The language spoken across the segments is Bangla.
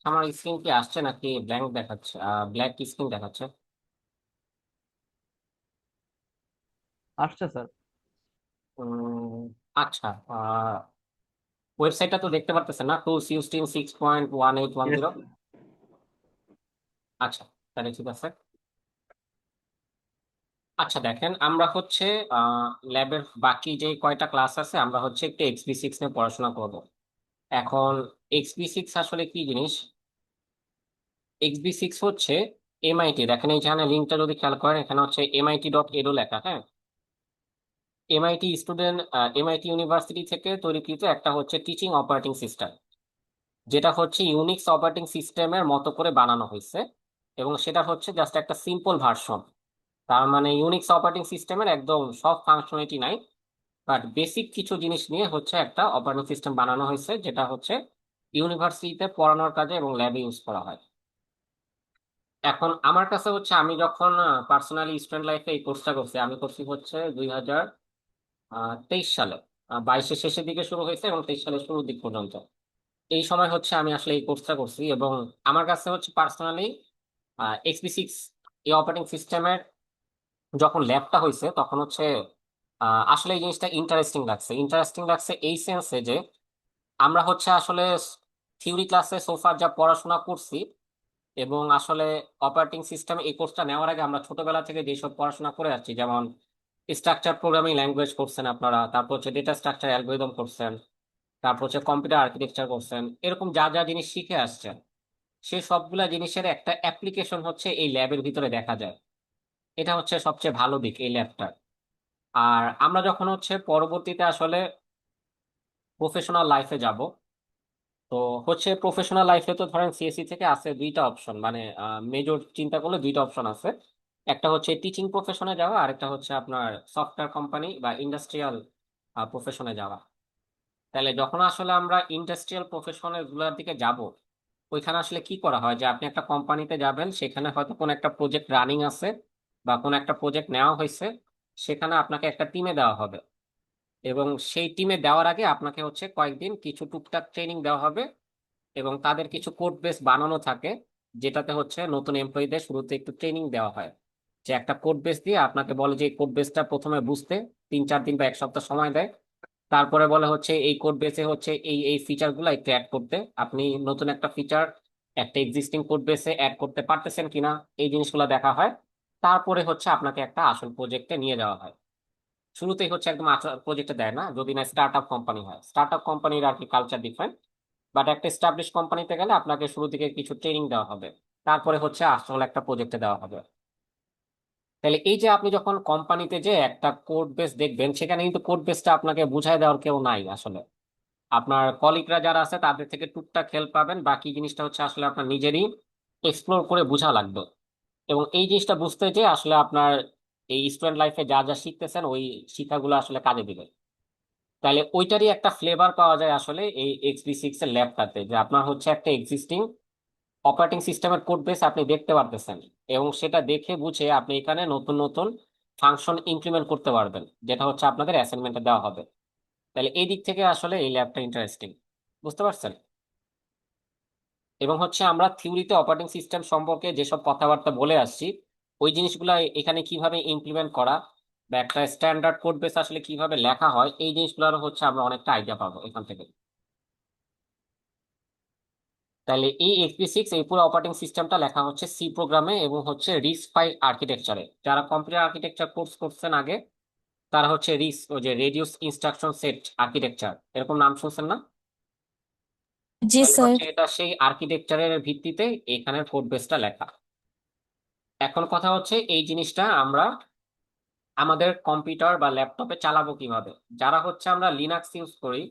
আমার স্ক্রিন কি আসছে নাকি ব্ল্যাঙ্ক দেখাচ্ছে? ব্ল্যাক স্ক্রিন দেখাচ্ছে। আসছে স্যার। উম, আচ্ছা। ওয়েবসাইটটা তো দেখতে পারতেছেন না? 216.1810। ইয়েস। আচ্ছা, তাহলে ঠিক আছে। আচ্ছা, দেখেন আমরা হচ্ছে ল্যাবের বাকি যে কয়টা ক্লাস আছে আমরা হচ্ছে একটু XB6 নিয়ে পড়াশোনা করব। এখন XB6 আসলে কি জিনিস? XB6 হচ্ছে এমআইটি। দেখেন এইখানে লিঙ্কটা যদি খেয়াল করেন, এখানে হচ্ছে MIT.edu লেখা। হ্যাঁ, এমআইটি ইউনিভার্সিটি থেকে তৈরিকৃত একটা হচ্ছে টিচিং অপারেটিং সিস্টেম, যেটা হচ্ছে ইউনিক্স অপারেটিং সিস্টেমের মতো করে বানানো হয়েছে। এবং সেটা হচ্ছে জাস্ট একটা সিম্পল ভার্সন। তার মানে ইউনিক্স অপারেটিং সিস্টেমের একদম সব ফাংশনালিটি নাই, বাট বেসিক কিছু জিনিস নিয়ে হচ্ছে একটা অপারেটিং সিস্টেম বানানো হয়েছে, যেটা হচ্ছে ইউনিভার্সিটিতে পড়ানোর কাজে এবং ল্যাবে ইউজ করা হয়। এখন আমার কাছে হচ্ছে, আমি যখন পার্সোনালি স্টুডেন্ট লাইফে এই কোর্সটা করছি, আমি করছি হচ্ছে 2023 সালে। 22-এর শেষের দিকে শুরু হয়েছে এবং 23 সালের শুরুর দিক পর্যন্ত। এই সময় হচ্ছে আমি আসলে এই কোর্সটা করছি, এবং আমার কাছে হচ্ছে পার্সোনালি XB6 এই অপারেটিং সিস্টেমের যখন ল্যাবটা হয়েছে তখন হচ্ছে আসলে এই জিনিসটা ইন্টারেস্টিং লাগছে এই সেন্সে যে আমরা হচ্ছে আসলে থিওরি ক্লাসে সোফার যা পড়াশোনা করছি, এবং আসলে অপারেটিং সিস্টেম এই কোর্সটা নেওয়ার আগে আমরা ছোটবেলা থেকে যেসব পড়াশোনা করে আসছি, যেমন স্ট্রাকচার প্রোগ্রামিং ল্যাঙ্গুয়েজ করছেন আপনারা, তারপর হচ্ছে ডেটা স্ট্রাকচার অ্যালগোরিদম করছেন, তারপর হচ্ছে কম্পিউটার আর্কিটেকচার করছেন, এরকম যা যা জিনিস শিখে আসছেন, সে সবগুলা জিনিসের একটা অ্যাপ্লিকেশন হচ্ছে এই ল্যাবের ভিতরে দেখা যায়। এটা হচ্ছে সবচেয়ে ভালো দিক এই ল্যাবটা। আর আমরা যখন হচ্ছে পরবর্তীতে আসলে প্রফেশনাল লাইফে যাব, তো হচ্ছে প্রফেশনাল লাইফে তো ধরেন সিএসসি থেকে আছে দুইটা অপশন, মানে মেজর চিন্তা করলে দুইটা অপশন আছে। একটা হচ্ছে টিচিং প্রফেশনে যাওয়া, আর একটা হচ্ছে আপনার সফটওয়্যার কোম্পানি বা ইন্ডাস্ট্রিয়াল প্রফেশনে যাওয়া। তাহলে যখন আসলে আমরা ইন্ডাস্ট্রিয়াল প্রফেশনের গুলোর দিকে যাব, ওইখানে আসলে কি করা হয় যে আপনি একটা কোম্পানিতে যাবেন, সেখানে হয়তো কোনো একটা প্রজেক্ট রানিং আছে বা কোনো একটা প্রজেক্ট নেওয়া হয়েছে, সেখানে আপনাকে একটা টিমে দেওয়া হবে। এবং সেই টিমে দেওয়ার আগে আপনাকে হচ্ছে কয়েকদিন কিছু টুকটাক ট্রেনিং দেওয়া হবে, এবং তাদের কিছু কোড বেস বানানো থাকে, যেটাতে হচ্ছে নতুন এমপ্লয়ীদের শুরুতে একটু ট্রেনিং দেওয়া হয়। যে একটা কোড বেস দিয়ে আপনাকে বলে যে এই কোড বেসটা প্রথমে বুঝতে 3-4 দিন বা 1 সপ্তাহ সময় দেয়। তারপরে বলে হচ্ছে এই কোড বেসে হচ্ছে এই এই ফিচার গুলো একটু অ্যাড করতে, আপনি নতুন একটা ফিচার একটা এক্সিস্টিং কোড বেসে অ্যাড করতে পারতেছেন কিনা, এই জিনিসগুলো দেখা হয়। তারপরে হচ্ছে আপনাকে একটা আসল প্রজেক্টে নিয়ে যাওয়া হয়। শুরুতেই হচ্ছে একদম আসল প্রজেক্টে দেয় না, যদি না স্টার্ট আপ কোম্পানি হয়। স্টার্ট আপ কোম্পানির আর কি কালচার ডিফারেন্ট, বাট একটা এস্টাবলিশ কোম্পানিতে গেলে আপনাকে শুরু থেকে কিছু ট্রেনিং দেওয়া হবে, তারপরে হচ্ছে আসল একটা প্রজেক্টে দেওয়া হবে। তাহলে এই যে আপনি যখন কোম্পানিতে যে একটা কোড বেস দেখবেন, সেখানে কিন্তু কোড বেসটা আপনাকে বুঝাই দেওয়ার কেউ নাই আসলে। আপনার কলিগরা যারা আছে তাদের থেকে টুকটাক হেল্প পাবেন, বাকি জিনিসটা হচ্ছে আসলে আপনার নিজেরই এক্সপ্লোর করে বোঝা লাগবে। এবং এই জিনিসটা বুঝতে যে আসলে আপনার এই স্টুডেন্ট লাইফে যা যা শিখতেছেন ওই শিক্ষাগুলো আসলে কাজে দিবে। তাহলে ওইটারই একটা ফ্লেভার পাওয়া যায় আসলে এই XB6 এর ল্যাবটাতে, যে আপনার হচ্ছে একটা এক্সিস্টিং অপারেটিং সিস্টেমের কোড বেস আপনি দেখতে পারতেছেন, এবং সেটা দেখে বুঝে আপনি এখানে নতুন নতুন ফাংশন ইমপ্লিমেন্ট করতে পারবেন, যেটা হচ্ছে আপনাদের অ্যাসাইনমেন্টে দেওয়া হবে। তাহলে এই দিক থেকে আসলে এই ল্যাবটা ইন্টারেস্টিং। বুঝতে পারছেন? এবং হচ্ছে আমরা থিওরিতে অপারেটিং সিস্টেম সম্পর্কে যেসব কথাবার্তা বলে আসছি, ওই জিনিসগুলো এখানে কিভাবে ইমপ্লিমেন্ট করা বা একটা স্ট্যান্ডার্ড কোড বেস আসলে কিভাবে লেখা হয়, এই জিনিসগুলোর হচ্ছে আমরা অনেকটা আইডিয়া পাবো এখান থেকে। তাহলে এই XB6 এই পুরো অপারেটিং সিস্টেমটা লেখা হচ্ছে সি প্রোগ্রামে এবং হচ্ছে RISC-V আর্কিটেকচারে। যারা কম্পিউটার আর্কিটেকচার কোর্স করছেন আগে, তারা হচ্ছে রিস ওই যে রেডিউস ইনস্ট্রাকশন সেট আর্কিটেকচার, এরকম নাম শুনছেন না? জি তাহলে স্যার। হচ্ছে এটা সেই আর্কিটেকচারের ভিত্তিতে এখানের কোড বেসটা লেখা। এখন কথা হচ্ছে এই জিনিসটা আমরা আমাদের কম্পিউটার বা ল্যাপটপে চালাবো কিভাবে। যারা হচ্ছে আমরা লিনাক্স ইউজ করি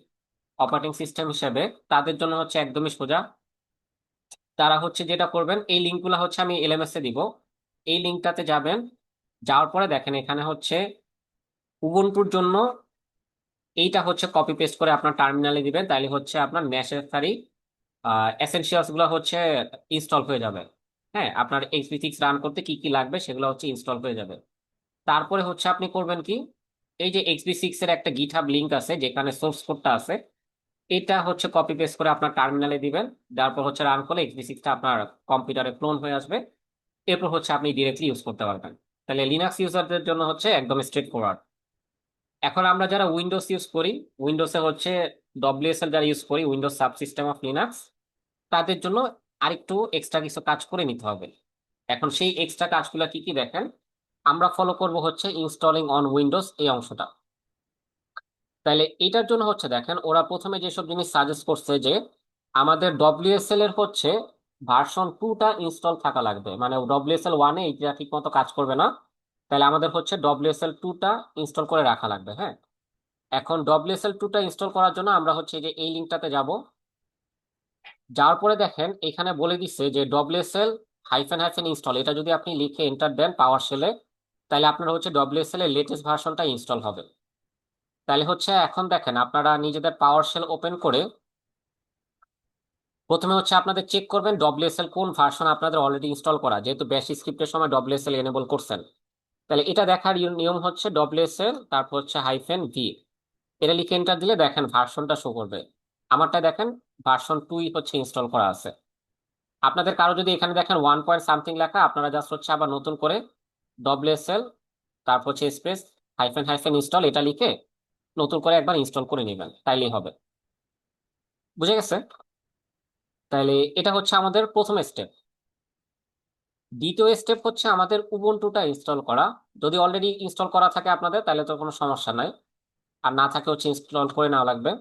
অপারেটিং সিস্টেম হিসেবে, তাদের জন্য হচ্ছে একদমই সোজা। তারা হচ্ছে যেটা করবেন, এই লিঙ্কগুলো হচ্ছে আমি এলএমএস এ দিব। এই লিঙ্কটাতে যাবেন, যাওয়ার পরে দেখেন এখানে হচ্ছে উবুন্টুর জন্য এইটা হচ্ছে কপি পেস্ট করে আপনার টার্মিনালে দিবেন, তাহলে হচ্ছে আপনার নেসেসারি এসেনশিয়ালস গুলো হচ্ছে ইনস্টল হয়ে যাবে। হ্যাঁ, আপনার XB6 রান করতে কি কি লাগবে সেগুলো হচ্ছে ইনস্টল হয়ে যাবে। তারপরে হচ্ছে আপনি করবেন কি, এই যে XB6 এর একটা গিটহাব লিংক আছে যেখানে সোর্স কোডটা আছে, এটা হচ্ছে কপি পেস্ট করে আপনার টার্মিনালে দিবেন, তারপর হচ্ছে রান করলে x86টা আপনার কম্পিউটারে ক্লোন হয়ে আসবে। এরপর হচ্ছে আপনি ডিরেক্টলি ইউজ করতে পারবেন। তাহলে লিনাক্স ইউজারদের জন্য হচ্ছে একদম স্ট্রেট ফরওয়ার্ড। এখন আমরা যারা উইন্ডোজ ইউজ করি, উইন্ডোজে হচ্ছে ডব্লিউএসএল যারা ইউজ করি, উইন্ডোজ সাবসিস্টেম অফ লিনাক্স, তাদের জন্য আরেকটু এক্সট্রা কিছু কাজ করে নিতে হবে। এখন সেই এক্সট্রা কাজগুলো কি কি দেখেন, আমরা ফলো করব হচ্ছে ইনস্টলিং অন উইন্ডোজ এই অংশটা। তাহলে এটার জন্য হচ্ছে দেখেন ওরা প্রথমে যেসব জিনিস সাজেস্ট করছে যে আমাদের ডব্লিউএসএল এর হচ্ছে ভার্সন 2টা ইনস্টল থাকা লাগবে, মানে ডব্লিউএসএল 1-এ এটা ঠিক মতো কাজ করবে না। তাহলে আমাদের হচ্ছে ডব্লিউএসএল 2টা ইনস্টল করে রাখা লাগবে। হ্যাঁ, এখন ডব্লিউএসএল 2টা ইনস্টল করার জন্য আমরা হচ্ছে এই যে এই লিঙ্কটাতে যাব। যাওয়ার পরে দেখেন এখানে বলে দিচ্ছে যে ডব্লিউএসএল হাইফেন হাইফেন ইনস্টল, এটা যদি আপনি লিখে এন্টার দেন পাওয়ার শেলে, তাহলে আপনার হচ্ছে ডব্লিউএসএল এর লেটেস্ট ভার্সনটা ইনস্টল হবে। তাহলে হচ্ছে এখন দেখেন আপনারা নিজেদের পাওয়ার শেল ওপেন করে প্রথমে হচ্ছে আপনাদের চেক করবেন ডব্লিউএসএল কোন ভার্সন আপনাদের অলরেডি ইনস্টল করা, যেহেতু ব্যাশ স্ক্রিপ্টের সময় ডব্লিউএসএল এনেবল করছেন। তাহলে এটা দেখার নিয়ম হচ্ছে ডব্লিউএসএল তারপর হচ্ছে হাইফেন V, এটা লিখে এন্টার দিলে দেখেন ভার্সনটা শো করবে। আমারটা দেখেন ভার্সন 2 হচ্ছে ইনস্টল করা আছে। আপনাদের কারো যদি এখানে দেখেন 1 পয়েন্ট সামথিং লেখা, আপনারা জাস্ট হচ্ছে আবার নতুন করে ডব্লিউএসএল তারপর হচ্ছে স্পেস হাইফেন হাইফেন ইনস্টল এটা লিখে নতুন করে একবার ইনস্টল করে নেবেন, তাইলেই হবে। বুঝে গেছে? তাহলে এটা হচ্ছে আমাদের প্রথম স্টেপ। দ্বিতীয় স্টেপ হচ্ছে আমাদের উবুন্টুটা ইনস্টল করা। যদি অলরেডি ইনস্টল করা থাকে আপনাদের তাহলে তো কোনো সমস্যা নাই, আর না থাকে হচ্ছে ইনস্টল করে নেওয়া লাগবে।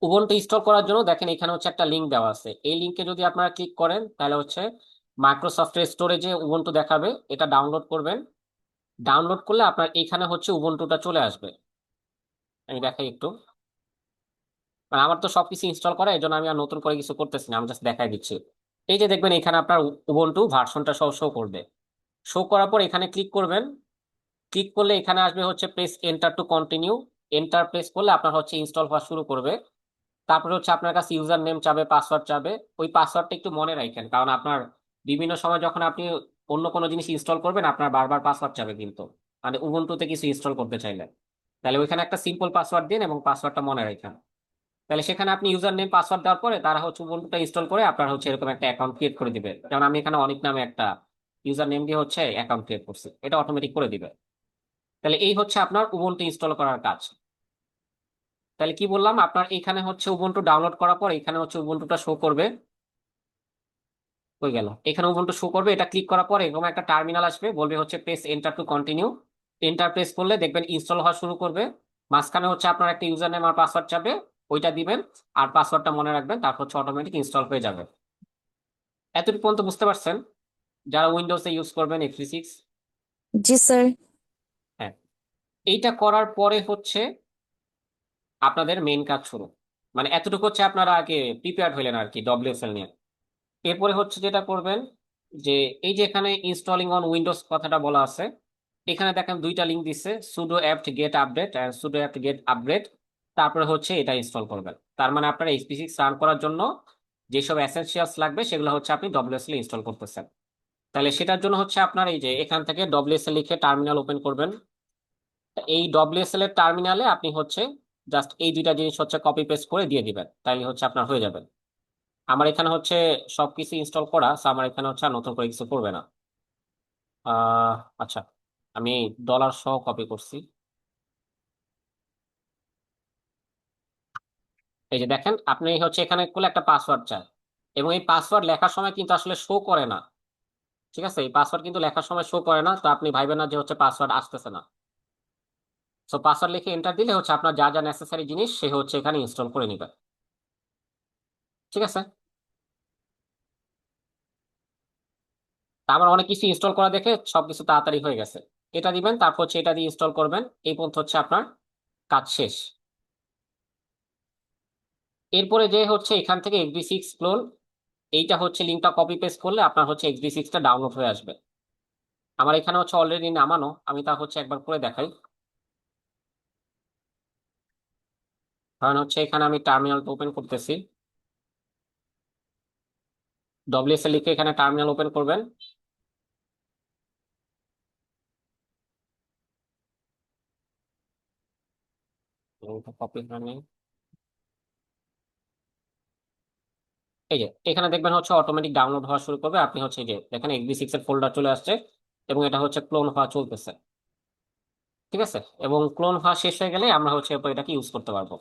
উবুন্টু ইনস্টল করার জন্য দেখেন এখানে হচ্ছে একটা লিংক দেওয়া আছে, এই লিংকে যদি আপনারা ক্লিক করেন তাহলে হচ্ছে মাইক্রোসফটের স্টোরেজে উবুন্টু দেখাবে, এটা ডাউনলোড করবেন। ডাউনলোড করলে আপনার এখানে হচ্ছে উবুন্টুটা চলে আসবে। আমি দেখাই একটু, মানে আমার তো সবকিছু ইনস্টল করা, এই জন্য আমি আর নতুন করে কিছু করতেছি না, আমি জাস্ট দেখাই দিচ্ছি। এই যে দেখবেন এখানে আপনার উবুন্টু ভার্সনটা সহ শো করবে। শো করার পর এখানে ক্লিক করবেন। ক্লিক করলে এখানে আসবে হচ্ছে press enter to continue. Enter press করলে আপনার হচ্ছে ইনস্টল হওয়া শুরু করবে। তারপরে হচ্ছে আপনার কাছে ইউজার নেম চাবে, পাসওয়ার্ড চাবে। ওই পাসওয়ার্ডটা একটু মনে রাখেন, কারণ আপনার বিভিন্ন সময় যখন আপনি অন্য কোনো জিনিস ইনস্টল করবেন আপনার বারবার পাসওয়ার্ড চাবে কিন্তু, মানে উবুন্টুতে কিছু ইনস্টল করতে চাইলে। তাহলে ওইখানে একটা সিম্পল পাসওয়ার্ড দিন এবং পাসওয়ার্ডটা মনে রাখেন। তাহলে সেখানে আপনি ইউজার নেম পাসওয়ার্ড দেওয়ার পরে তারা হচ্ছে উবুন্টুটা ইনস্টল করে আপনার হচ্ছে এরকম একটা অ্যাকাউন্ট ক্রিয়েট করে দিবে। যেমন আমি এখানে অনেক নামে একটা ইউজার নেম দিয়ে হচ্ছে অ্যাকাউন্ট ক্রিয়েট করছি, এটা অটোমেটিক করে দিবে। তাহলে এই হচ্ছে আপনার উবুন্টু ইনস্টল করার কাজ। তাহলে কি বললাম, আপনার এখানে হচ্ছে উবুন্টু ডাউনলোড করার পর এখানে হচ্ছে উবুন্টুটা শো করবে। হয়ে গেল, এখানে উবুন্টু শো করবে, এটা ক্লিক করার পর এরকম একটা টার্মিনাল আসবে, বলবে হচ্ছে press enter to continue. Enter press করলে দেখবেন ইনস্টল হওয়া শুরু করবে। মাঝখানে হচ্ছে আপনার একটা ইউজার নেম আর পাসওয়ার্ড চাবে, ওইটা দিবেন আর পাসওয়ার্ডটা মনে রাখবেন, তারপর হচ্ছে অটোমেটিক ইনস্টল হয়ে যাবে। এতটুকু পর্যন্ত বুঝতে পারছেন যারা উইন্ডোজে ইউজ করবেন x86? জি স্যার। হ্যাঁ, এইটা করার পরে হচ্ছে আপনাদের মেইন কাজ শুরু। মানে এতটুকু হচ্ছে আপনারা আগে প্রিপেয়ার্ড হইলেন আর কি ডব্লিউএসএল নিয়ে। এরপরে হচ্ছে যেটা করবেন যে এই যে এখানে ইনস্টলিং অন উইন্ডোজ কথাটা বলা আছে, এখানে দেখেন দুইটা লিঙ্ক দিচ্ছে, সুডো অ্যাপ্ট গেট আপডেট আর সুডো অ্যাপ্ট গেট আপগ্রেড। তারপরে হচ্ছে এটা ইনস্টল করবেন। তার মানে আপনার x86 রান করার জন্য যেসব এসেনশিয়ালস লাগবে সেগুলো হচ্ছে আপনি ডব্লিউএসএল ইনস্টল করতেছেন। তাহলে সেটার জন্য হচ্ছে আপনার এই যে এখান থেকে ডব্লিউএসএল লিখে টার্মিনাল ওপেন করবেন। এই ডব্লিউএসএল এর টার্মিনালে আপনি হচ্ছে জাস্ট এই দুইটা জিনিস হচ্ছে কপি পেস্ট করে দিয়ে দিবেন, তাইলে হচ্ছে আপনার হয়ে যাবে। আমার এখানে হচ্ছে সবকিছু ইনস্টল করা, so আমার এখানে হচ্ছে আর নতুন করে কিছু করবে না। আহ আচ্ছা, আমি ডলার সহ কপি করছি। এই যে দেখেন আপনি হচ্ছে এখানে করলে একটা পাসওয়ার্ড চায়, এবং এই পাসওয়ার্ড লেখার সময় কিন্তু আসলে শো করে না। ঠিক আছে, এই পাসওয়ার্ড কিন্তু লেখার সময় শো করে না, তো আপনি ভাইবেন না যে হচ্ছে পাসওয়ার্ড আসতেছে না। সো পাসওয়ার্ড লিখে এন্টার দিলে হচ্ছে আপনার যা যা নেসেসারি জিনিস সে হচ্ছে এখানে ইনস্টল করে নিবে। ঠিক আছে, তা আমার অনেক কিছু ইনস্টল করা দেখে সবকিছু তাড়াতাড়ি হয়ে গেছে। এটা দিবেন, তারপর হচ্ছে এটা দিয়ে ইনস্টল করবেন, এই পর্যন্ত হচ্ছে আপনার কাজ শেষ। এরপরে যে হচ্ছে এখান থেকে xb6 ক্লোন, এইটা হচ্ছে লিঙ্কটা কপি পেস্ট করলে আপনার হচ্ছে xb6টা ডাউনলোড হয়ে আসবে। আমার এখানে হচ্ছে অলরেডি নামানো, আমি তা হচ্ছে একবার করে দেখাই। কারণ হচ্ছে এখানে আমি টার্মিনালটা ওপেন করতেছি। ডব্লিউএসএল লিখে এখানে টার্মিনাল ওপেন করবেন। কপি হয়নি। এই যে এখানে দেখবেন হচ্ছে অটোমেটিক ডাউনলোড হওয়া শুরু করবে। আপনি হচ্ছে এই যে দেখেন এক্সবি6 এর ফোল্ডার চলে আসছে এবং এটা হচ্ছে ক্লোন হওয়া চলতেছে। ঠিক আছে, এবং ক্লোন হওয়া শেষ হয়ে গেলে আমরা হচ্ছে এরপর এটাকে ইউজ করতে পারবো।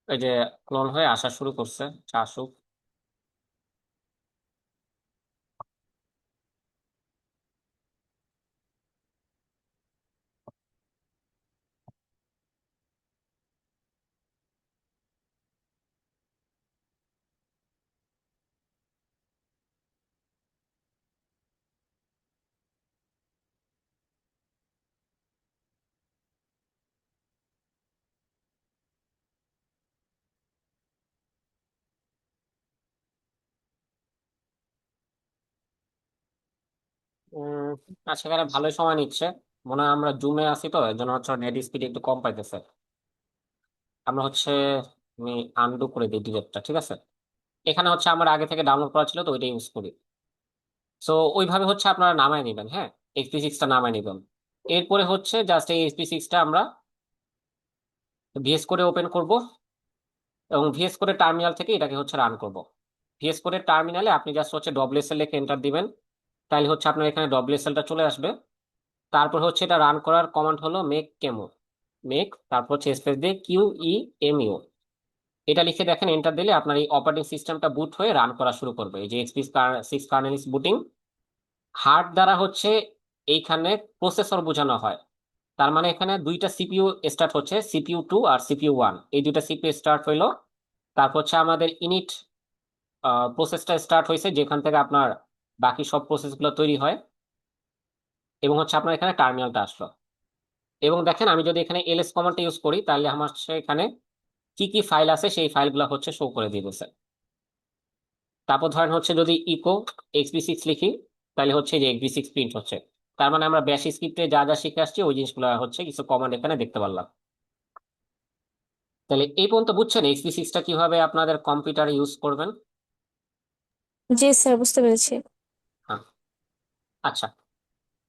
এই যে ক্লোন হয়ে আসা শুরু করছে, আসুক। উম আচ্ছা, এখানে ভালোই সময় নিচ্ছে। মনে হয় আমরা জুমে আছি, তো এর জন্য হচ্ছে নেট স্পিড একটু কম পাইতেছে। আমরা হচ্ছে আমি আনডু করে দিই ডিলেটটা, ঠিক আছে। এখানে হচ্ছে আমার আগে থেকে ডাউনলোড করা ছিল, তো ওইটা ইউজ করি। সো ওইভাবে হচ্ছে আপনারা নামায় নেবেন, হ্যাঁ, এক্সপি6টা নামায় নেবেন। এরপরে হচ্ছে জাস্ট এই এক্সপি6টা আমরা ভিএস করে ওপেন করব এবং ভিএস করে টার্মিনাল থেকে এটাকে হচ্ছে রান করব। ভিএস করে টার্মিনালে আপনি জাস্ট হচ্ছে ডব্লিউএসএল লিখে এন্টার দিবেন, তাহলে হচ্ছে আপনার এখানে ডব্লিউএসএলটা চলে আসবে। তারপর হচ্ছে এটা রান করার কমান্ড হলো মেক কেমো। মেক, তারপর হচ্ছে স্পেস দিয়ে QEMU, এটা লিখে দেখেন এন্টার দিলে আপনার এই অপারেটিং সিস্টেমটা বুট হয়ে রান করা শুরু করবে। এই যে এক্সপি6 কার্নেল ইজ বুটিং। হার্ড দ্বারা হচ্ছে এইখানে প্রসেসর বোঝানো হয়। তার মানে এখানে দুইটা সিপিইউ স্টার্ট হচ্ছে, CPU2 আর CPU1, এই দুইটা সিপিইউ স্টার্ট হইলো। তারপর হচ্ছে আমাদের ইনিট প্রসেসটা স্টার্ট হয়েছে, যেখান থেকে আপনার বাকি সব প্রসেসগুলো তৈরি হয়। এবং হচ্ছে আপনার এখানে টার্মিনালটা আসলো। এবং দেখেন আমি যদি এখানে এলএস কমান্ডটা ইউজ করি, তাহলে আমার হচ্ছে এখানে কি কি ফাইল আছে সেই ফাইলগুলো হচ্ছে শো করে দিতেছে। তারপর ধরেন হচ্ছে যদি ইকো এক্সবি6 লিখি, তাহলে হচ্ছে যে এক্সবি6 প্রিন্ট হচ্ছে। তার মানে আমরা ব্যাশ স্ক্রিপ্টে যা যা শিখে আসছি ওই জিনিসগুলো হচ্ছে কিছু কমান্ড এখানে দেখতে পারলাম। তাহলে এই পর্যন্ত বুঝছেন এক্সবি6টা কিভাবে আপনাদের কম্পিউটারে ইউজ করবেন? জি স্যার, বুঝতে পেরেছি। হ্যাঁ। আচ্ছা,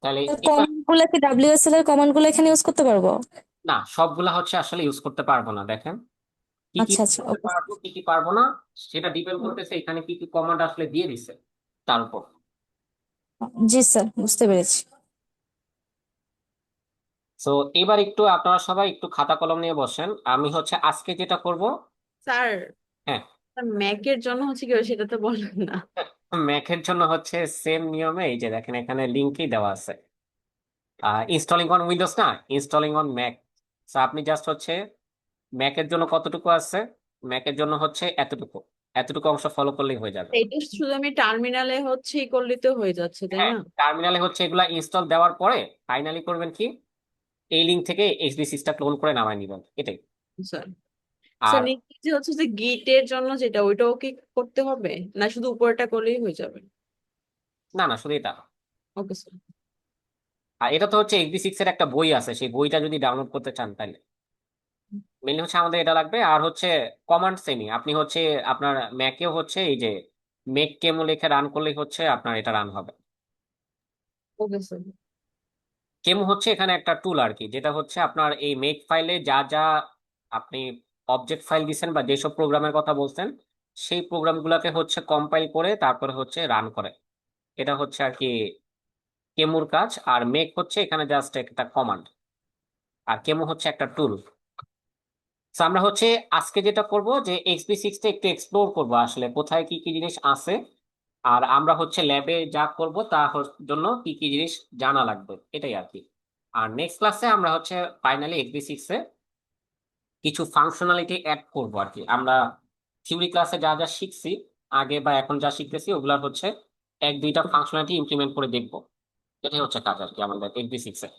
তাহলে এবার কমান্ড গুলো কি ডাব্লিউএসএল এর কমান্ড গুলো এখানে ইউজ করতে পারবো? না, সবগুলা হচ্ছে আসলে ইউজ করতে পারবো না। দেখেন কি কি আচ্ছা আচ্ছা, করতে ওকে। পারবো কি কি পারবো না, সেটা ডিপেন্ড করতেছে এখানে কি কি কমান্ড আসলে দিয়ে দিছে তার উপর। জি স্যার, বুঝতে পেরেছি। তো এবার একটু আপনারা সবাই একটু খাতা কলম নিয়ে বসেন। আমি হচ্ছে আজকে যেটা করব, স্যার, হ্যাঁ, ম্যাকের জন্য হচ্ছে কি হয় সেটা তো বললেন না। ম্যাথের জন্য হচ্ছে সেম নিয়মে এই যে দেখেন এখানে লিঙ্কই দেওয়া আছে। ইনস্টলিং অন উইন্ডোজ না, ইনস্টলিং অন ম্যাক। আপনি জাস্ট হচ্ছে ম্যাকের জন্য কতটুকু আছে, ম্যাকের জন্য হচ্ছে এতটুকু, এতটুকু অংশ ফলো করলেই হয়ে যাবে। এটা শুধু আমি টার্মিনালে হচ্ছে ই করলে তো হয়ে যাচ্ছে, তাই হ্যাঁ, না? টার্মিনালে হচ্ছে এগুলা ইনস্টল দেওয়ার পরে ফাইনালি করবেন কি, এই লিঙ্ক থেকে এক্সবি6টা ক্লোন করে নামায় নিবেন, এটাই। স্যার, স্যার আর নিচে যে হচ্ছে যে গিটের জন্য যেটা ওইটাও কি করতে হবে, না শুধু উপরটা করলেই হয়ে যাবে? না না, শুধু এটা। Okay sir. আর এটা তো হচ্ছে এক্সবি6 এর একটা বই আছে, সেই বইটা যদি ডাউনলোড করতে চান তাহলে মেনলি হচ্ছে আমাদের এটা লাগবে। আর হচ্ছে কমান্ড সেমই, আপনি হচ্ছে আপনার ম্যাকেও হচ্ছে এই যে মেক কেমো লিখে রান করলেই হচ্ছে আপনার এটা রান হবে। Okay sir. কেমো হচ্ছে এখানে একটা টুল আর কি, যেটা হচ্ছে আপনার এই মেক ফাইলে যা যা আপনি অবজেক্ট ফাইল দিচ্ছেন বা যেসব প্রোগ্রামের কথা বলছেন, সেই প্রোগ্রামগুলোকে হচ্ছে কম্পাইল করে তারপরে হচ্ছে রান করে। এটা হচ্ছে আর কি কেমোর কাজ। আর মেক হচ্ছে এখানে জাস্ট একটা কমান্ড, আর কেমো হচ্ছে একটা টুল। তো আমরা হচ্ছে আজকে যেটা করব যে এক্সপি6টা একটু এক্সপ্লোর করব আসলে কোথায় কি কি জিনিস আছে। আর আমরা হচ্ছে ল্যাবে যা করব জন্য কি কি জিনিস জানা লাগবে, এটাই আর কি। আর নেক্সট ক্লাসে আমরা হচ্ছে ফাইনালি এক্সপি6 এ কিছু ফাংশনালিটি অ্যাড করব আর কি। আমরা থিওরি ক্লাসে যা যা শিখছি আগে বা এখন যা শিখতেছি ওগুলার হচ্ছে এক দুইটা ফাংশনালিটি ইমপ্লিমেন্ট করে দেখব। এটাই হচ্ছে কাজ আর কি আমাদের এক্সপি6 এ।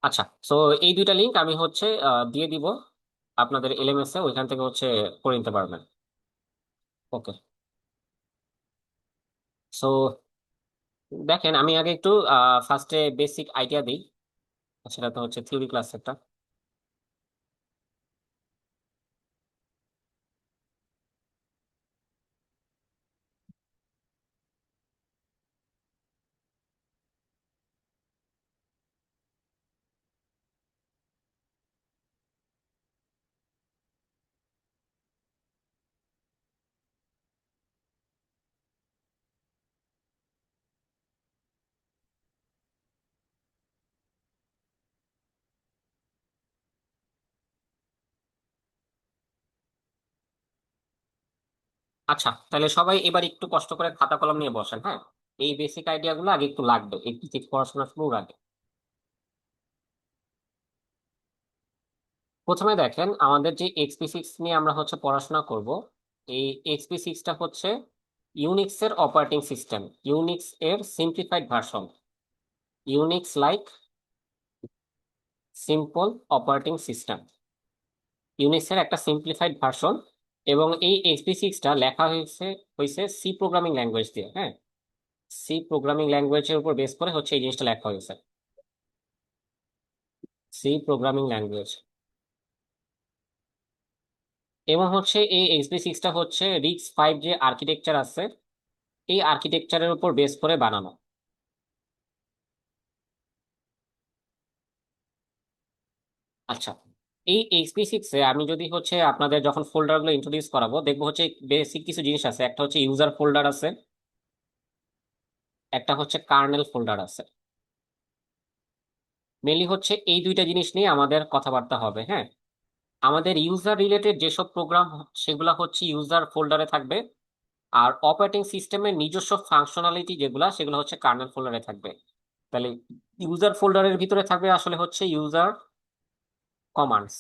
আচ্ছা, তো এই দুইটা লিংক আমি হচ্ছে দিয়ে দিব আপনাদের এলএমএস এ, ওইখান থেকে হচ্ছে করে নিতে পারবেন। ওকে। সো দেখেন আমি আগে একটু ফার্স্টে বেসিক আইডিয়া দিই। সেটা তো হচ্ছে থিওরি ক্লাস একটা। আচ্ছা, তাহলে সবাই এবার একটু কষ্ট করে খাতা কলম নিয়ে বসেন, হ্যাঁ। এই বেসিক আইডিয়া গুলো আগে একটু লাগবে এই ফিজিক্স পড়াশোনা শুরুর আগে। প্রথমে দেখেন, আমাদের যে এক্সপি 6 নিয়ে আমরা হচ্ছে পড়াশোনা করব, এই এক্সপি 6টা হচ্ছে ইউনিক্স এর অপারেটিং সিস্টেম, ইউনিক্স এর simplified version, Unix like simple operating system, Unix এর একটা সিম্পলিফাইড ভার্সন। এবং এই এক্সপি 6টা লেখা হয়েছে হয়েছে সি প্রোগ্রামিং ল্যাঙ্গুয়েজ দিয়ে, হ্যাঁ। সি প্রোগ্রামিং ল্যাঙ্গুয়েজের উপর বেস করে হচ্ছে এই জিনিসটা লেখা হয়েছে, সি প্রোগ্রামিং ল্যাঙ্গুয়েজ। এবং হচ্ছে এই এক্সপি 6টা হচ্ছে RISC-V যে আর্কিটেকচার আছে, এই আর্কিটেকচারের উপর বেস করে বানানো। আচ্ছা, এই এক্সপি 6-এ আমি যদি হচ্ছে আপনাদের যখন ফোল্ডার গুলো ইন্ট্রোডিউস করাবো, দেখবো হচ্ছে বেসিক কিছু জিনিস আছে। একটা হচ্ছে ইউজার ফোল্ডার আছে, একটা হচ্ছে কার্নেল ফোল্ডার আছে। মেনলি হচ্ছে এই দুইটা জিনিস নিয়ে আমাদের কথাবার্তা হবে, হ্যাঁ। আমাদের ইউজার রিলেটেড যেসব প্রোগ্রাম সেগুলো হচ্ছে ইউজার ফোল্ডারে থাকবে, আর অপারেটিং সিস্টেমের নিজস্ব ফাংশনালিটি যেগুলা সেগুলো হচ্ছে কার্নেল ফোল্ডারে থাকবে। তাহলে ইউজার ফোল্ডারের ভিতরে থাকবে আসলে হচ্ছে ইউজার কমান্ডস।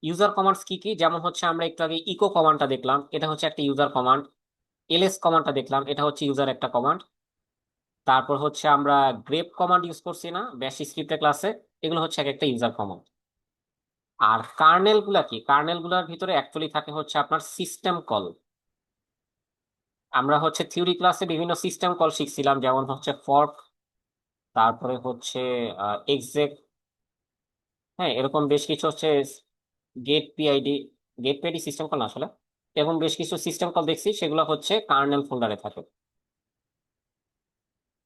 ইউজার কমান্ডস কি কি, যেমন হচ্ছে আমরা একটু আগে ইকো কমান্ডটা দেখলাম, এটা হচ্ছে একটা ইউজার কমান্ড। এলএস কমান্ডটা দেখলাম, এটা হচ্ছে ইউজার একটা কমান্ড। তারপর হচ্ছে আমরা গ্রেপ কমান্ড ইউজ করছি না ব্যাশ স্ক্রিপ্টের ক্লাসে, এগুলো হচ্ছে এক একটা ইউজার কমান্ড। আর কার্নেল গুলা কি, কার্নেল গুলার ভিতরে অ্যাকচুয়ালি থাকে হচ্ছে আপনার সিস্টেম কল। আমরা হচ্ছে থিওরি ক্লাসে বিভিন্ন সিস্টেম কল শিখছিলাম, যেমন হচ্ছে ফর্ক, তারপরে হচ্ছে এক্সেক, হ্যাঁ, এরকম বেশ কিছু হচ্ছে gate PID, gate PID system call না আসলে, এরকম বেশ কিছু সিস্টেম কল দেখছি, সেগুলো হচ্ছে কার্নেল ফোল্ডারে থাকে।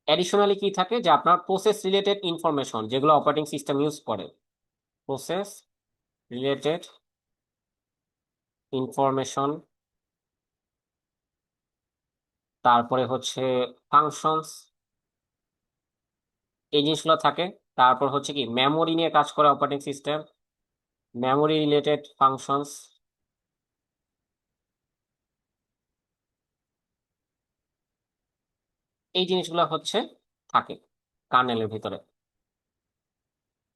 অ্যাডিশনালি কি থাকে, যে আপনার প্রসেস রিলেটেড ইনফরমেশন যেগুলো অপারেটিং সিস্টেম ইউজ করে, প্রসেস রিলেটেড ইনফরমেশন, তারপরে হচ্ছে ফাংশনস, এই জিনিসগুলো থাকে। তারপর হচ্ছে কি মেমোরি নিয়ে কাজ করে operating system, memory related functions, এই জিনিসগুলো হচ্ছে থাকে কার্নেলের ভিতরে।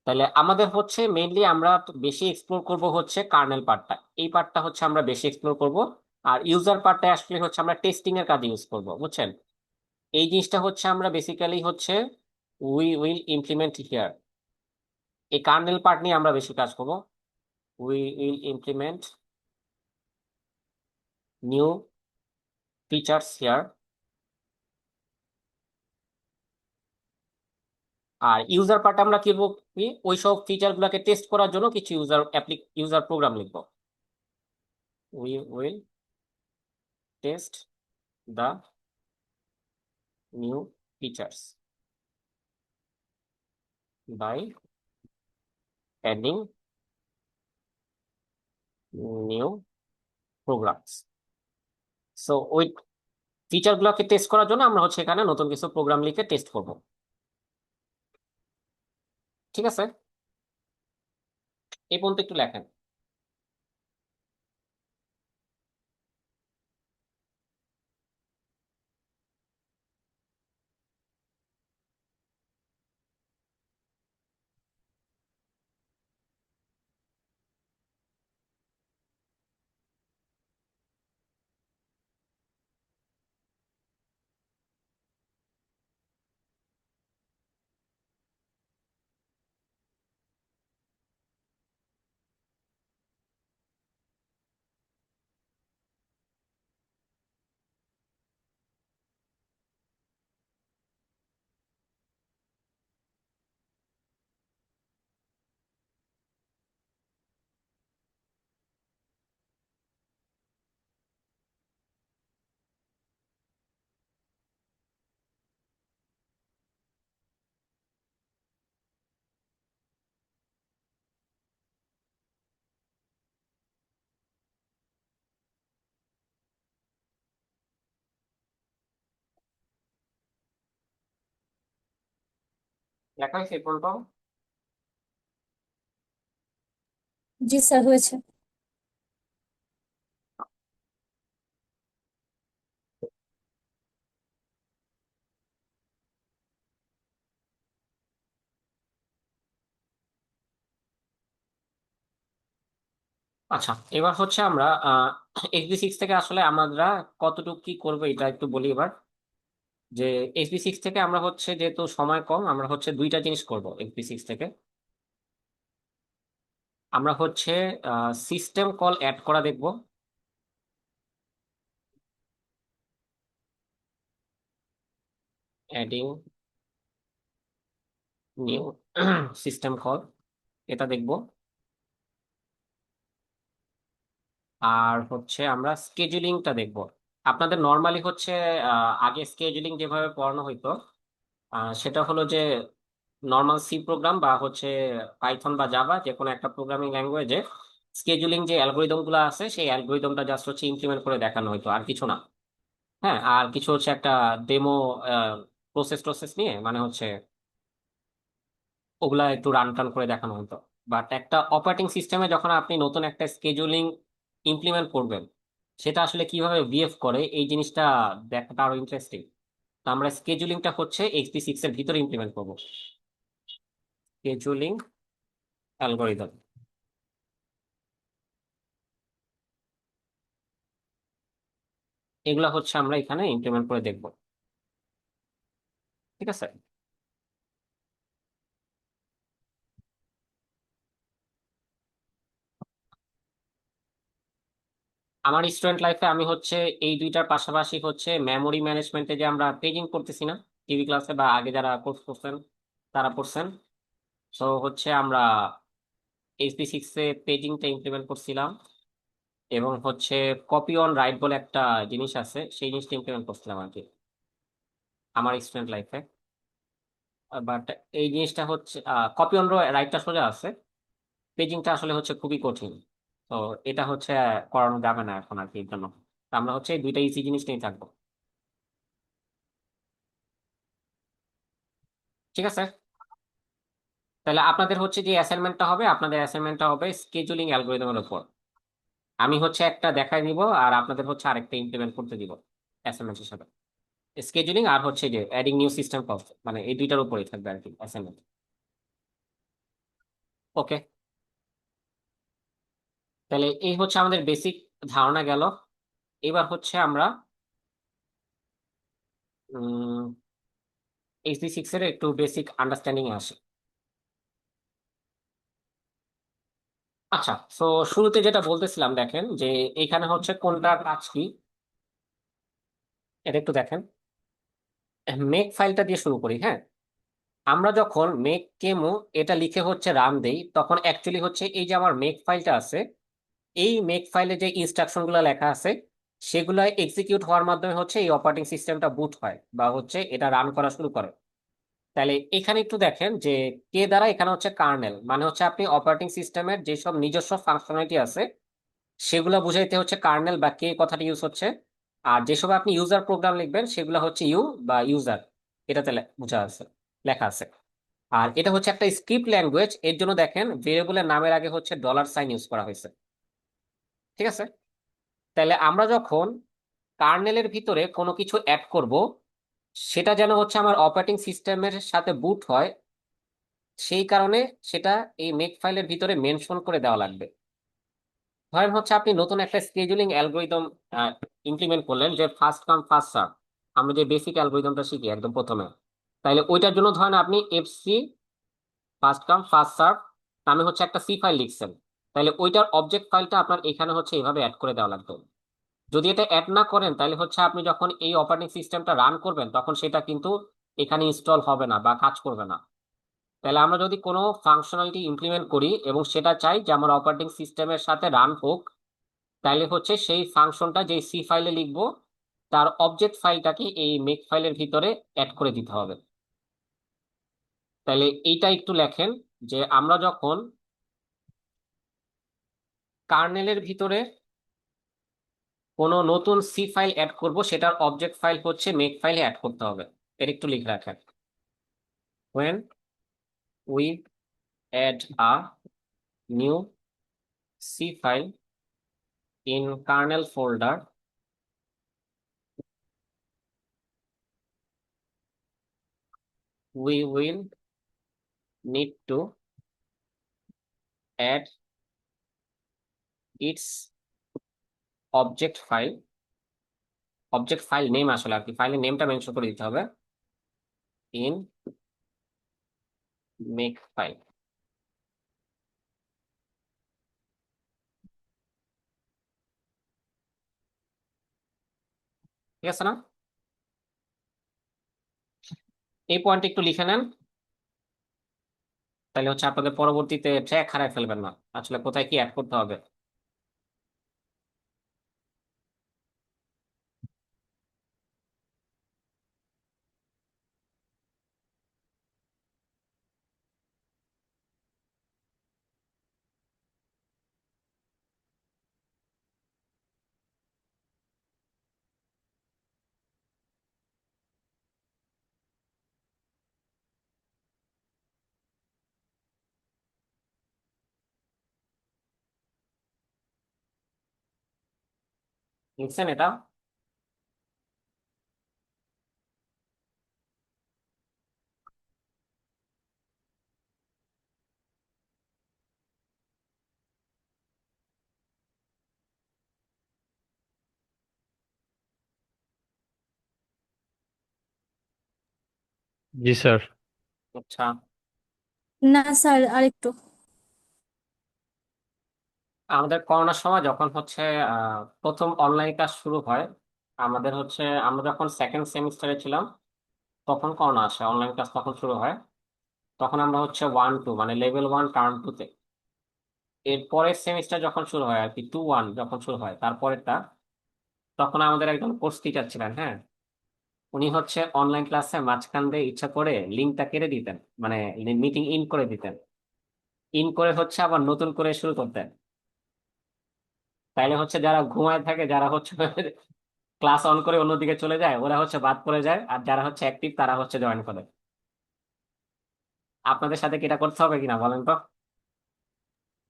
তাহলে আমাদের হচ্ছে মেইনলি আমরা তো বেশি এক্সপ্লোর করব হচ্ছে কার্নেল পার্টটা, এই পার্টটা হচ্ছে আমরা বেশি এক্সপ্লোর করব। আর ইউজার পার্টটা আসলে হচ্ছে আমরা টেস্টিং এর কাজে ইউজ করব, বুঝছেন। এই জিনিসটা হচ্ছে আমরা বেসিক্যালি হচ্ছে উই উইল ইমপ্লিমেন্ট হিয়ার, এই কার্নেল পার্ট নিয়ে আমরা বেশি কাজ করব। We will implement new features here. আর ইউজার পার্ট আমরা কি করবো, কি ওই সব ফিচার গুলাকে টেস্ট করার জন্য কিছু ইউজার প্রোগ্রাম লিখবো। We will test the new features by adding new programs. So ওই ফিচার গুলোকে টেস্ট করার জন্য আমরা হচ্ছে এখানে নতুন কিছু প্রোগ্রাম লিখে টেস্ট করব, ঠিক আছে। এই পর্যন্ত একটু লেখেন। লেখা হয়েছে এই পর্যন্ত? জি স্যার, হয়েছে। আচ্ছা, এবার হচ্ছে আমরা XB6 থেকে আসলে আমরা কতটুকু কি করবো এটা একটু বলি এবার। যে XB6 থেকে আমরা হচ্ছে যেহেতু সময় কম, আমরা হচ্ছে দুইটা জিনিস করব XB6 থেকে। আমরা হচ্ছে সিস্টেম কল অ্যাড করা দেখব। অ্যাডিং নিউ সিস্টেম কল, এটা দেখব। আর হচ্ছে আমরা স্কেজুলিংটা দেখব। আপনাদের নর্মালি হচ্ছে আগে স্কেজুলিং যেভাবে পড়ানো হইতো, সেটা হলো যে নর্মাল সি প্রোগ্রাম বা হচ্ছে পাইথন বা জাভা যে কোনো একটা প্রোগ্রামিং ল্যাঙ্গুয়েজে স্কেজুলিং যে অ্যালগোরিদম গুলো আছে সেই অ্যালগোরিদমটা জাস্ট হচ্ছে ইমপ্লিমেন্ট করে দেখানো হইতো, আর কিছু না। হ্যাঁ, আর কিছু হচ্ছে একটা ডেমো প্রসেস নিয়ে মানে হচ্ছে ওগুলা একটু রান টান করে দেখানো হতো। বাট একটা অপারেটিং সিস্টেমে যখন আপনি নতুন একটা স্কেজুলিং ইমপ্লিমেন্ট করবেন, সেটা আসলে কিভাবে বিহেভ করে এই জিনিসটা দেখাটা আরো ইন্টারেস্টিং। তো আমরা স্কেজুলিংটা হচ্ছে XP6 এর ভিতরে ইমপ্লিমেন্ট করবো, স্কেজুলিং অ্যালগোরিদম। এগুলা হচ্ছে আমরা এখানে ইমপ্লিমেন্ট করে দেখব। ঠিক আছে। আমার স্টুডেন্ট লাইফে আমি হচ্ছে এই দুইটার পাশাপাশি হচ্ছে মেমোরি ম্যানেজমেন্টে যে আমরা পেজিং করতেছি না টিভি ক্লাসে, বা আগে যারা কোর্স করছেন তারা পড়ছেন। তো হচ্ছে আমরা XP6 এ পেজিংটা ইমপ্লিমেন্ট করছিলাম, এবং হচ্ছে কপি অন রাইট বলে একটা জিনিস আছে, সেই জিনিসটা ইমপ্লিমেন্ট করছিলাম আর কি আমার স্টুডেন্ট লাইফে। বাট এই জিনিসটা হচ্ছে কপি অন রাইটটা সোজা আছে, পেজিংটা আসলে হচ্ছে খুবই কঠিন। তো এটা হচ্ছে করানো যাবে না এখন আর কি, এর জন্য তো আমরা হচ্ছে এই দুইটা ইজি জিনিস নিয়ে থাকবো। ঠিক আছে। তাহলে আপনাদের হচ্ছে যে অ্যাসাইনমেন্টটা হবে, আপনাদের অ্যাসাইনমেন্টটা হবে স্কেজুলিং অ্যালগোরিদমের উপর। আমি হচ্ছে একটা দেখাই দিব আর আপনাদের হচ্ছে আরেকটা ইমপ্লিমেন্ট করতে দিব অ্যাসাইনমেন্ট হিসাবে। স্কেজুলিং আর হচ্ছে যে অ্যাডিং নিউ সিস্টেম কলস, মানে এই দুইটার উপরেই থাকবে আর কি অ্যাসাইনমেন্ট। ওকে, তাহলে এই হচ্ছে আমাদের বেসিক ধারণা গেল। এবার হচ্ছে আমরা XB6 এর একটু বেসিক আন্ডারস্ট্যান্ডিং আসি। আচ্ছা, তো শুরুতে যেটা বলতেছিলাম দেখেন যে এখানে হচ্ছে কোনটা কাজ কি, এটা একটু দেখেন। মেক ফাইলটা দিয়ে শুরু করি, হ্যাঁ। আমরা যখন মেক কেমো এটা লিখে হচ্ছে রান দেই, তখন অ্যাকচুয়ালি হচ্ছে এই যে আমার মেক ফাইলটা আছে, এই মেক ফাইলে যে ইনস্ট্রাকশন গুলো লেখা আছে সেগুলা এক্সিকিউট হওয়ার মাধ্যমে হচ্ছে এই অপারেটিং সিস্টেমটা বুট হয় বা হচ্ছে এটা রান করা শুরু করে। তাহলে এখানে একটু দেখেন যে কে দ্বারা, এখানে হচ্ছে কার্নেল, মানে হচ্ছে আপনি অপারেটিং সিস্টেমের যেসব নিজস্ব ফাংশনালিটি আছে সেগুলো বুঝাইতে হচ্ছে কার্নেল বা কে কথাটা ইউজ হচ্ছে। আর যেসব আপনি ইউজার প্রোগ্রাম লিখবেন সেগুলো হচ্ছে ইউ বা ইউজার, এটাতে বোঝা আছে, লেখা আছে। আর এটা হচ্ছে একটা স্ক্রিপ্ট ল্যাঙ্গুয়েজ, এর জন্য দেখেন ভেরিয়েবলের নামের আগে হচ্ছে ডলার সাইন ইউজ করা হয়েছে। ঠিক আছে। তাহলে আমরা যখন কার্নেলের ভিতরে কোনো কিছু অ্যাড করব, সেটা যেন হচ্ছে আমার অপারেটিং সিস্টেমের সাথে বুট হয়, সেই কারণে সেটা এই মেক ফাইলের ভিতরে মেনশন করে দেওয়া লাগবে। ধরেন হচ্ছে আপনি নতুন একটা স্কেজুলিং অ্যালগোরিদম ইমপ্লিমেন্ট করলেন, যে ফার্স্ট কাম ফার্স্ট সার্ভ, আমরা যে বেসিক অ্যালগোরিদমটা শিখি একদম প্রথমে। তাইলে ওইটার জন্য ধরেন আপনি FC first come first serve নামে হচ্ছে একটা সি ফাইল লিখছেন। তাহলে ওইটার অবজেক্ট ফাইলটা আপনার এখানে হচ্ছে এইভাবে অ্যাড করে দেওয়া লাগবে। যদি এটা অ্যাড না করেন তাহলে হচ্ছে আপনি যখন এই অপারেটিং সিস্টেমটা রান করবেন তখন সেটা কিন্তু এখানে ইনস্টল হবে না বা কাজ করবে না। তাহলে আমরা যদি কোনো ফাংশনালিটি ইমপ্লিমেন্ট করি এবং সেটা চাই যে আমার অপারেটিং সিস্টেমের সাথে রান হোক, তাহলে হচ্ছে সেই ফাংশনটা যে সি ফাইলে লিখবো তার অবজেক্ট ফাইলটাকে এই মেক ফাইলের ভিতরে অ্যাড করে দিতে হবে। তাহলে এইটা একটু লেখেন যে আমরা যখন কার্নেলের ভিতরে কোনো নতুন সি ফাইল অ্যাড করব, সেটার অবজেক্ট ফাইল হচ্ছে মেক ফাইলে অ্যাড করতে হবে। এর একটু লিখে রাখেন, when we add a new C file in kernel folder, we will need to add it's object file name আসলে আর কি, ফাইলের নেমটা মেনশন করে দিতে হবে ইন মেক ফাইল। ঠিক আছে না? এই পয়েন্ট একটু লিখে নেন, তাহলে হচ্ছে আপনাদের পরবর্তীতে ট্র্যাক হারায় ফেলবেন না আসলে কোথায় কি অ্যাড করতে হবে। লিখছেন এটা? জি স্যার। আচ্ছা, না স্যার, আরেকটু। আমাদের করোনার সময় যখন হচ্ছে প্রথম অনলাইন ক্লাস শুরু হয়, আমাদের হচ্ছে আমরা যখন সেকেন্ড সেমিস্টারে ছিলাম তখন করোনা আসে, অনলাইন ক্লাস তখন শুরু হয়। তখন আমরা হচ্ছে 1-2 মানে লেভেল 1 টার্ম 2-তে। এরপরের সেমিস্টার যখন শুরু হয় আর কি, 2-1 যখন শুরু হয় তারপরেরটা, তখন আমাদের একজন কোর্স টিচার ছিলেন, হ্যাঁ। উনি হচ্ছে অনলাইন ক্লাসে মাঝখান দিয়ে ইচ্ছা করে লিঙ্কটা কেটে দিতেন, মানে মিটিং ইন করে দিতেন, ইন করে হচ্ছে আবার নতুন করে শুরু করতেন। তাইলে হচ্ছে যারা ঘুমায় থাকে, যারা হচ্ছে ক্লাস অন করে অন্যদিকে চলে যায়, ওরা হচ্ছে বাদ পড়ে যায়, আর যারা হচ্ছে অ্যাক্টিভ তারা হচ্ছে জয়েন করে। আপনাদের সাথে কি এটা করতে হবে কিনা বলেন তো?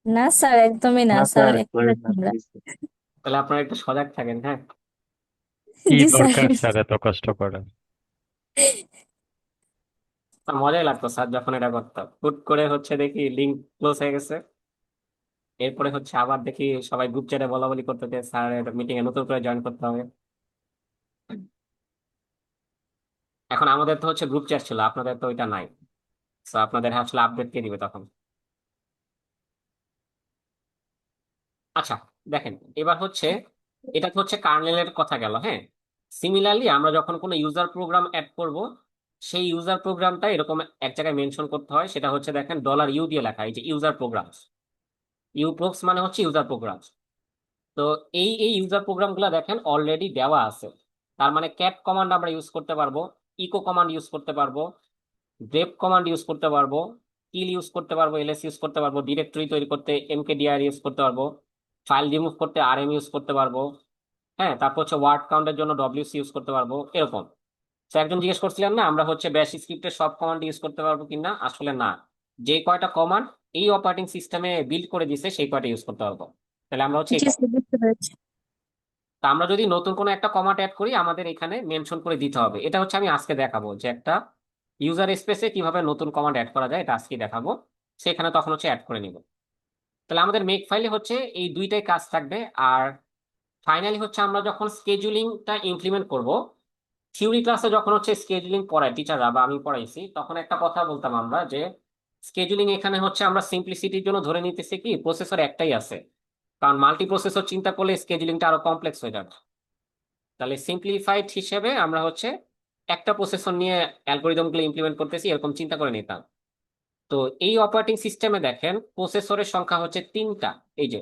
না স্যার, একদমই না না স্যার, স্যার, করেন accurate না আমরা। প্লিজ। তাহলে আপনারা একটু সজাগ থাকেন, হ্যাঁ। কি জি স্যার। দরকার স্যার এত কষ্ট করেন? আমার মজাই লাগতো স্যার যখন এটা করতাম, হুট করে হচ্ছে দেখি লিঙ্ক ক্লোজ হয়ে গেছে। এরপরে হচ্ছে আবার দেখি সবাই গ্রুপ চ্যাটে বলা বলি করতে, স্যার মিটিং এ নতুন করে জয়েন করতে হবে। এখন আমাদের তো হচ্ছে গ্রুপ চ্যাট ছিল, আপনাদের তো ওইটা নাই। তো আপনাদের আসলে আপডেট কে দিবে তখন? আচ্ছা, দেখেন এবার হচ্ছে, এটা তো হচ্ছে কার্নেলের কথা গেল, হ্যাঁ। সিমিলারলি আমরা যখন কোনো ইউজার প্রোগ্রাম অ্যাড করব, সেই ইউজার প্রোগ্রামটা এরকম এক জায়গায় মেনশন করতে হয়, সেটা হচ্ছে দেখেন $U দিয়ে লেখা, এই যে ইউজার প্রোগ্রামস। ইউপ্রোক্স মানে হচ্ছে ইউজার প্রোগ্রামস। তো এই ইউজার প্রোগ্রামগুলো দেখেন অলরেডি দেওয়া আছে। তার মানে ক্যাট কমান্ড আমরা ইউজ করতে পারবো, ইকো কমান্ড ইউজ করতে পারবো, গ্রেপ কমান্ড ইউজ করতে পারবো, কিল ইউজ করতে পারবো, এলএস ইউজ করতে পারবো, ডিরেক্টরি তৈরি করতে mkdir ইউজ করতে পারবো, ফাইল রিমুভ করতে rm ইউজ করতে পারবো, হ্যাঁ। তারপর হচ্ছে ওয়ার্ড কাউন্টের জন্য wc ইউজ করতে পারবো, এরকম। তো একজন জিজ্ঞেস করছিলেন না আমরা হচ্ছে ব্যাশ স্ক্রিপ্টের সব কমান্ড ইউজ করতে পারবো কিনা, আসলে না। যে কয়টা কমান্ড এই অপারেটিং সিস্টেমে বিল্ড করে দিছে সেই কয়টা ইউজ করতে পারবো। তাহলে আমরা হচ্ছে জি স্যার, বুঝতে পেরেছি। তা আমরা যদি নতুন কোনো একটা কমান্ড অ্যাড করি আমাদের এখানে মেনশন করে দিতে হবে। এটা হচ্ছে আমি আজকে দেখাবো যে একটা ইউজার স্পেসে কিভাবে নতুন কমান্ড অ্যাড করা যায়, এটা আজকে দেখাবো। সেখানে তখন হচ্ছে অ্যাড করে নিব। তাহলে আমাদের মেক ফাইলে হচ্ছে এই দুইটাই কাজ থাকবে। আর ফাইনালি হচ্ছে আমরা যখন স্কেজুলিংটা ইমপ্লিমেন্ট করব, থিওরি ক্লাসে যখন হচ্ছে স্কেজুলিং পড়ায় টিচাররা বা আমি পড়াইছি, তখন একটা কথা বলতাম আমরা যে স্কেজুলিং এখানে হচ্ছে আমরা সিম্পলিসিটির জন্য ধরে নিতেছি কি প্রসেসর একটাই আছে, কারণ মাল্টি প্রসেসর চিন্তা করলে স্কেজুলিংটা আরো কমপ্লেক্স হয়ে যাবে। তাহলে সিম্পলিফাইড হিসেবে আমরা হচ্ছে একটা প্রসেসর নিয়ে অ্যালগোরিদম গুলো ইমপ্লিমেন্ট করতেছি, এরকম চিন্তা করে নিতাম। তো এই অপারেটিং সিস্টেমে দেখেন প্রসেসরের সংখ্যা হচ্ছে 3টা, এই যে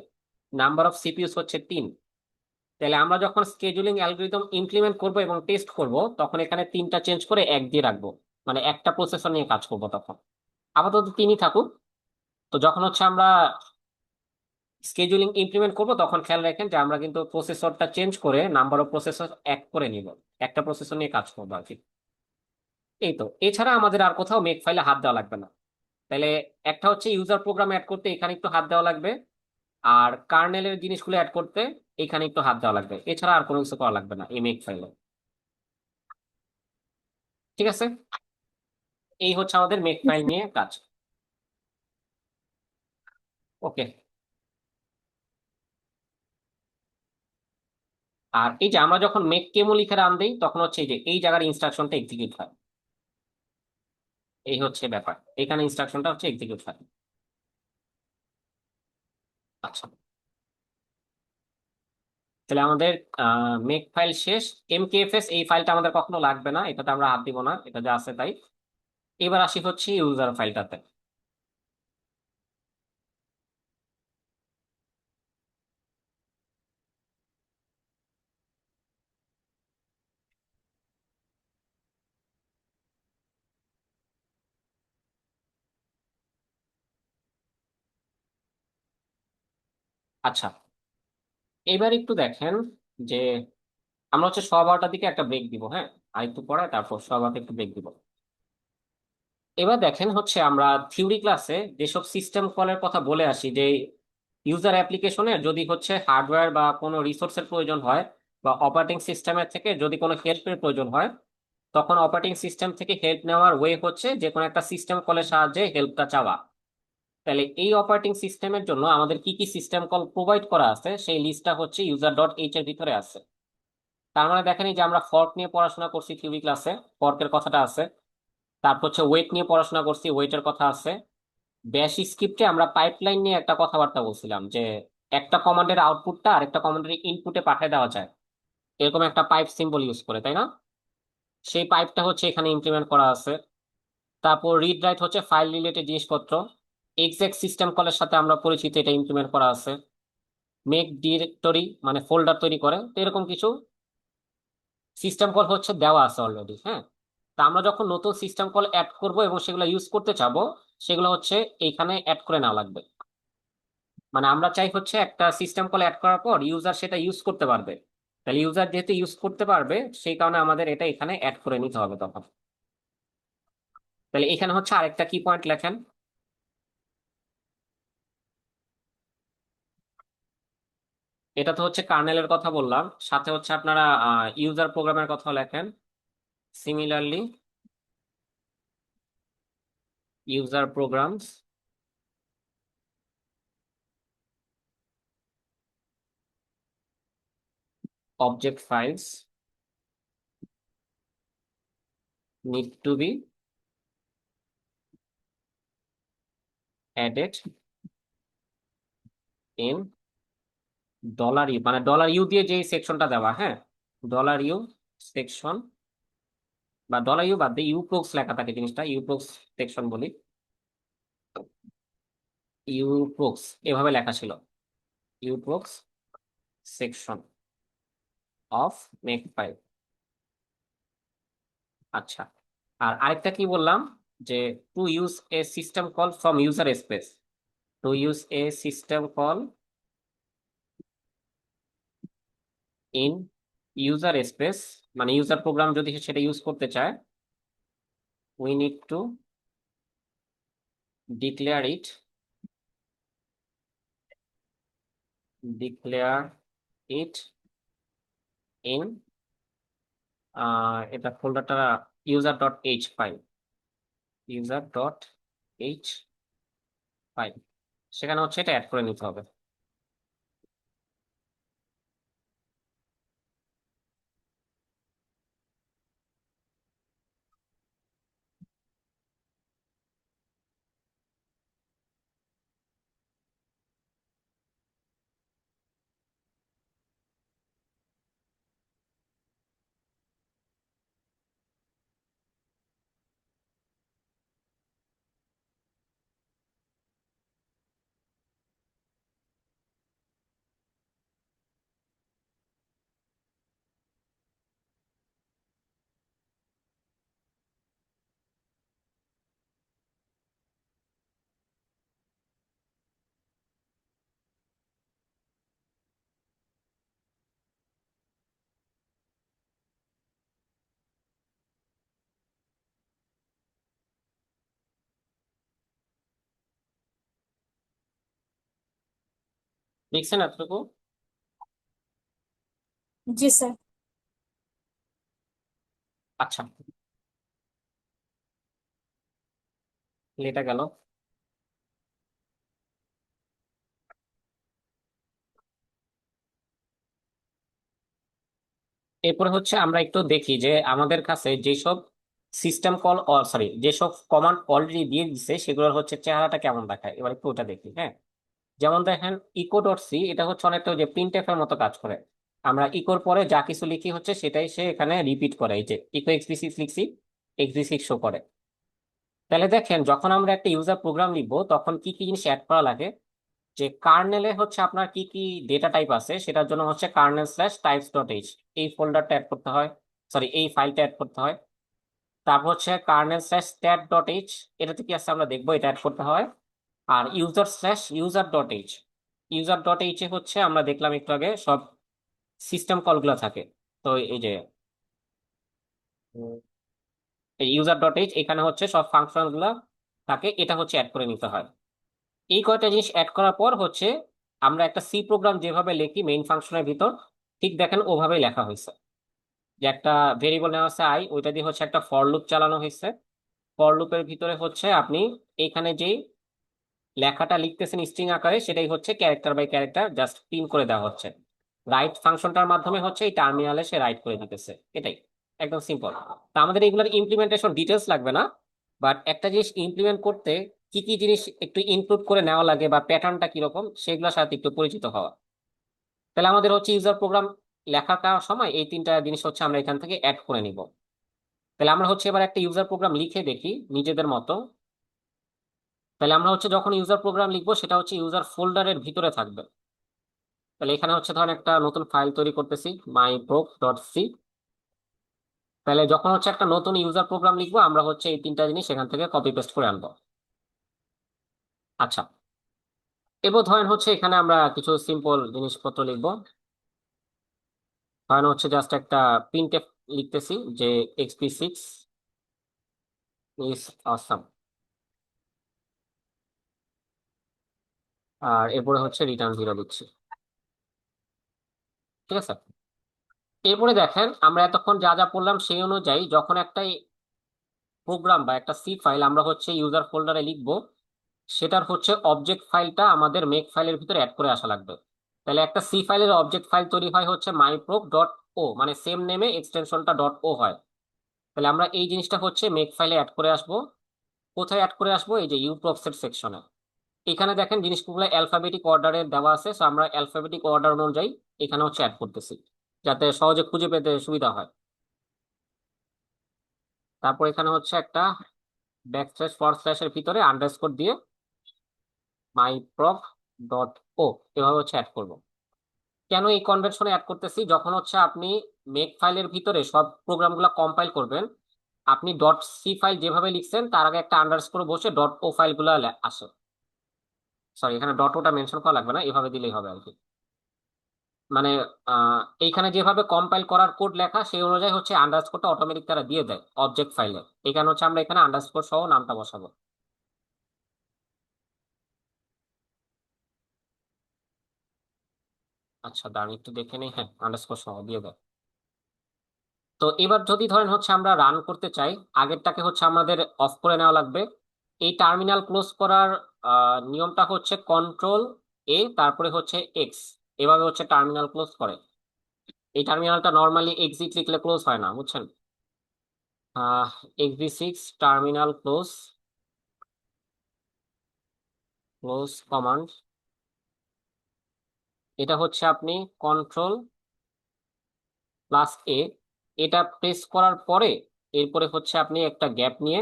নাম্বার অফ সিপিইউস হচ্ছে 3। তাহলে আমরা যখন স্কেজুলিং অ্যালগোরিদম ইমপ্লিমেন্ট করব এবং টেস্ট করব, তখন এখানে 3টা চেঞ্জ করে 1 দিয়ে রাখবো, মানে একটা প্রসেসর নিয়ে কাজ করব তখন। আপাতত 3ই থাকুক। তো যখন হচ্ছে আমরা স্কেজুলিং ইমপ্লিমেন্ট করব তখন খেয়াল রাখেন যে আমরা কিন্তু প্রসেসরটা চেঞ্জ করে নাম্বার অফ প্রসেসর 1 করে নিব, একটা প্রসেসর নিয়ে কাজ করবো আর কি। এই তো, এছাড়া আমাদের আর কোথাও মেক ফাইলে হাত দেওয়া লাগবে না। তাহলে একটা হচ্ছে ইউজার প্রোগ্রাম অ্যাড করতে এখানে একটু হাত দেওয়া লাগবে, আর কার্নেলের জিনিসগুলো অ্যাড করতে এখানে একটু হাত দেওয়া লাগবে, এছাড়া আর কোনো কিছু করা লাগবে না এই মেক ফাইলে। ঠিক আছে, এই হচ্ছে আমাদের মেক ফাইল নিয়ে কাজ। ওকে। আর এই যে আমরা যখন মেক কেমো লিখে রান দিই তখন হচ্ছে এই যে এই জায়গার ইনস্ট্রাকশনটা এক্সিকিউট হয়। এই হচ্ছে ব্যাপার, এখানে ইনস্ট্রাকশনটা হচ্ছে এক্সিকিউট হয়। আচ্ছা, তাহলে আমাদের মেক ফাইল শেষ। এমকেএফএস এই ফাইলটা আমাদের কখনো লাগবে না, এটাতে আমরা হাত দিব না, এটা যা আছে তাই। এবার আসি হচ্ছে ইউজার ফাইলটাতে। আচ্ছা, এবার একটু দেখেন যে আমরা হচ্ছে 12:15টার দিকে একটা ব্রেক দিব, হ্যাঁ, আর একটু পরে তারপর 12:15 একটু ব্রেক দিব। এবার দেখেন হচ্ছে আমরা থিওরি ক্লাসে যেসব সিস্টেম কলের কথা বলে আসি, যে ইউজার অ্যাপ্লিকেশনের যদি হচ্ছে হার্ডওয়্যার বা কোনো রিসোর্সের প্রয়োজন হয়, বা অপারেটিং সিস্টেমের থেকে যদি কোনো হেল্পের প্রয়োজন হয়, তখন অপারেটিং সিস্টেম থেকে হেল্প নেওয়ার ওয়ে হচ্ছে যে কোনো একটা সিস্টেম কলের সাহায্যে হেল্পটা চাওয়া। তাহলে এই অপারেটিং সিস্টেমের জন্য আমাদের কি কি সিস্টেম কল প্রোভাইড করা আছে সেই লিস্টটা হচ্ছে user.h এর ভিতরে আছে। তার মানে দেখেন এই যে আমরা ফর্ক নিয়ে পড়াশোনা করছি থিওরি ক্লাসে, ফর্কের কথাটা আছে। তারপর হচ্ছে ওয়েট নিয়ে পড়াশোনা করছি, ওয়েটের কথা আছে। ব্যাশ স্ক্রিপ্টে আমরা পাইপলাইন নিয়ে একটা কথাবার্তা বলছিলাম, যে একটা কমান্ডের আউটপুটটা আরেকটা কমান্ডের ইনপুটে পাঠিয়ে দেওয়া যায় এরকম একটা পাইপ সিম্বল ইউজ করে, তাই না? সেই পাইপটা হচ্ছে এখানে ইমপ্লিমেন্ট করা আছে। তারপর রিড রাইট হচ্ছে ফাইল রিলেটেড জিনিসপত্র। এক্সাক্ট সিস্টেম কলের সাথে আমরা পরিচিত, এটা ইমপ্লিমেন্ট করা আছে। মেক ডিরেক্টরি মানে ফোল্ডার তৈরি করে, তো এরকম কিছু সিস্টেম কল হচ্ছে দেওয়া আছে অলরেডি, হ্যাঁ। তা আমরা যখন নতুন সিস্টেম কল অ্যাড করব এবং সেগুলো ইউজ করতে চাবো, সেগুলো হচ্ছে এইখানে অ্যাড করে নেওয়া লাগবে। মানে আমরা চাই হচ্ছে একটা সিস্টেম কল অ্যাড করার পর ইউজার সেটা ইউজ করতে পারবে। তাহলে ইউজার যেহেতু ইউজ করতে পারবে, সেই কারণে আমাদের এটা এখানে অ্যাড করে নিতে হবে তখন। তাহলে এখানে হচ্ছে আরেকটা কি পয়েন্ট লেখেন। এটা তো হচ্ছে কার্নেলের কথা বললাম, সাথে হচ্ছে আপনারা ইউজার প্রোগ্রামের কথা লেখেন। Similarly user programs object files need to be added in $u, মানে $u দিয়ে যে সেকশনটা দেওয়া, হ্যাঁ, $u সেকশন, বা $u বাদ দিয়ে ইউপ্রোক্স লেখা থাকে জিনিসটা, ইউপ্রোক্স সেকশন বলি। ইউপ্রোক্স এভাবে লেখা ছিল, ইউপ্রোক্স সেকশন অফ মেক ফাইল। আচ্ছা, আর আরেকটা কি বললাম, যে to use a system call from user space, to use a system call in user space, মানে ইউজার প্রোগ্রাম যদি সেটা ইউজ করতে চায়, we need to declare it, declare it in এটা ফোল্ডারটা user.h ফাইল, user.h ফাইল, সেখানে হচ্ছে এটা অ্যাড করে নিতে হবে। লিখছেন এতটুকু? জি স্যার। আচ্ছা, এটা গেল। এরপরে হচ্ছে আমরা একটু দেখি যে আমাদের কাছে যেসব সিস্টেম কল সরি যেসব কমান্ড অলরেডি দিয়ে দিছে সেগুলোর হচ্ছে চেহারাটা কেমন দেখায়, এবার একটু ওটা দেখি। হ্যাঁ, যেমন দেখেন ইকো ডট সি, এটা হচ্ছে অনেকটা ওই যে প্রিন্টএফ এর মতো কাজ করে। আমরা ইকোর পরে যা কিছু লিখি হচ্ছে সেটাই সে এখানে রিপিট করে। এই যে ইকো এক্সবি6 লিখছি, এক্সবি6 শো করে। তাহলে দেখেন যখন আমরা একটা ইউজার প্রোগ্রাম লিখবো তখন কি কি জিনিস অ্যাড করা লাগে, যে কার্নেলে হচ্ছে আপনার কি কি ডেটা টাইপ আছে সেটার জন্য হচ্ছে kernel slash types dot H এই ফোল্ডারটা অ্যাড করতে হয়, সরি এই ফাইলটা অ্যাড করতে হয়। তারপর হচ্ছে kernel slash stat dot h, এটাতে কি আছে আমরা দেখবো, এটা অ্যাড করতে হয়। আর user slash user dot h, user dot h এ হচ্ছে আমরা দেখলাম একটু আগে সব সিস্টেম কলগুলো থাকে। তো এই যে উম, এই ইউজার ডট এইচ এখানে হচ্ছে সব ফাংশন গুলা থাকে, এটা হচ্ছে অ্যাড করে নিতে হয়। এই কয়টা জিনিস অ্যাড করার পর হচ্ছে আমরা একটা সি প্রোগ্রাম যেভাবে লিখি মেইন ফাংশনের ভিতর, ঠিক দেখেন ওভাবেই লেখা হয়েছে। যে একটা ভেরিয়েবল নেওয়া আছে আই, ওইটা দিয়ে হচ্ছে একটা ফর লুপ চালানো হয়েছে। ফর লুপের ভিতরে হচ্ছে আপনি এখানে যেই লেখাটা লিখতেছেন স্ট্রিং আকারে সেটাই হচ্ছে character by character just print করে দেওয়া হচ্ছে। রাইট ফাংশনটার মাধ্যমে হচ্ছে এই টার্মিনালে সে রাইট করে দিতেছে, এটাই একদম সিম্পল। তা আমাদের এইগুলোর ইমপ্লিমেন্টেশন ডিটেলস লাগবে না, বাট একটা জিনিস ইমপ্লিমেন্ট করতে কি কি জিনিস একটু ইনক্লুড করে নেওয়া লাগে বা প্যাটার্নটা কিরকম সেগুলোর সাথে একটু পরিচিত হওয়া। তাহলে আমাদের হচ্ছে ইউজার প্রোগ্রাম লেখার সময় এই তিনটা জিনিস হচ্ছে আমরা এখান থেকে অ্যাড করে নিব। তাহলে আমরা হচ্ছে এবার একটা ইউজার প্রোগ্রাম লিখে দেখি নিজেদের মতো। তাহলে আমরা হচ্ছে যখন ইউজার প্রোগ্রাম লিখবো সেটা হচ্ছে ইউজার ফোল্ডারের ভিতরে থাকবে। তাহলে এখানে হচ্ছে ধরেন একটা নতুন ফাইল তৈরি করতেছি মাইপ্রোব ডট সি। তাহলে যখন হচ্ছে একটা নতুন ইউজার প্রোগ্রাম লিখবো আমরা হচ্ছে এই তিনটা জিনিস এখান থেকে কপি পেস্ট করে আনবো। আচ্ছা, এবার ধরেন হচ্ছে এখানে আমরা কিছু সিম্পল জিনিসপত্র লিখবো। ধরেন হচ্ছে জাস্ট একটা প্রিন্টএফ লিখতেছি যে এক্সপি6 ইজ অসাম, আর এরপরে হচ্ছে রিটার্ন 0 দিচ্ছি। ঠিক আছে, এরপরে দেখেন আমরা এতক্ষণ যা যা পড়লাম সেই অনুযায়ী যখন একটা প্রোগ্রাম বা একটা সি ফাইল আমরা হচ্ছে ইউজার ফোল্ডারে লিখবো, সেটার হচ্ছে অবজেক্ট ফাইলটা আমাদের মেক ফাইলের ভিতরে অ্যাড করে আসা লাগবে। তাহলে একটা সি ফাইলের অবজেক্ট ফাইল তৈরি হয় হচ্ছে মাইপ্রোব ডট ও, মানে সেম নেমে এক্সটেনশনটা ডট ও হয়। তাহলে আমরা এই জিনিসটা হচ্ছে মেক ফাইলে অ্যাড করে আসবো। কোথায় অ্যাড করে আসবো, এই যে ইউপ্রক্সের সেকশনে। এখানে দেখেন জিনিসগুলো অ্যালফাবেটিক অর্ডারে দেওয়া আছে, তো আমরা অ্যালফাবেটিক অর্ডার অনুযায়ী এখানে হচ্ছে অ্যাড করতেছি যাতে সহজে খুঁজে পেতে সুবিধা হয়। তারপর এখানে হচ্ছে একটা ব্যাকস্ল্যাশ ফর স্ল্যাশের ভিতরে আন্ডারস্কোর দিয়ে মাইপ্রব ডট ও এভাবে হচ্ছে অ্যাড করব। কেন এই কনভেনশনে অ্যাড করতেছি, যখন হচ্ছে আপনি মেক ফাইলের ভিতরে সব প্রোগ্রামগুলো কম্পাইল করবেন, আপনি ডট সি ফাইল যেভাবে লিখছেন তার আগে একটা আন্ডারস্কোর বসে ডট ও ফাইলগুলো আসে। সরি, এখানে ডট ওটা মেনশন করা লাগবে না, এভাবে দিলেই হবে আর কি। মানে এইখানে যেভাবে কম্পাইল করার কোড লেখা সেই অনুযায়ী হচ্ছে আন্ডারস্কোরটা অটোমেটিক তারা দিয়ে দেয় অবজেক্ট ফাইলে। এখানে হচ্ছে আমরা এখানে আন্ডারস্কোর সহ নামটা বসাবো। আচ্ছা দাঁড়ান একটু দেখে নিই, হ্যাঁ আন্ডারস্কোর সহ দিয়ে দেয়। তো এবার যদি ধরেন হচ্ছে আমরা রান করতে চাই, আগেরটাকে হচ্ছে আমাদের অফ করে নেওয়া লাগবে। এই টার্মিনাল ক্লোজ করার নিয়মটা হচ্ছে কন্ট্রোল এ তারপরে হচ্ছে এক্স, এভাবে হচ্ছে টার্মিনাল ক্লোজ করে। এই টার্মিনালটা নর্মালি এক্সিট লিখলে ক্লোজ হয় না, বুঝছেন। এক্সবি6 টার্মিনাল ক্লোজ, ক্লোজ কমান্ড, এটা হচ্ছে আপনি কন্ট্রোল প্লাস এ, এটা প্রেস করার পরে এরপরে হচ্ছে আপনি একটা গ্যাপ নিয়ে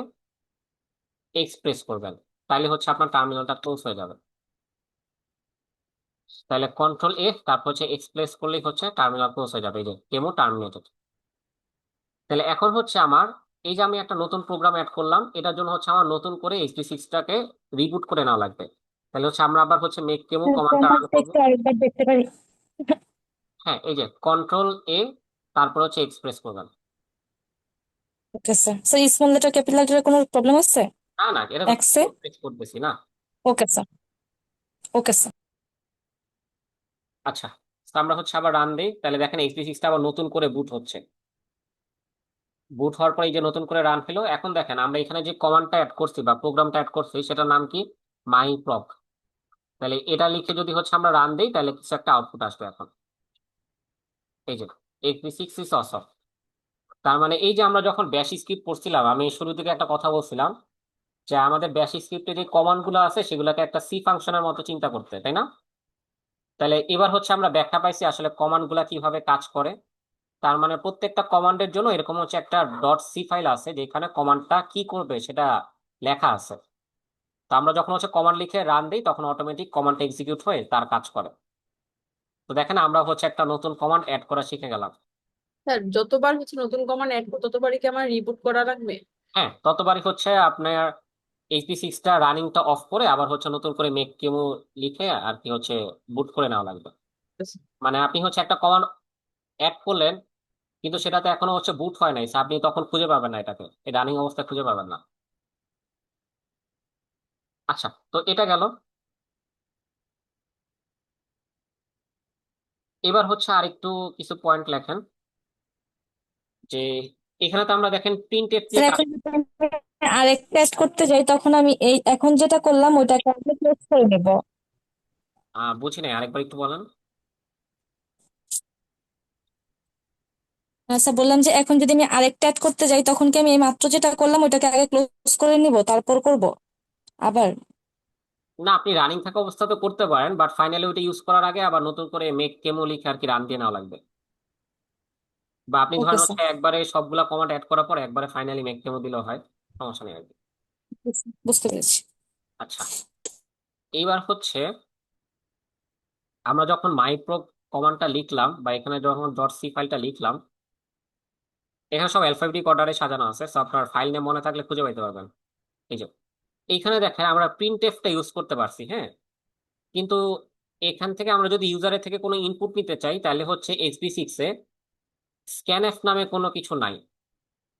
এক্সপ্রেস করবেন, তাহলে হচ্ছে আপনার টার্মিনালটা ক্লোজ হয়ে যাবে। তাহলে কন্ট্রোল এফ তারপর হচ্ছে এক্সপ্রেস করলেই হচ্ছে টার্মিনাল ক্লোজ হয়ে যাবে, এই যে ডেমো টার্মিনেটেড। তাহলে এখন হচ্ছে আমার এই যে আমি একটা নতুন প্রোগ্রাম অ্যাড করলাম, এটার জন্য হচ্ছে আমার নতুন করে এইচপি6টাকে রিবুট করে নেওয়া লাগবে। তাহলে হচ্ছে আমরা আবার হচ্ছে মেক ডেমো কমান্ডটা রান কমান্ডটা করবো। একটু আরেকবার দেখতে পারি? হ্যাঁ, এই যে কন্ট্রোল এ তারপর হচ্ছে এক্সপ্রেস করবেন। Okay sir. Sir small letter capital লেটারের কোনো প্রবলেম আছে? না না, এটা তো এক্সে? এক্স করতেছি না। Okay sir. Okay sir. আচ্ছা, তো আমরা হচ্ছে আবার রান দিই, তাহলে দেখেন এইচপি6টা আবার নতুন করে বুট হচ্ছে। বুট হওয়ার পরে এই যে নতুন করে রান হলো, এখন দেখেন আমরা এখানে যে কমান্ডটা অ্যাড করছি বা প্রোগ্রামটা অ্যাড করছি সেটার নাম কি, মাইপ্রব। তাহলে এটা লিখে যদি হচ্ছে আমরা রান দিই তাহলে কিছু একটা আউটপুট আসবে এখন, এই যে x6 is awesome। তার মানে এই যে আমরা যখন ব্যাশ স্ক্রিপ্ট পড়ছিলাম, আমি শুরু থেকে একটা কথা বলছিলাম যে আমাদের ব্যাশ স্ক্রিপ্টে যে কমান্ড গুলো আছে সেগুলোকে একটা সি ফাংশনের মতো চিন্তা করতে, তাই না? তাহলে এবার হচ্ছে আমরা ব্যাখ্যা পাইছি আসলে কমান্ড গুলা কিভাবে কাজ করে। তার মানে প্রত্যেকটা কমান্ডের জন্য এরকম হচ্ছে একটা ডট সি ফাইল আছে যেখানে কমান্ডটা কি করবে সেটা লেখা আছে। তো আমরা যখন হচ্ছে কমান্ড লিখে রান দিই তখন অটোমেটিক কমান্ডটা এক্সিকিউট হয়ে তার কাজ করে। তো দেখেন আমরা হচ্ছে একটা নতুন কমান্ড অ্যাড করা শিখে গেলাম। স্যার যতবার হচ্ছে নতুন কমান্ড অ্যাড করবো ততবারই কি আমার রিবুট করা লাগবে? হ্যাঁ, ততবারই হচ্ছে আপনার HP6টা রানিংটা অফ করে আবার হচ্ছে নতুন করে মেক কেমো লিখে আর কি হচ্ছে বুট করে নেওয়া লাগবে। মানে আপনি হচ্ছে একটা কমান্ড অ্যাড করলেন কিন্তু সেটাতে এখনো হচ্ছে বুট হয় নাই, so আপনি তখন খুঁজে পাবেন না, এটাকে এই রানিং অবস্থায় খুঁজে পাবেন না। আচ্ছা, তো এটা গেল। এবার হচ্ছে আরেকটু কিছু পয়েন্ট লেখেন যে এখানে তো আমরা দেখেন প্রিন্টএফ স্যার দিয়ে কাজ। এখন যদি আমি আরেকটা অ্যাড করতে যাই তখন আমি এই এখন যেটা করলাম ওইটাকে আমি ক্লোজ করে নেব। বুঝি নাই, আরেকবার একটু বলেন। স্যার বললাম যে এখন যদি আমি আরেকটা অ্যাড করতে যাই তখন কি আমি এই মাত্র যেটা করলাম ওইটাকে আগে ক্লোজ করে নিব তারপর করব আবার? না, আপনি রানিং থাকা অবস্থাতে করতে পারেন, বাট ফাইনালি ওইটা ইউজ করার আগে আবার নতুন করে মেক কেমো লিখে আর কি রান দিয়ে নেওয়া লাগবে। বা আপনি ওকে ধরেন স্যার, হচ্ছে একবারে সবগুলা কমান্ড অ্যাড করার পর একবারে ফাইনালি মেক ডেমো দিলেও হয়, সমস্যা নেই আর কি। বুঝতে পেরেছি। আচ্ছা, এইবার হচ্ছে আমরা যখন মাইপ্রো কমান্ডটা লিখলাম বা এখানে যখন ডট সি ফাইলটা লিখলাম, এখানে সব অ্যালফাবেটিক অর্ডারে সাজানো আছে, so আপনার ফাইল নেম মনে থাকলে খুঁজে পাইতে পারবেন। এই যে এইখানে দেখেন আমরা প্রিন্টএফটা ইউজ করতে পারছি, হ্যাঁ। কিন্তু এখান থেকে আমরা যদি ইউজারের থেকে কোনো ইনপুট নিতে চাই তাহলে হচ্ছে HP6 এ স্ক্যানএফ নামে কোনো কিছু নাই।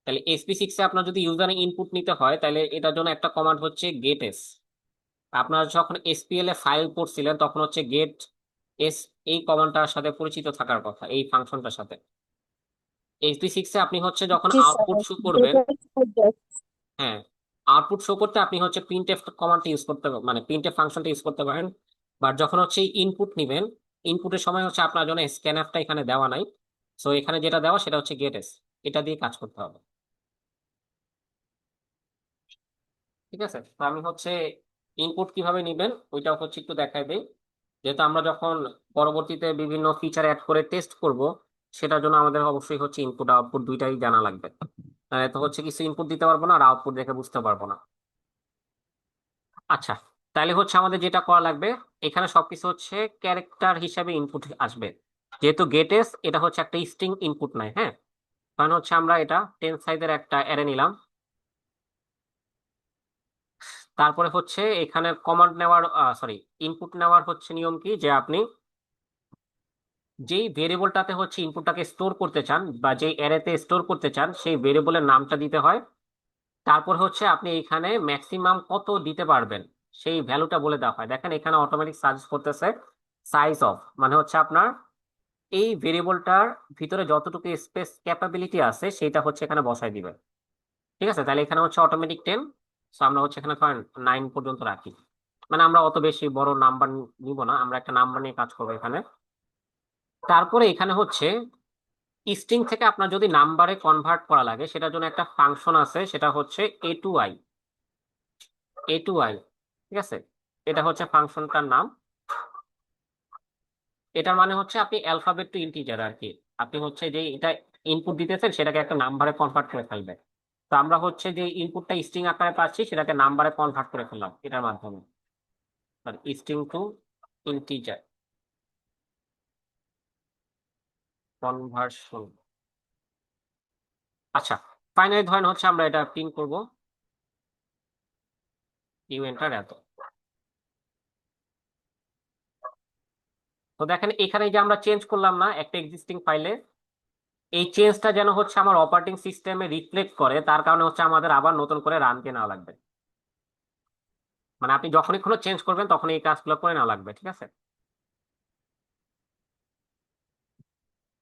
তাহলে SP6 এ আপনার যদি ইউজারে ইনপুট নিতে হয় তাহলে এটার জন্য একটা কমান্ড হচ্ছে গেটএস। আপনারা যখন এসপিএল এ ফাইল পড়ছিলেন তখন হচ্ছে গেট এস এই কমান্ডটার সাথে পরিচিত থাকার কথা, এই ফাংশনটার সাথে। HP6 এ আপনি হচ্ছে যখন জি আউটপুট শো করবেন, স্যার। হ্যাঁ, আউটপুট শো করতে আপনি হচ্ছে প্রিন্টএফ কমান্ডটা ইউজ করতে মানে প্রিন্টএফ ফাংশনটা ইউজ করতে পারেন। বাট যখন হচ্ছে ইনপুট নিবেন, ইনপুটের সময় হচ্ছে আপনার জন্য স্ক্যানএফটা এখানে দেওয়া নাই, সো এখানে যেটা দেওয়া সেটা হচ্ছে গেটএস। এটা দিয়ে কাজ করতে হবে, ঠিক আছে? তো আমি হচ্ছে ইনপুট কিভাবে নিবেন ওইটাও হচ্ছে একটু দেখাই দিই। যেহেতু আমরা যখন পরবর্তীতে বিভিন্ন ফিচার অ্যাড করে টেস্ট করব, সেটার জন্য আমাদের অবশ্যই হচ্ছে ইনপুট আউটপুট দুইটাই জানা লাগবে। তো হচ্ছে কিছু ইনপুট দিতে পারবো না আর আউটপুট দেখে বুঝতে পারবো না। আচ্ছা, তাহলে হচ্ছে আমাদের যেটা করা লাগবে, এখানে সবকিছু হচ্ছে ক্যারেক্টার হিসাবে ইনপুট আসবে। যেহেতু গেটেস এটা হচ্ছে একটা স্ট্রিং ইনপুট নাই, হ্যাঁ, কারণ হচ্ছে আমরা এটা 10 সাইজের একটা অ্যারে নিলাম। তারপরে হচ্ছে এখানে কমান্ড নেওয়ার সরি ইনপুট নেওয়ার হচ্ছে নিয়ম কি, যে আপনি যেই ভেরিয়েবলটাতে হচ্ছে ইনপুটটাকে স্টোর করতে চান বা যেই অ্যারেতে স্টোর করতে চান সেই ভেরিয়েবলের নামটা দিতে হয়। তারপর হচ্ছে আপনি এখানে ম্যাক্সিমাম কত দিতে পারবেন সেই ভ্যালুটা বলে দেওয়া হয়। দেখেন এখানে অটোমেটিক সাজেস্ট করতেছে সাইজ অফ, মানে হচ্ছে আপনার এই ভেরিয়েবলটার ভিতরে যতটুকু স্পেস ক্যাপাবিলিটি আছে সেটা হচ্ছে এখানে বসাই দিবেন, ঠিক আছে? তাহলে এখানে হচ্ছে অটোমেটিক 10, সো আমরা হচ্ছে এখানে 9 পর্যন্ত রাখি। মানে আমরা অত বেশি বড় নাম্বার নিব না, আমরা একটা নাম্বার নিয়ে কাজ করবো এখানে। তারপরে এখানে হচ্ছে স্ট্রিং থেকে আপনার যদি নাম্বারে কনভার্ট করা লাগে সেটার জন্য একটা ফাংশন আছে, সেটা হচ্ছে A2I। A2I, ঠিক আছে? এটা হচ্ছে ফাংশনটার নাম। এটার মানে হচ্ছে আপনি অ্যালফাবেট টু ইন্টিজার আর কি, আপনি হচ্ছে যে এটা ইনপুট দিতেছেন সেটাকে একটা নাম্বারে কনভার্ট করে ফেলবে। তো আমরা হচ্ছে যে ইনপুটটা স্ট্রিং আকারে পাচ্ছি সেটাকে নাম্বারে কনভার্ট করে ফেললাম এটার মাধ্যমে, স্ট্রিং টু ইন্টিজার কনভার্সন। আচ্ছা, ফাইনালি ধরেন হচ্ছে আমরা এটা প্রিন্ট করব, ইউ এন্টার এত। তো দেখেন এখানে যে আমরা চেঞ্জ করলাম না একটা এক্সিস্টিং ফাইলে, এই চেঞ্জটা যেন হচ্ছে আমার অপারেটিং সিস্টেমে রিফ্লেক্ট করে, তার কারণে হচ্ছে আমাদের আবার নতুন করে রান দিয়ে নেওয়া লাগবে। মানে আপনি যখনই কোনো চেঞ্জ করবেন তখন এই কাজগুলো করে নেওয়া লাগবে, ঠিক আছে?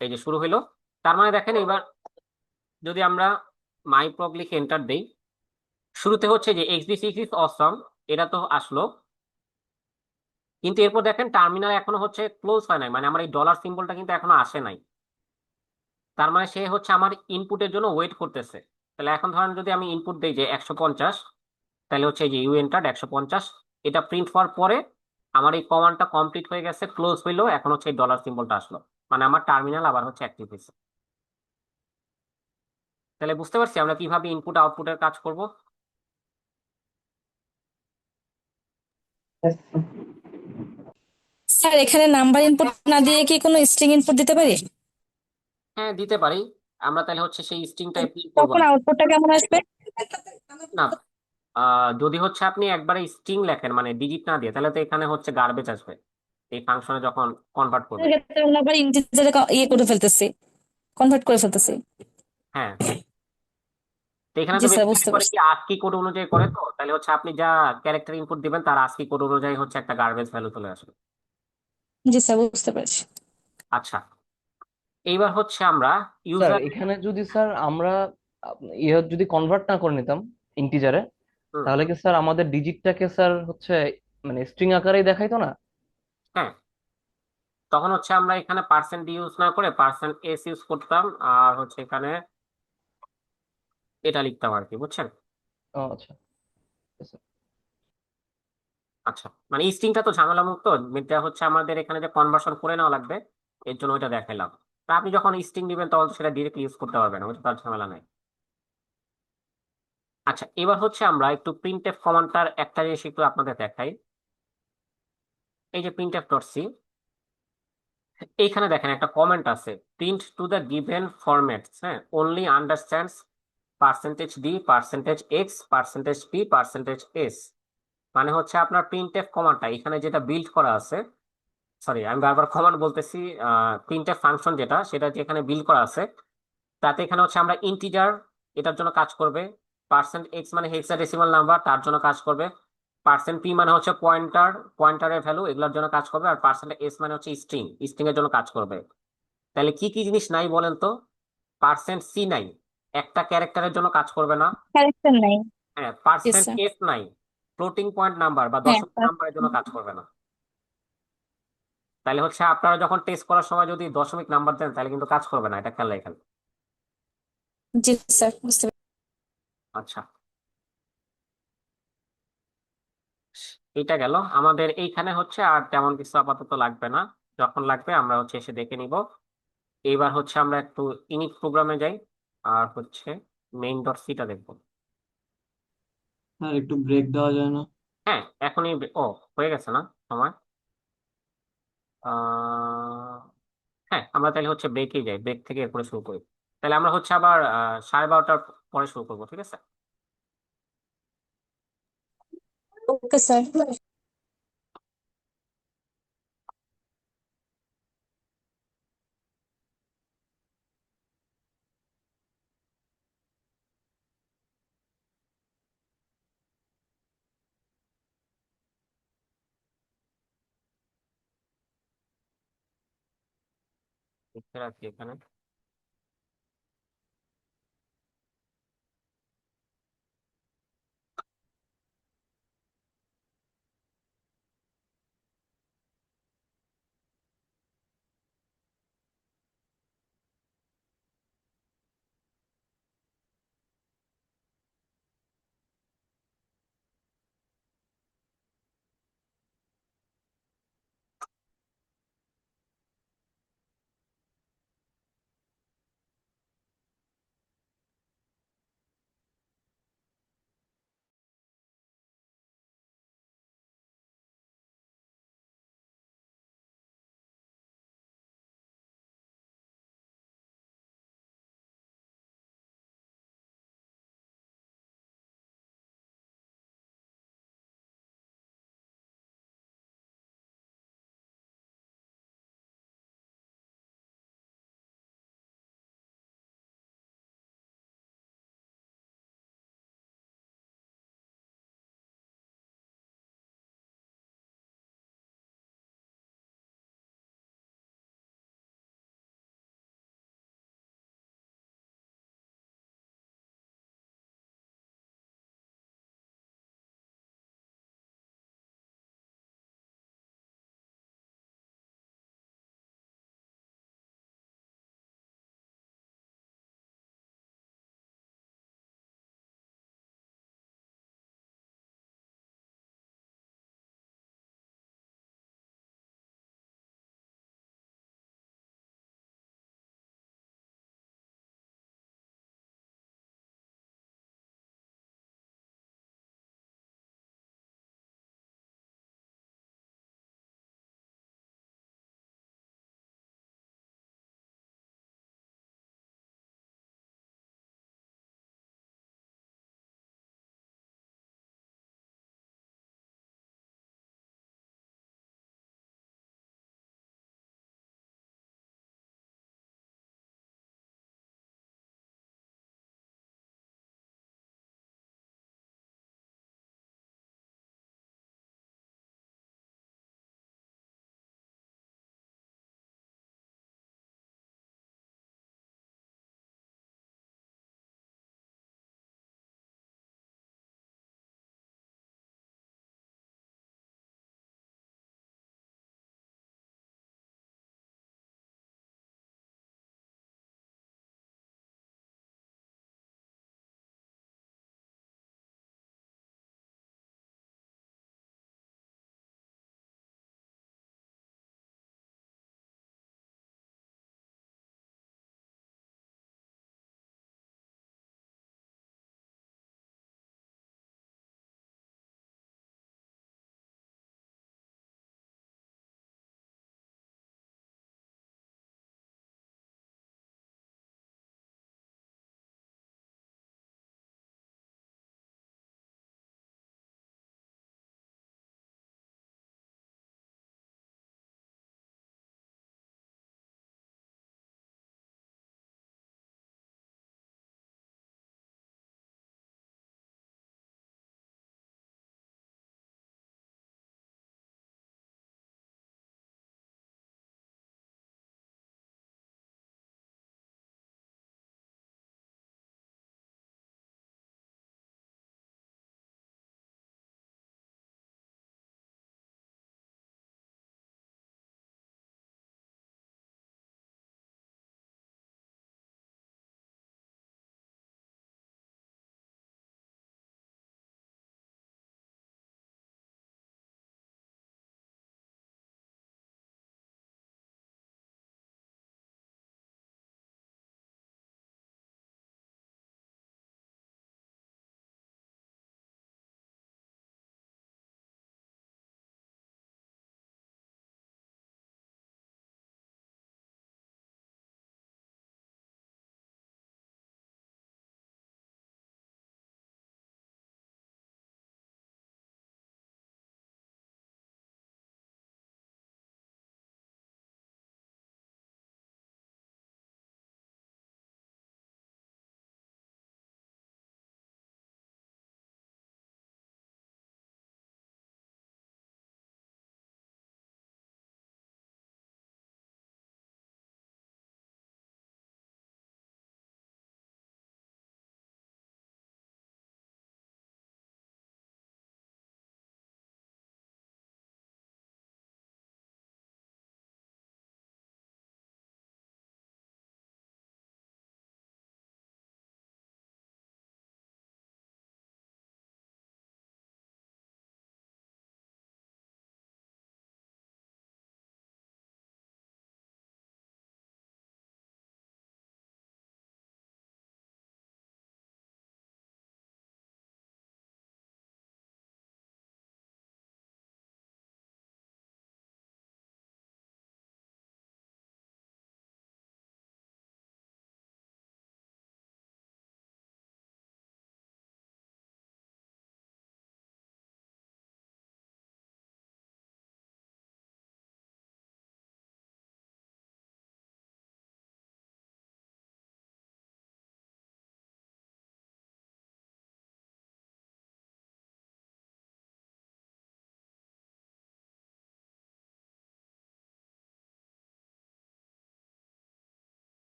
এই যে শুরু হইলো। তার মানে দেখেন এবার যদি আমরা মাই প্রগ লিখে এন্টার দেই, শুরুতে হচ্ছে যে XB6 ইজ অসম, এটা তো আসলো। কিন্তু এরপর দেখেন টার্মিনাল এখনো হচ্ছে ক্লোজ হয় নাই, মানে আমার এই ডলার সিম্বলটা কিন্তু এখনো আসে নাই। তার মানে সে হচ্ছে আমার ইনপুটের জন্য ওয়েট করতেছে। তাহলে এখন ধরেন যদি আমি ইনপুট দিই যে 150, তাহলে হচ্ছে এই যে ইউ এন্টার 150, এটা প্রিন্ট হওয়ার পরে আমার এই কমান্ডটা কমপ্লিট হয়ে গেছে, ক্লোজ হইলো, এখন হচ্ছে এই ডলার সিম্বলটা আসলো, মানে আমার টার্মিনাল আবার হচ্ছে অ্যাক্টিভ হয়েছে। তাহলে বুঝতে পারছি আমরা কিভাবে ইনপুট আউটপুটের কাজ করব। স্যার এখানে নাম্বার ইনপুট না দিয়ে কি কোনো স্ট্রিং ইনপুট দিতে পারি? হ্যাঁ, দিতে পারি। আমরা তাহলে হচ্ছে সেই স্ট্রিংটাই প্রিন্ট করবো তখন না। আউটপুটটা কেমন আসবে? না, যদি হচ্ছে আপনি একবারে স্ট্রিং লেখেন মানে ডিজিট না দিয়ে, তাহলে তো এখানে হচ্ছে গার্বেজ আসবে এই ফাংশনে যখন কনভার্ট করবেন। সেক্ষেত্রে আমরা আবার ইন্টিজারে ইয়ে করে ফেলতেছি, কনভার্ট করে ফেলতেছি। হ্যাঁ, তো এখানে জি তো স্যার, বেসিক্যালি বুঝতে করে পারছি। কি আস্কি কোড অনুযায়ী করে, তো তাহলে হচ্ছে আপনি যা ক্যারেক্টার ইনপুট দিবেন তার আস্কি কোড অনুযায়ী হচ্ছে একটা গার্বেজ ভ্যালু চলে আসবে। জি স্যার, বুঝতে পারছি। আচ্ছা, এইবার হচ্ছে আমরা স্যার ইউজার। এখানে যদি স্যার আমরা ইয়ে যদি কনভার্ট না করে নিতাম ইন্টিজারে, তাহলে কি স্যার আমাদের ডিজিটটাকে স্যার হচ্ছে মানে স্ট্রিং আকারেই দেখাইতো না? হ্যাঁ, তখন হচ্ছে আমরা এখানে পার্সেন্ট ইউজ না করে পার্সেন্ট এস ইউজ করতাম, আর হচ্ছে এখানে এটা লিখতাম আর কি, বুঝছেন? ও আচ্ছা। Yes, sir. আচ্ছা, মানে এই স্ট্রিংটা তো ঝামেলা মুক্ত, এটা হচ্ছে আমাদের এখানে যে কনভার্সন করে নেওয়া লাগবে, এর জন্য ওইটা দেখাইলাম। তা আপনি যখন স্ট্রিং দিবেন তখন তো সেটা ডিরেক্টলি ইউজ করতে পারবেন, ওইটা তার ঝামেলা নাই। আচ্ছা, এবার হচ্ছে আমরা একটু প্রিন্টএফ কমান্ডটার একটা জিনিস একটু আপনাদের দেখাই। এই যে প্রিন্টএফ ডট সি, এইখানে দেখেন একটা কমেন্ট আছে, print to the given formats, হ্যাঁ, only understands percentage d, percentage x, percentage p, percentage s. মানে হচ্ছে আপনার প্রিন্টএফ কমান্ডটা এখানে যেটা বিল্ড করা আছে, সরি আমি বারবার কমান্ড বলতেছি, প্রিন্টএফ ফাংশন যেটা, সেটা যেখানে বিল্ড করা আছে, তাতে এখানে হচ্ছে আমরা ইন্টিজার এটার জন্য কাজ করবে, পার্সেন্ট এক্স মানে হেক্সাডেসিমাল নাম্বার তার জন্য কাজ করবে, পার্সেন্ট পি মানে হচ্ছে পয়েন্টারের ভ্যালু এগুলোর জন্য কাজ করবে, আর পার্সেন্ট এস মানে হচ্ছে স্ট্রিং, স্ট্রিং এর জন্য কাজ করবে। তাহলে কি কি জিনিস নাই বলেন তো? পার্সেন্ট সি নাই, একটা ক্যারেক্টারের জন্য কাজ করবে না। ক্যারেক্টার নাই। হ্যাঁ, জি পার্সেন্ট স্যার। এস নাই, ফ্লোটিং পয়েন্ট নাম্বার বা হ্যাঁ দশমিক নাম্বারের জন্য কাজ করবে না। তাহলে হচ্ছে আপনারা যখন টেস্ট করার সময় যদি দশমিক নাম্বার দেন তাহলে কিন্তু কাজ করবে না, এটা খেয়াল রাখেন। জি স্যার, বুঝতে পারছি। আচ্ছা, এটা গেল আমাদের এইখানে হচ্ছে, আর তেমন কিছু আপাতত লাগবে না, যখন লাগবে আমরা হচ্ছে এসে দেখে নিব। এইবার হচ্ছে আমরা একটু ইনিট প্রোগ্রামে যাই, আর হচ্ছে মেইন ডট সিটা দেখবো। স্যার একটু ব্রেক দেওয়া যায় না? হ্যাঁ, এখনই ও হয়ে গেছে না সময়? আহ হ্যাঁ, আমরা তাহলে হচ্ছে ব্রেকেই যাই, ব্রেক থেকে এরপরে শুরু করি। তাহলে আমরা হচ্ছে আবার 12:30টার পরে শুরু করবো, ঠিক আছে? Okay sir. লিখে রাখি এখানে।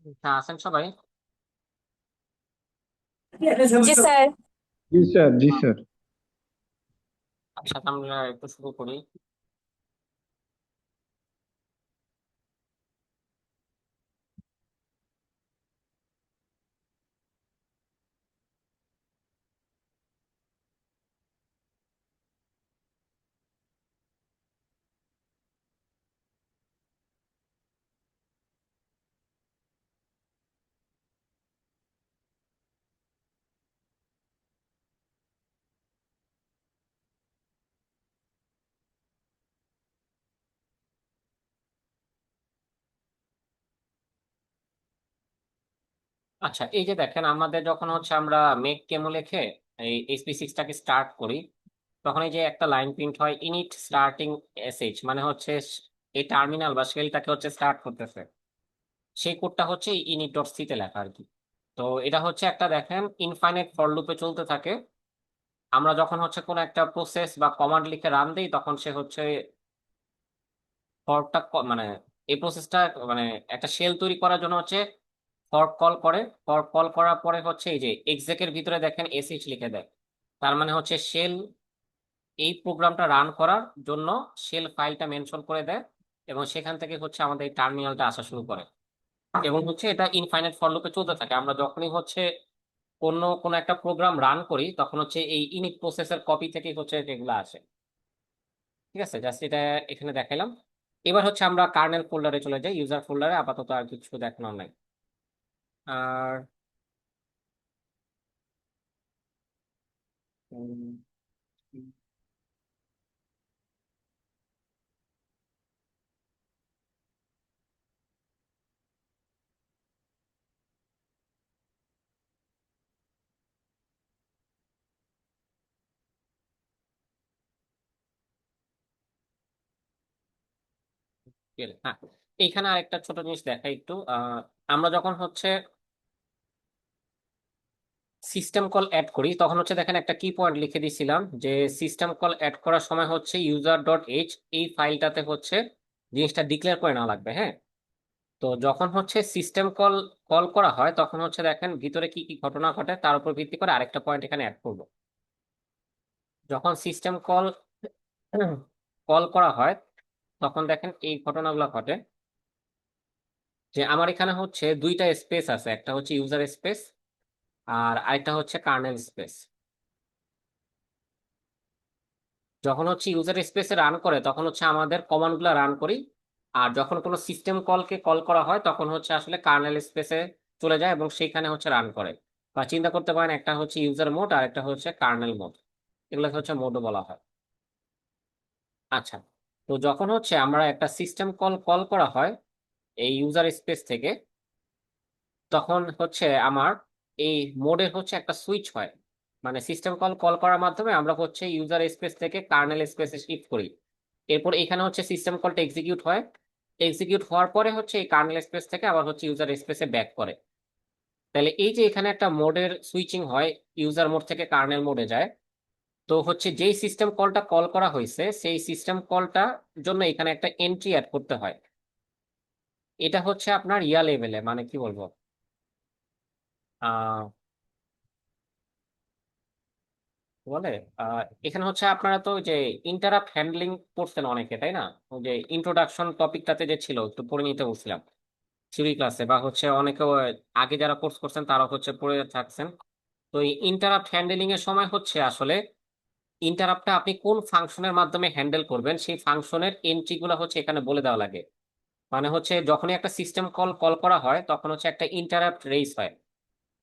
হ্যাঁ, আছেন সবাই? জি স্যার। জি স্যার, জি স্যার। আচ্ছা, আমরা একটু শুরু করি। আচ্ছা, এই যে দেখেন, আমাদের যখন হচ্ছে আমরা মেক কেমো লিখে এই SP6টাকে স্টার্ট করি, তখন এই যে একটা লাইন প্রিন্ট হয়, ইনিট স্টার্টিং এসএইচ, মানে হচ্ছে এই টার্মিনাল বা শেলটাকে হচ্ছে স্টার্ট করতেছে। সেই কোডটা হচ্ছে ইনিট ডট সি তে লেখা আর কি। তো এটা হচ্ছে একটা দেখেন ইনফাইনাইট ফর লুপে চলতে থাকে। আমরা যখন হচ্ছে কোনো একটা প্রসেস বা কমান্ড লিখে রান দিই, তখন সে হচ্ছে ফর্কটা মানে এই প্রসেসটা মানে একটা শেল তৈরি করার জন্য হচ্ছে ফর্ক কল করে। ফর্ক কল করার পরে হচ্ছে এই যে এক্সেকের ভিতরে দেখেন এসএইচ লিখে দেয়। তার মানে হচ্ছে শেল এই প্রোগ্রামটা রান করার জন্য শেল ফাইলটা মেনশন করে দেয়, এবং সেখান থেকে হচ্ছে আমাদের এই টার্মিনালটা আসা শুরু করে। এবং হচ্ছে এটা ইনফাইনাইট ফর লুপে চলতে থাকে। আমরা যখনই হচ্ছে কোনো একটা প্রোগ্রাম রান করি, তখন হচ্ছে এই ইনিট প্রসেসের কপি থেকে হচ্ছে এগুলো আসে। ঠিক আছে, জাস্ট এটা এখানে দেখাইলাম। এবার হচ্ছে আমরা কার্নেল ফোল্ডারে চলে যাই। ইউজার ফোল্ডারে আপাতত আর কিছু দেখানোর নাই। আর উম, হ্যাঁ, এইখানে আরেকটা ছোট জিনিস দেখাই একটু। আমরা যখন হচ্ছে সিস্টেম কল অ্যাড করি, তখন হচ্ছে দেখেন একটা কি পয়েন্ট লিখে দিয়েছিলাম যে সিস্টেম কল অ্যাড করার সময় হচ্ছে ইউজার ডট এইচ এই ফাইলটাতে হচ্ছে জিনিসটা ডিক্লেয়ার করে নেওয়া লাগবে। হ্যাঁ, তো যখন হচ্ছে সিস্টেম কল কল করা হয়, তখন হচ্ছে দেখেন ভিতরে কি কি ঘটনা ঘটে তার উপর ভিত্তি করে আরেকটা পয়েন্ট এখানে অ্যাড করব। যখন সিস্টেম কল কল করা হয়, তখন দেখেন এই ঘটনাগুলো ঘটে যে আমার এখানে হচ্ছে দুইটা স্পেস আছে, একটা হচ্ছে ইউজার স্পেস আর আরেকটা হচ্ছে কার্নেল স্পেস। যখন হচ্ছে ইউজার স্পেসে রান করে, তখন হচ্ছে আমাদের কমান্ড গুলা রান করি। আর যখন কোনো সিস্টেম কলকে কল করা হয়, তখন হচ্ছে আসলে কার্নেল স্পেসে চলে যায় এবং সেখানে হচ্ছে রান করে। বা চিন্তা করতে পারেন, একটা হচ্ছে ইউজার মোড আর একটা হচ্ছে কার্নেল মোড, এগুলোকে হচ্ছে মোডও বলা হয়। আচ্ছা, তো যখন হচ্ছে আমরা একটা সিস্টেম কল কল করা হয় এই ইউজার স্পেস থেকে, তখন হচ্ছে আমার এই মোডে হচ্ছে একটা সুইচ হয়। মানে সিস্টেম কল কল করার মাধ্যমে আমরা হচ্ছে ইউজার স্পেস থেকে কার্নেল স্পেসে শিফট করি। এরপর এখানে হচ্ছে সিস্টেম কলটা এক্সিকিউট হয়। এক্সিকিউট হওয়ার পরে হচ্ছে এই কার্নেল স্পেস থেকে আবার হচ্ছে ইউজার স্পেসে ব্যাক করে। তাহলে এই যে এখানে একটা মোডের সুইচিং হয়, ইউজার মোড থেকে কার্নেল মোডে যায়। তো হচ্ছে যেই সিস্টেম কলটা কল করা হয়েছে, সেই সিস্টেম কলটা জন্য এখানে একটা এন্ট্রি অ্যাড করতে হয়। এটা হচ্ছে আপনার ইয়া লেভেলে, মানে কি বলবো, আহ বলে এখানে হচ্ছে আপনারা তো ওই যে ইন্টারাপ্ট হ্যান্ডলিং করছেন অনেকে, তাই না? ওই যে ইন্ট্রোডাকশন টপিকটাতে যে ছিল, একটু পড়ে নিতে বলছিলাম থিওরি ক্লাসে, বা হচ্ছে অনেকে আগে যারা কোর্স করছেন তারা হচ্ছে পড়ে থাকছেন। তো এই ইন্টারাপ্ট হ্যান্ডলিং এর সময় হচ্ছে আসলে ইন্টারাপ্টটা আপনি কোন ফাংশনের মাধ্যমে হ্যান্ডেল করবেন, সেই ফাংশনের এন্ট্রি গুলো হচ্ছে এখানে বলে দেওয়া লাগে। মানে হচ্ছে যখনই একটা সিস্টেম কল কল করা হয়, তখন হচ্ছে একটা ইন্টারাপ্ট রেইজ হয়।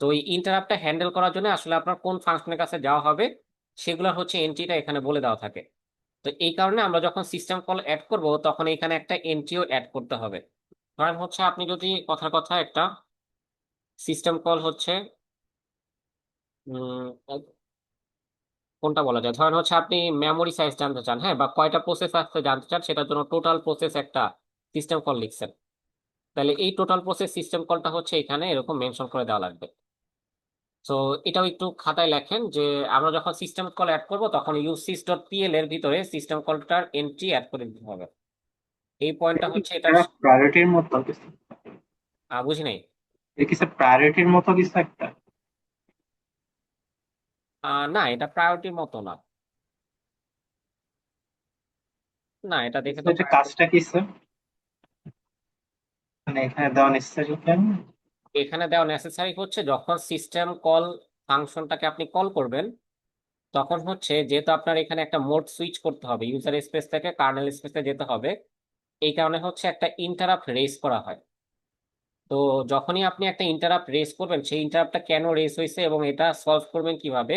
তো এই ইন্টারাপ্টটা হ্যান্ডেল করার জন্য আসলে আপনার কোন ফাংশনের কাছে যাওয়া হবে, সেগুলোর হচ্ছে এন্ট্রিটা এখানে বলে দেওয়া থাকে। তো এই কারণে আমরা যখন সিস্টেম কল অ্যাড করব, তখন এখানে একটা এন্ট্রিও অ্যাড করতে হবে। ধরেন হচ্ছে আপনি যদি কথার কথা একটা সিস্টেম কল হচ্ছে উম, কোনটা বলা যায়, ধরেন হচ্ছে আপনি মেমোরি সাইজ জানতে চান, হ্যাঁ, বা কয়টা প্রসেস আছে জানতে চান, সেটার জন্য টোটাল প্রসেস একটা সিস্টেম কল লিখছেন। তাহলে এই টোটাল প্রসেস সিস্টেম কলটা হচ্ছে এখানে এরকম মেনশন করে দেওয়া লাগবে। তো এটাও একটু খাতায় লেখেন যে আমরা যখন সিস্টেম কল অ্যাড করব, তখন ইউসিস ডট পিএল এর ভিতরে সিস্টেম কলটার এন্ট্রি অ্যাড করে দিতে হবে। এই পয়েন্টটা হচ্ছে এটা। প্রায়োরিটির মতো কিছু। বুঝি নাই। এটা কি স্যার প্রায়োরিটির মতো কিছু একটা? না, এটা প্রায়োরিটির মতো না। না, এটা দেখে তো এটা কাজটা কি স্যার, মানে এখানে দেওয়া নেসেসারি কেন? এখানে দেওয়া নেসেসারি হচ্ছে যখন সিস্টেম কল ফাংশনটাকে আপনি কল করবেন, তখন হচ্ছে যেহেতু আপনার এখানে একটা মোড সুইচ করতে হবে, ইউজার স্পেস থেকে কার্নেল স্পেসে যেতে হবে, এই কারণে হচ্ছে একটা ইন্টারাপ্ট রেজ করা হয়। তো যখনই আপনি একটা ইন্টারাপ্ট রেজ করবেন, সেই ইন্টারাপ্টটা কেন রেজ হয়েছে এবং এটা সলভ করবেন কিভাবে,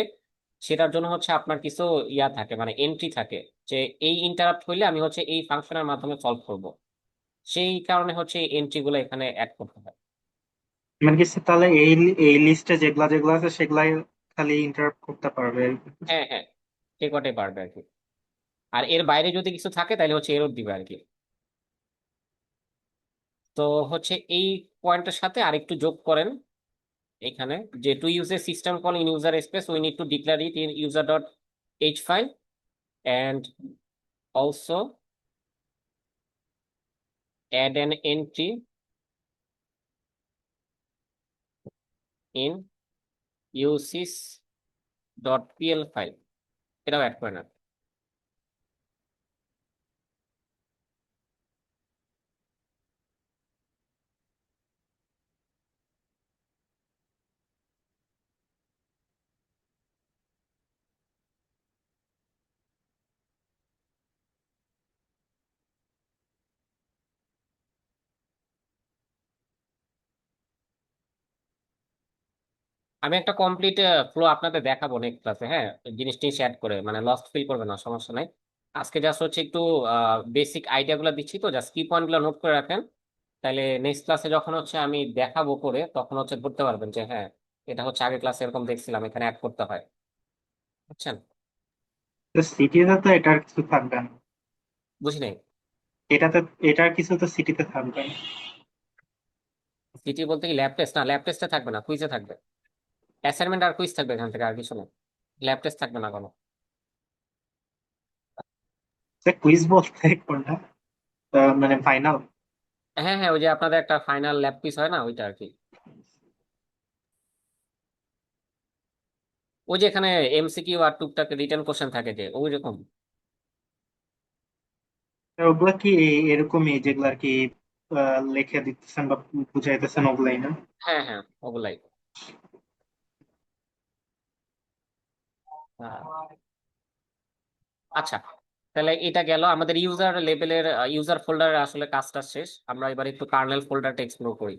সেটার জন্য হচ্ছে আপনার কিছু ইয়া থাকে, মানে এন্ট্রি থাকে, যে এই ইন্টারাপ্ট হইলে আমি হচ্ছে এই ফাংশনের মাধ্যমে সলভ করব। সেই কারণে হচ্ছে এই এন্ট্রি গুলো এখানে অ্যাড করতে হয়। মানে কি স্যার তাহলে এই লিস্টে যেগুলা যেগুলা আছে সেগুলাই খালি ইন্টারাপ্ট করতে পারবে? হ্যাঁ, হ্যাঁ, সে কটাই পারবে আর কি। আর এর বাইরে যদি কিছু থাকে তাহলে হচ্ছে এরর দিবে আর কি। তো হচ্ছে এই পয়েন্টের সাথে আরেকটু যোগ করেন এখানে, যে to use a system call in user space we need to declare it in user dot h file and also add an entry in usys dot pl file, এটাও অ্যাড করে নেন। আমি একটা কমপ্লিট ফ্লো আপনাদের দেখাবো নেক্সট ক্লাসে, হ্যাঁ, জিনিসটি অ্যাড করে, মানে লস্ট ফিল করবে না, সমস্যা নাই। আজকে জাস্ট হচ্ছে একটু বেসিক আইডিয়া গুলো দিচ্ছি, তো জাস্ট কি পয়েন্ট গুলো নোট করে রাখেন, তাহলে নেক্সট ক্লাসে যখন হচ্ছে আমি দেখাবো করে, তখন হচ্ছে ধরতে পারবেন যে হ্যাঁ, এটা হচ্ছে আগের ক্লাসে এরকম দেখছিলাম, এখানে অ্যাড করতে হয়। বুঝছেন? তো সিটিতে তো এটার কিছু থাকবে না। বুঝি নাই। এটাতে এটার কিছু তো সিটিতে থাকবে না। সিটি বলতে কি ল্যাব টেস্ট? না, ল্যাব টেস্টে থাকবে না, কুইজে থাকবে। অ্যাসাইনমেন্ট আর কুইজ থাকবে এখান থেকে, আর কিছু না। ল্যাব টেস্ট থাকবে না কোনো। সে কুইজ বলতে কোনটা? মানে ফাইনাল? হ্যাঁ, হ্যাঁ, ওই যে আপনাদের একটা ফাইনাল ল্যাব কুইজ হয় না, ওইটা আর কি। ওই যে এখানে এমসিকিউ আর টুকটাক রিটেন কোশ্চেন থাকে, যে ওই রকম। ওগুলা কি এরকমই যেগুলো আর কি লিখে দিতেছেন বা বুঝাইতেছেন ওগুলাই না? হ্যাঁ, হ্যাঁ, ওগুলাই। আহ, আচ্ছা, তাহলে এটা গেল আমাদের ইউজার লেভেলের, ইউজার ফোল্ডারের আসলে কাজটা শেষ। আমরা এবার একটু কার্নেল ফোল্ডারটা এক্সপ্লোর করি।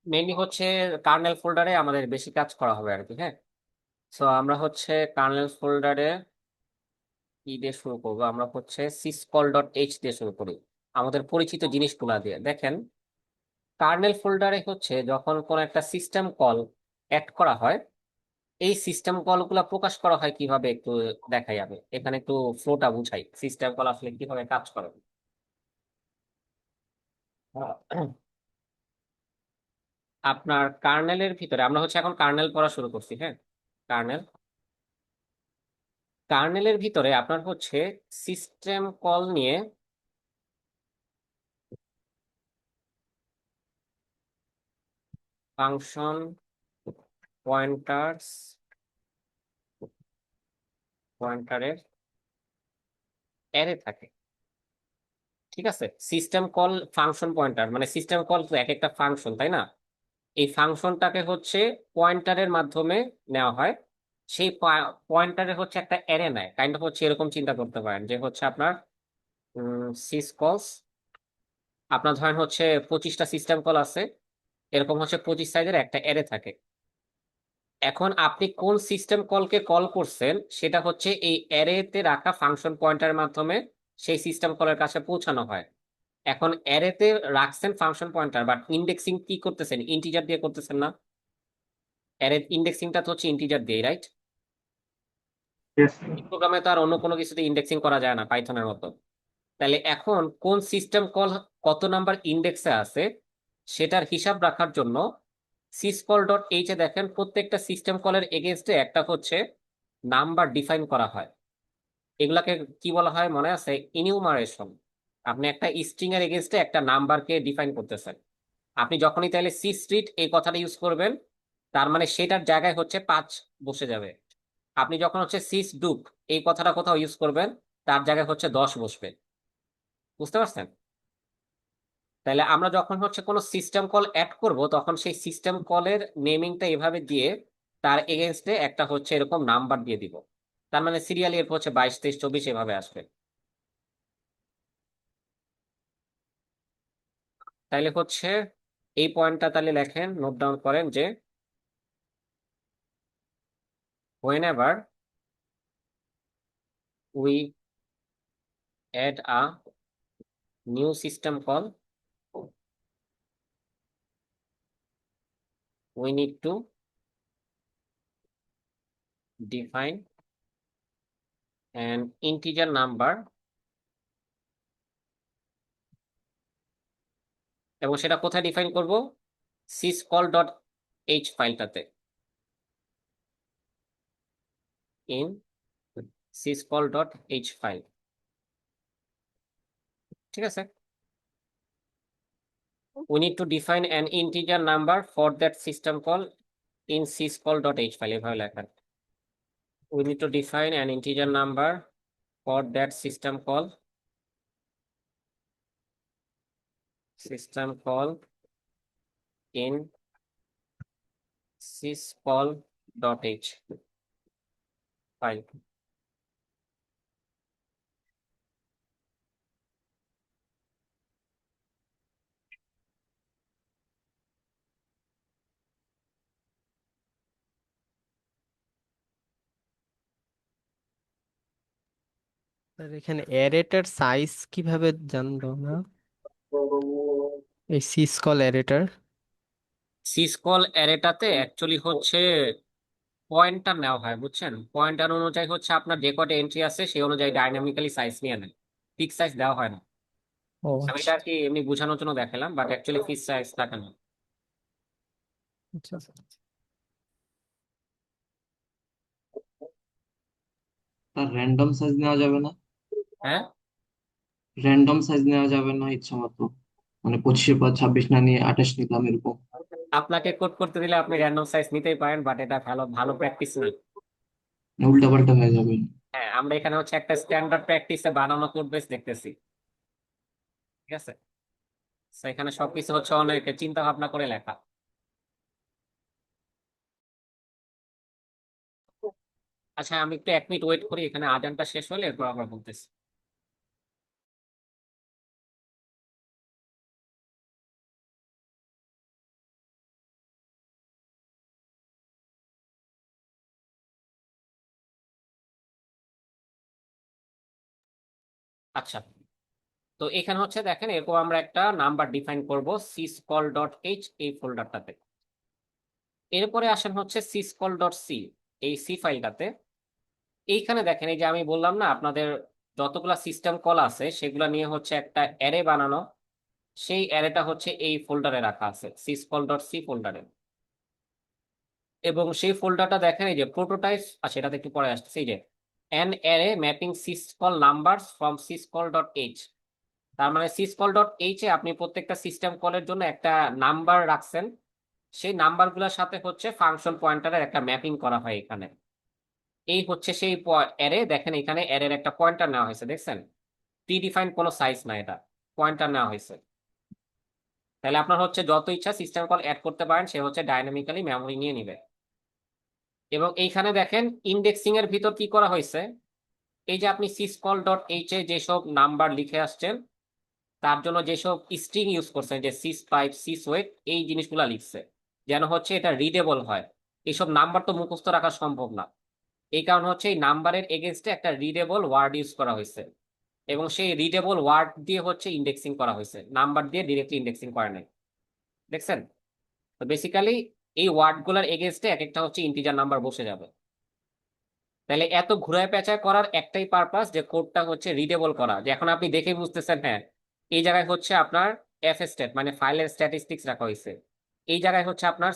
মেইনলি হচ্ছে কার্নেল ফোল্ডারে আমাদের বেশি কাজ করা হবে আর কি, হ্যাঁ। সো আমরা হচ্ছে কার্নেল ফোল্ডারে কি দিয়ে শুরু করবো, আমরা হচ্ছে syscall ডট h দিয়ে শুরু করি, আমাদের পরিচিত জিনিসগুলা দিয়ে। দেখেন, কার্নেল ফোল্ডারে হচ্ছে যখন কোন একটা সিস্টেম কল অ্যাড করা হয়, এই সিস্টেম কলগুলা প্রকাশ করা হয় কিভাবে একটু দেখাই আমি এখানে, একটু ফ্লোটা বুঝাই, সিস্টেম কল আসলে কিভাবে কাজ করে। আপনার কার্নেলের ভিতরে আমরা হচ্ছে এখন কার্নেল পড়া শুরু করছি, হ্যাঁ। কার্নেল কার্নেলের ভিতরে আপনার হচ্ছে সিস্টেম কল নিয়ে ফাংশন পয়েন্টারস, পয়েন্টারের অ্যারে থাকে। ঠিক আছে, সিস্টেম কল ফাংশন পয়েন্টার, মানে সিস্টেম কল তো এক একটা ফাংশন, তাই না? এই ফাংশনটাকে হচ্ছে পয়েন্টারের মাধ্যমে নেওয়া হয়। সেই পয়েন্টারে হচ্ছে একটা অ্যারে নেয়, কাইন্ড অফ হচ্ছে এরকম চিন্তা করতে পারেন যে হচ্ছে আপনার সিস কলস, আপনার ধরেন হচ্ছে 25টা সিস্টেম কল আছে, এরকম হচ্ছে 25 সাইজের একটা অ্যারে থাকে। এখন আপনি কোন সিস্টেম কলকে কল করছেন, সেটা হচ্ছে এই অ্যারেতে রাখা ফাংশন পয়েন্টারের মাধ্যমে সেই সিস্টেম কলের কাছে পৌঁছানো হয়। এখন অ্যারেতে রাখছেন ফাংশন পয়েন্টার, বাট ইন্ডেক্সিং কি করতেছেন? ইন্টিজার দিয়ে করতেছেন না? অ্যারে ইন্ডেক্সিংটা তো হচ্ছে ইন্টিজার দিয়ে, রাইট? Yes. প্রোগ্রামে তো আর অন্য কোনো কিছুতে ইন্ডেক্সিং করা যায় না, পাইথনের মতো। তাহলে এখন কোন সিস্টেম কল কত নাম্বার ইন্ডেক্সে আছে, সেটার হিসাব রাখার জন্য syscall ডট এইচ এ দেখেন প্রত্যেকটা সিস্টেম কলের এগেইনস্টে একটা হচ্ছে নাম্বার ডিফাইন করা হয়। এগুলাকে কি বলা হয় মনে আছে? ইনিউমারেশন। আপনি একটা স্ট্রিং এর এগেইনস্টে একটা নাম্বারকে ডিফাইন করতেছেন। আপনি যখনই তাহলে সি স্ট্রিট এই কথাটা ইউজ করবেন, তার মানে সেটার জায়গায় হচ্ছে 5 বসে যাবে। আপনি যখন হচ্ছে সিস ডুপ এই কথাটা কোথাও ইউজ করবেন, তার জায়গায় হচ্ছে 10 বসবে। বুঝতে পারছেন? তাহলে আমরা যখন হচ্ছে কোনো সিস্টেম কল অ্যাড করব, তখন সেই সিস্টেম কলের নেমিংটা এভাবে দিয়ে তার এগেনস্টে একটা হচ্ছে এরকম নাম্বার দিয়ে দিব। তার মানে সিরিয়ালি এরপর হচ্ছে 22, 23, 24 এভাবে আসবে। তাইলে হচ্ছে এই পয়েন্টটা তাহলে লেখেন, নোট ডাউন করেন যে whenever we add a new system call, we need to define an integer number, এবং সেটা কোথায় ডিফাইন করব? syscall.h ফাইলটাতে, in syscall.h file. ঠিক আছে? we need to define an integer number for that system call in syscall.h file, এভাবে লেখা। we need to define an integer number for that system call in syscall.h file। Sir এখানে অ্যারেটার সাইজ কিভাবে জানবো না? এই সিসকল অ্যারেটার। সিসকল অ্যারেটাতে অ্যাকচুয়ালি হচ্ছে পয়েন্টার নেওয়া হয়, বুঝছেন? পয়েন্টার অনুযায়ী হচ্ছে আপনার যে কটা এন্ট্রি আছে সেই অনুযায়ী ডাইনামিক্যালি সাইজ নিয়ে নেয়, ফিক্স সাইজ দেওয়া হয় না। ও আমি আচ্ছা এটা আর কি এমনি বোঝানোর জন্য দেখালাম, বাট অ্যাকচুয়ালি ফিক্স সাইজ থাকে না। আচ্ছা। তার র্যান্ডম সাইজ নেওয়া যাবে না? হ্যাঁ, র্যান্ডম সাইজ নেওয়া যাবে না ইচ্ছা মতো, মানে 25-এর পর 26 না নিয়ে 28 নিলাম এরকম? আপনাকে কোড করতে দিলে আপনি র্যান্ডম সাইজ নিতেই পারেন, বাট এটা ভালো ভালো প্র্যাকটিস না। উল্টা পাল্টা হয়ে যাবে। হ্যাঁ, আমরা এখানে হচ্ছে একটা স্ট্যান্ডার্ড প্র্যাকটিসে বানানো কোড বেস দেখতেছি। ঠিক আছে? তো এখানে সবকিছু হচ্ছে অনেক চিন্তা ভাবনা করে লেখা। আচ্ছা, আমি একটু 1 মিনিট ওয়েট করি, এখানে আজানটা শেষ হলে এরপর আবার বলতেছি। আচ্ছা, তো এখানে হচ্ছে দেখেন এরকম আমরা একটা নাম্বার ডিফাইন করব syscall.h এই ফোল্ডারটাতে। এরপরে আসেন হচ্ছে syscall.c এই সি ফাইলটাতে। এইখানে দেখেন এই যে আমি বললাম না আপনাদের যতগুলা সিস্টেম কল আছে সেগুলা নিয়ে হচ্ছে একটা অ্যারে বানানো, সেই অ্যারেটা হচ্ছে এই ফোল্ডারে রাখা আছে, syscall.c ফোল্ডারে। এবং সেই ফোল্ডারটা দেখেন এই যে প্রোটোটাইপ, আচ্ছা এটাতে একটু পরে আসছে, এই যে an array mapping syscall numbers from syscall.h। তার মানে syscall.h এ আপনি প্রত্যেকটা সিস্টেম কলের জন্য একটা নাম্বার রাখছেন, সেই নাম্বারগুলোর সাথে হচ্ছে ফাংশন পয়েন্টারের একটা ম্যাপিং করা হয় এখানে। এই হচ্ছে সেই অ্যারে। দেখেন এখানে অ্যারের একটা পয়েন্টার নেওয়া হয়েছে, দেখছেন? প্রিডিফাইন্ড কোনো সাইজ না, এটা পয়েন্টার নেওয়া হয়েছে। তাহলে আপনার হচ্ছে যত ইচ্ছা সিস্টেম কল অ্যাড করতে পারেন, সে হচ্ছে ডাইনামিক্যালি মেমরি নিয়ে নিবে। এবং এইখানে দেখেন ইন্ডেক্সিং এর ভিতর কি করা হয়েছে, এই যে আপনি syscall.h এ যেসব নাম্বার লিখে আসছেন তার জন্য যেসব স্ট্রিং ইউজ করছেন, যে সিস পাইপ, সিস ওয়েট, এই জিনিসগুলো লিখছে যেন হচ্ছে এটা রিডেবল হয়। এইসব নাম্বার তো মুখস্থ রাখা সম্ভব না, এই কারণে হচ্ছে এই নাম্বারের এগেনস্টে একটা রিডেবল ওয়ার্ড ইউজ করা হয়েছে, এবং সেই রিডেবল ওয়ার্ড দিয়ে হচ্ছে ইন্ডেক্সিং করা হয়েছে, নাম্বার দিয়ে ডিরেক্টলি ইন্ডেক্সিং করে নাই। দেখছেন? তো বেসিক্যালি এই ওয়ার্ডগুলোর এগেনস্টে এক একটা হচ্ছে ইন্টিজার নাম্বার বসে যাবে। তাহলে এত ঘুরায় পেঁচায় করার একটাই পারপাস, যে কোডটা হচ্ছে রিডেবল করা, যে এখন আপনি দেখে বুঝতেছেন হ্যাঁ এই জায়গায় হচ্ছে আপনার এফ স্ট্যাট মানে ফাইলের স্ট্যাটিস্টিক্স রাখা হয়েছে, এই জায়গায় হচ্ছে আপনার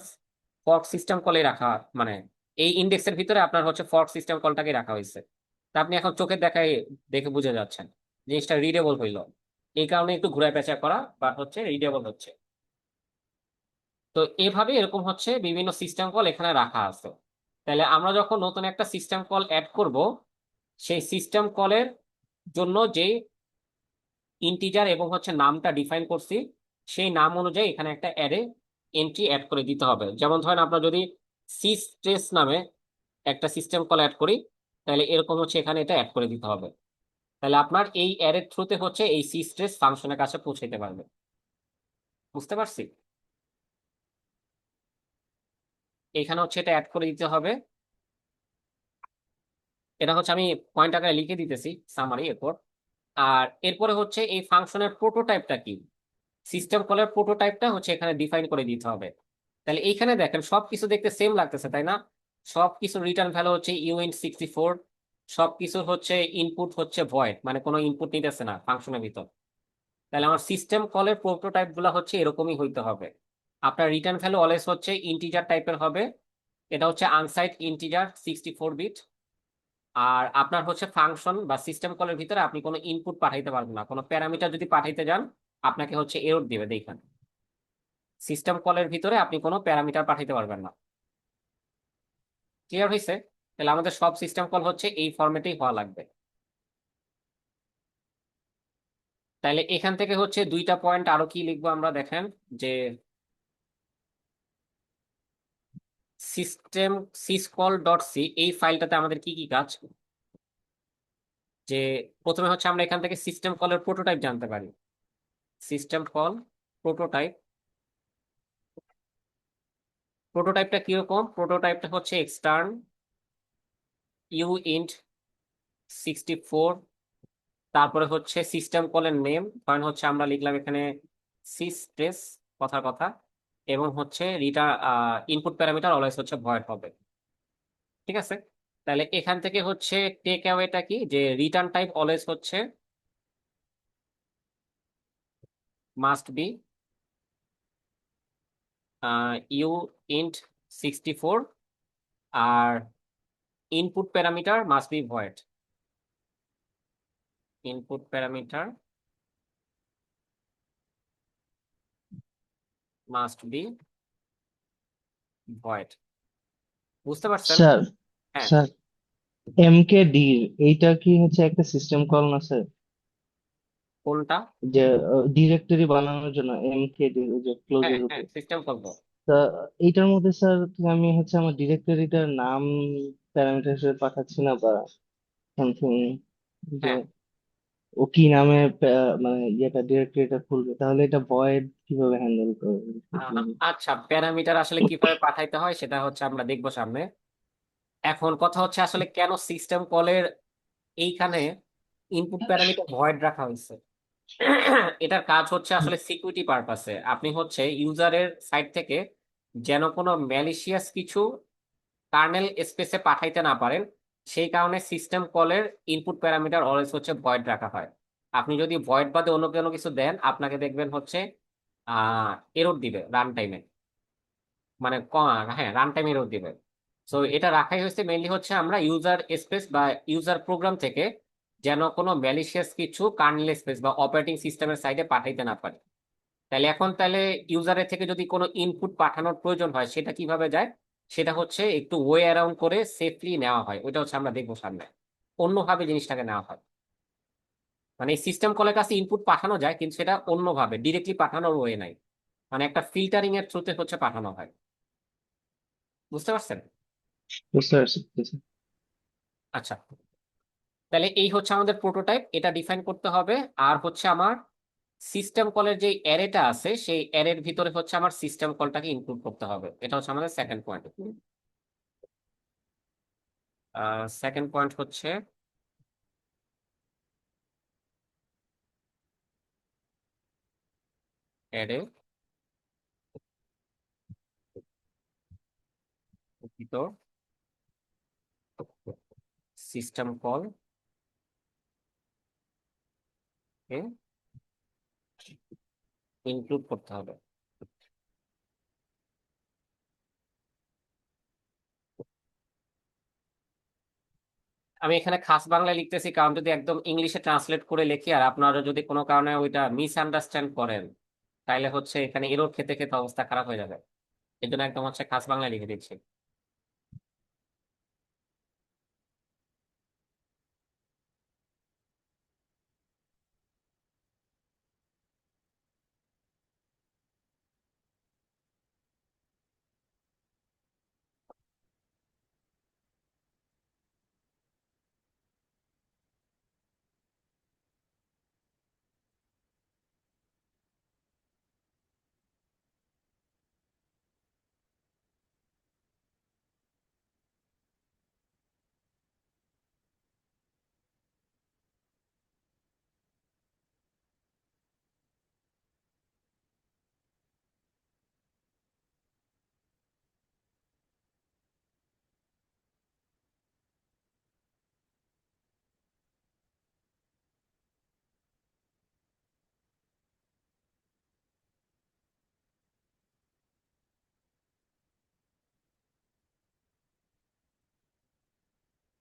ফর্ক সিস্টেম কলে রাখা, মানে এই ইন্ডেক্সের ভিতরে আপনার হচ্ছে ফর্ক সিস্টেম কলটাকে রাখা হয়েছে। তা আপনি এখন চোখের দেখায় দেখে বুঝে যাচ্ছেন জিনিসটা রিডেবল হইলো, এই কারণে একটু ঘুরায় পেঁচায় করা, বা হচ্ছে রিডেবল হচ্ছে। তো এভাবে এরকম হচ্ছে বিভিন্ন সিস্টেম কল এখানে রাখা আছে। তাহলে আমরা যখন নতুন একটা সিস্টেম কল অ্যাড করব, সেই সিস্টেম কলের জন্য যে ইন্টিজার এবং হচ্ছে নামটা ডিফাইন করছি, সেই নাম অনুযায়ী এখানে একটা অ্যারে এন্ট্রি অ্যাড করে দিতে হবে। যেমন ধরেন আমরা যদি সিস্ট্রেস নামে একটা সিস্টেম কল অ্যাড করি, তাহলে এরকম হচ্ছে এখানে এটা অ্যাড করে দিতে হবে। তাহলে আপনার এই অ্যারের থ্রুতে হচ্ছে এই সিস্ট্রেস ফাংশনের কাছে পৌঁছাইতে পারবে। বুঝতে পারছি? এখানে হচ্ছে এটা অ্যাড করে দিতে হবে। এটা হচ্ছে আমি পয়েন্ট আকারে লিখে দিতেছি সামারি এরপর। আর এরপরে হচ্ছে এই ফাংশনের প্রোটোটাইপটা কি, সিস্টেম কলের প্রোটোটাইপটা হচ্ছে এখানে ডিফাইন করে দিতে হবে। তাহলে এইখানে দেখেন সবকিছু দেখতে সেম লাগতেছে, তাই না? সবকিছু রিটার্ন ভ্যালু হচ্ছে uint64, সবকিছু হচ্ছে ইনপুট হচ্ছে ভয়েড, মানে কোনো ইনপুট নিতেছে না ফাংশনের ভিতর। তাহলে আমার সিস্টেম কলের প্রোটোটাইপ গুলো হচ্ছে এরকমই হইতে হবে। আপনার রিটার্ন ভ্যালু অলওয়েজ হচ্ছে ইন্টিজার টাইপের হবে। এটা হচ্ছে আনসাইড ইন্টিজার 64 বিট। আর আপনার হচ্ছে ফাংশন বা সিস্টেম কলের ভিতরে আপনি কোনো ইনপুট পাঠাইতে পারবেন না, কোনো প্যারামিটার যদি পাঠাইতে যান আপনাকে হচ্ছে এরর দিবে। দেখেন, সিস্টেম কলের ভিতরে আপনি কোনো প্যারামিটার পাঠাইতে পারবেন না। ক্লিয়ার হয়েছে? তাহলে আমাদের সব সিস্টেম কল হচ্ছে এই ফরম্যাটেই হওয়া লাগবে। তাহলে এখান থেকে হচ্ছে দুইটা পয়েন্ট আরো কি লিখবো আমরা, দেখেন যে সিস্টেম syscall.c এই ফাইলটাতে আমাদের কি কি কাজ। যে প্রথমে হচ্ছে আমরা এখান থেকে সিস্টেম কলের প্রোটোটাইপ জানতে পারি। সিস্টেম কল প্রোটোটাইপ, প্রোটোটাইপটা কিরকম? প্রোটোটাইপটা হচ্ছে এক্সটার্ন uint64, তারপরে হচ্ছে সিস্টেম কলের নেম, কারণ হচ্ছে আমরা লিখলাম এখানে সিস্ট্রেস, কথার কথা, এবং হচ্ছে রিটার্ন ইনপুট প্যারামিটার অলওয়েজ হচ্ছে ভয়েড হবে। ঠিক আছে? তাহলে এখান থেকে হচ্ছে টেক অ্যাওয়েটা কি, যে রিটার্ন টাইপ অলওয়েজ হচ্ছে মাস্ট বি uint64, আর input parameter must be void. Input parameter must be void. বুঝতে পারছেন? স্যার হ্যাঁ। স্যার এমকেডি এইটা কি হচ্ছে একটা সিস্টেম কল না স্যার? কোনটা? যে ডিরেক্টরি বানানোর জন্য এমকেডি ওই যে হ্যাঁ ক্লোজের হ্যাঁ, উপর। System call. তা এইটার মধ্যে স্যার আমি হচ্ছে আমার ডিরেক্টরিটার নাম প্যারামিটার হিসেবে পাঠাচ্ছি না বা সামথিং, যে হ্যাঁ। ও কি নামে মানে ইয়েটা ডিরেক্টরিটা খুলবে, তাহলে এটা ভয়েড কিভাবে হ্যান্ডেল করবে? আচ্ছা, প্যারামিটার আসলে কিভাবে পাঠাইতে হয় সেটা হচ্ছে আমরা দেখবো সামনে। এখন কথা হচ্ছে আসলে কেন সিস্টেম কলের এইখানে ইনপুট প্যারামিটার ভয়েড রাখা হয়েছে। এটার কাজ হচ্ছে আসলে সিকিউরিটি পারপাসে, আপনি হচ্ছে ইউজারের সাইড থেকে যেন কোনো ম্যালিশিয়াস কিছু কার্নেল স্পেসে পাঠাইতে না পারেন, সেই কারণে সিস্টেম কলের ইনপুট প্যারামিটার অলওয়েজ হচ্ছে ভয়েড রাখা হয়। আপনি যদি ভয়েড বাদে অন্য কোনো কিছু দেন, আপনাকে দেখবেন হচ্ছে এরর দিবে রান টাইমে, মানে হ্যাঁ, রান টাইম এরর দিবে। সো এটা রাখাই হয়েছে মেইনলি হচ্ছে আমরা ইউজার স্পেস বা ইউজার প্রোগ্রাম থেকে যেন কোনো ম্যালিশিয়াস কিছু কার্নেল স্পেস বা অপারেটিং সিস্টেমের সাইডে পাঠাইতে না পারে। তাহলে ইউজারের থেকে যদি কোনো ইনপুট পাঠানোর প্রয়োজন হয় সেটা কিভাবে যায়, সেটা হচ্ছে একটু ওয়ে অ্যারাউন্ড করে সেফলি নেওয়া হয়। ওইটা হচ্ছে আমরা দেখবো সামনে, অন্যভাবে জিনিসটাকে নেওয়া হয়। মানে এই সিস্টেম কলের কাছে ইনপুট পাঠানো যায়, কিন্তু সেটা অন্যভাবে ডিরেক্টলি পাঠানোর ওয়ে নাই, মানে একটা ফিল্টারিং এর থ্রুতে হচ্ছে পাঠানো হয়। বুঝতে পারছেন? বুঝতে পারছি বুঝতে পারছি। আচ্ছা, তাহলে এই হচ্ছে আমাদের প্রোটোটাইপ, এটা ডিফাইন করতে হবে। আর হচ্ছে আমার সিস্টেম কলের যে অ্যারেটা আছে সেই অ্যারের ভিতরে হচ্ছে আমার সিস্টেম কলটাকে ইনক্লুড করতে হবে। এটা হচ্ছে আমাদের সেকেন্ড পয়েন্ট। সেকেন্ড পয়েন্ট হচ্ছে অ্যারে ভিতর সিস্টেম কল কে ইনক্লুড করতে হবে। আমি এখানে খাস বাংলায় লিখতেছি, কারণ যদি একদম ইংলিশে ট্রান্সলেট করে লিখি আর আপনারা যদি কোনো কারণে ওইটা মিসআন্ডারস্ট্যান্ড করেন, তাইলে হচ্ছে এখানে এরর খেতে খেতে অবস্থা খারাপ হয়ে যাবে। এই জন্য একদম হচ্ছে খাস বাংলায় লিখে দিচ্ছি।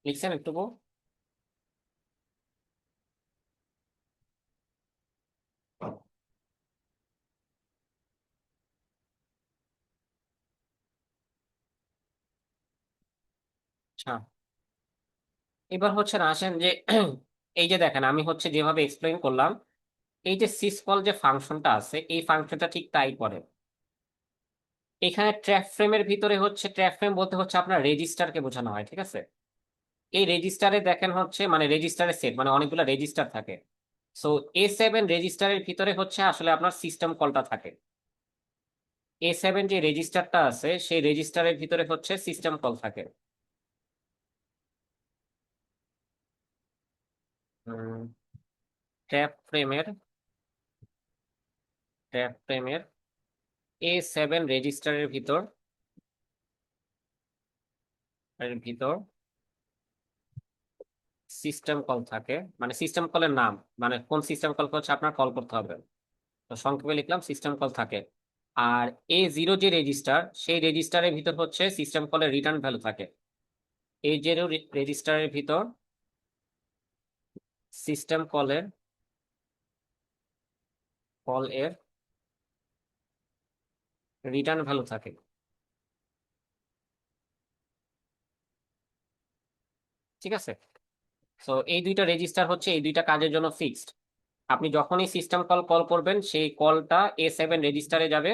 লিখছেন একটুকু? আচ্ছা, এবার হচ্ছে না আসেন যে এই যে দেখেন আমি হচ্ছে যেভাবে এক্সপ্লেইন করলাম, এই যে সিসকল যে ফাংশনটা আছে এই ফাংশনটা ঠিক তাই করে। এখানে ট্র্যাপ ফ্রেমের ভিতরে হচ্ছে, ট্র্যাপ ফ্রেম বলতে হচ্ছে আপনার রেজিস্টারকে বোঝানো হয়, ঠিক আছে? এই রেজিস্টারে দেখেন হচ্ছে মানে রেজিস্টারের সেট, মানে অনেকগুলো রেজিস্টার থাকে। সো A7 রেজিস্টারের ভিতরে হচ্ছে আসলে আপনার সিস্টেম কলটা থাকে। A7 যে রেজিস্টারটা আছে সেই রেজিস্টারের ভিতরে হচ্ছে সিস্টেম কল থাকে। ট্র্যাপ ফ্রেমের ট্র্যাপ ফ্রেমের A7 রেজিস্টারের ভিতর সিস্টেম কল থাকে, মানে সিস্টেম কলের নাম, মানে কোন সিস্টেম কল হচ্ছে আপনার কল করতে হবে, তো সংক্ষেপে লিখলাম সিস্টেম কল থাকে। আর A0 যে রেজিস্টার সেই রেজিস্টারের ভিতর হচ্ছে সিস্টেম কলের রিটার্ন ভ্যালু থাকে। A0 রেজিস্টারের ভিতর সিস্টেম কল এর রিটার্ন ভ্যালু থাকে, ঠিক আছে? সো এই দুইটা রেজিস্টার হচ্ছে এই দুইটা কাজের জন্য ফিক্সড। আপনি যখনই সিস্টেম কল কল করবেন সেই কলটা A7 রেজিস্টারে যাবে,